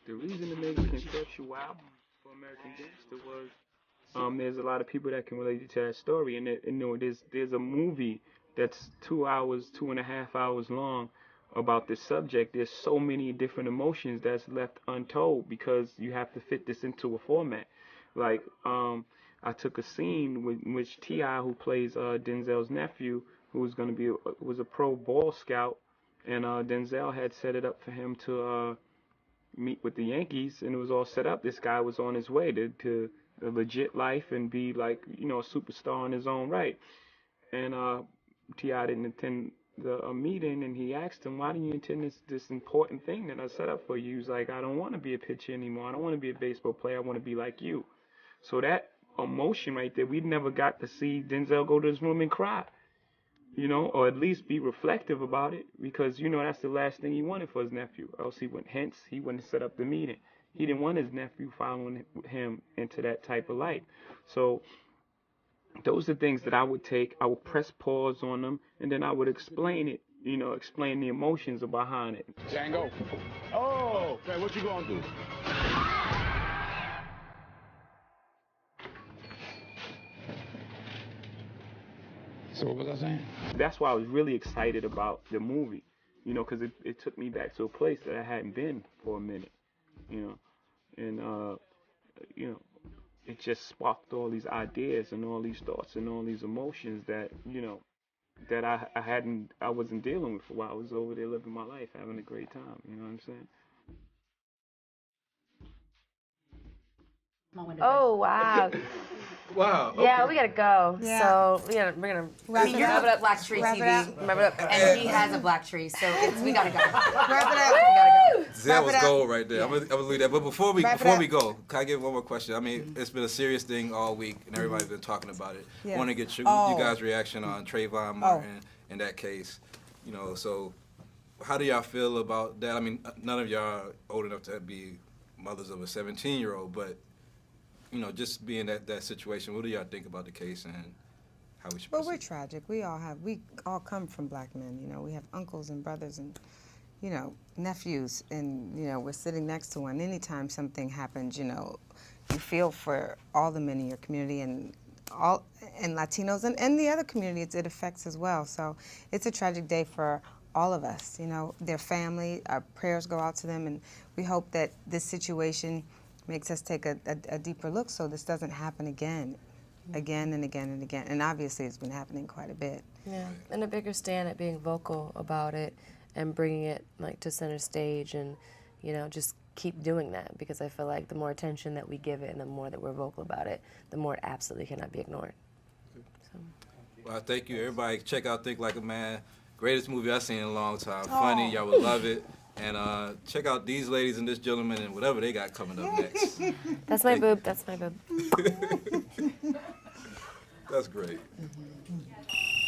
The reason to make a conceptual album for American Gangster was there's a lot of people that can relate to that story, and you know there's a movie that's 2 hours, 2.5 hours long about this subject. There's so many different emotions that's left untold because you have to fit this into a format. Like I took a scene in which T.I., who plays Denzel's nephew, who was going to be was a pro ball scout, and Denzel had set it up for him to meet with the Yankees, and it was all set up. This guy was on his way to a legit life and be like, you know, a superstar in his own right. And T.I. didn't attend the meeting, and he asked him, why do you attend this important thing that I set up for you? He was like, I don't want to be a pitcher anymore. I don't want to be a baseball player. I want to be like you. So that emotion right there, we never got to see Denzel go to his room and cry, you know, or at least be reflective about it, because, you know, that's the last thing he wanted for his nephew. Else he wouldn't set up the meeting. He didn't want his nephew following him into that type of life. So those are things that I would take. I would press pause on them, and then I would explain it, you know, explain the emotions behind it. Django. Oh, okay, what you gonna do? So what was I saying? That's why I was really excited about the movie, you know, because it took me back to a place that I hadn't been for a minute, you know, and you know, it just sparked all these ideas and all these thoughts and all these emotions that, you know, that I wasn't dealing with while I was over there living my life, having a great time. You know what I'm saying? Oh wow. Wow. Yeah, we gotta go. Yeah. So we're gonna Wrap it up. BlackTree Wrap it TV. up. Wrap it up. And he has a BlackTree, so we gotta go. Wrap it up. That was gold right there. I'm gonna leave that. But before we go, can I get one more question? I mean, it's been a serious thing all week, and everybody's been talking about it. Yeah. I want to get you guys' reaction on Trayvon Martin in that case. You know, so how do y'all feel about that? I mean, none of y'all are old enough to be mothers of a 17-year-old, but you know, just being that situation, what do y'all think about the case and how we should Well, proceed? we're tragic. We all come from black men. You know, we have uncles and brothers and, you know, nephews, and you know, we're sitting next to one. Anytime something happens, you know, you feel for all the men in your community and Latinos and the other communities it affects as well. So it's a tragic day for all of us. You know, their family. Our prayers go out to them, and we hope that this situation makes us take a deeper look so this doesn't happen again and again and again. And obviously it's been happening quite a bit. Yeah, and a bigger stand at being vocal about it and bringing it like to center stage, and you know, just keep doing that, because I feel like the more attention that we give it and the more that we're vocal about it, the more it absolutely cannot be ignored. So. Well, thank you. Everybody check out Think Like a Man. Greatest movie I've seen in a long time. Funny, y'all would love it. And check out these ladies and this gentleman and whatever they got coming up next. That's my boob. That's my boob. That's great.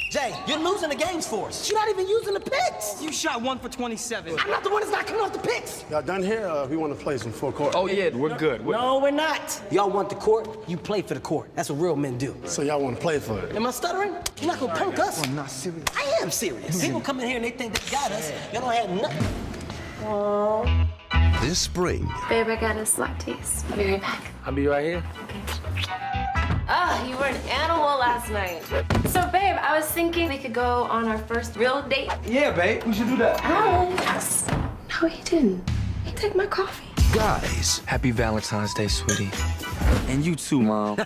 Jay, you're losing the games for us. You're not even using the picks. You shot 1 for 27. I'm not the one that's not coming off the picks. Y'all done here? We want to play some full court. Oh, yeah, we're good. No, we're not. Y'all want the court, you play for the court. That's what real men do. So y'all want to play for it? Am I stuttering? You're not gonna punk us. I'm not serious. I am serious. People come in here and they think they got us. Y'all don't have nothing. This spring. Babe, I got us lattes. I'll be right back. I'll be right here. Ah, you were an animal last night. So, babe, I was thinking we could go on our first real date. Yeah, babe, we should do that. Yes. No, he didn't. He took my coffee. Guys. Happy Valentine's Day, sweetie. And you too, Mom.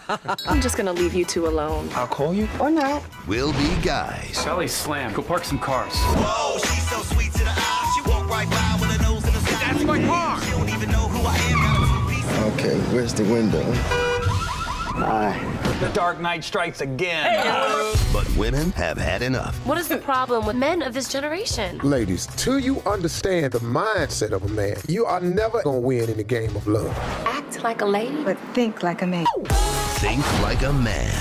I'm just gonna leave you two alone. I'll call you. Or not. Will be guys. Sally's slammed. Go park some cars. Whoa, she's so sweet to the eye. She walked right by with her nose in the sky. That's my car. She don't even know who I am. Okay, where's the window? The Dark Knight strikes again. But women have had enough. What is the problem with men of this generation? Ladies, till you understand the mindset of a man, you are never gonna win in the game of love. Act like a lady, but think like a man. Think like a man.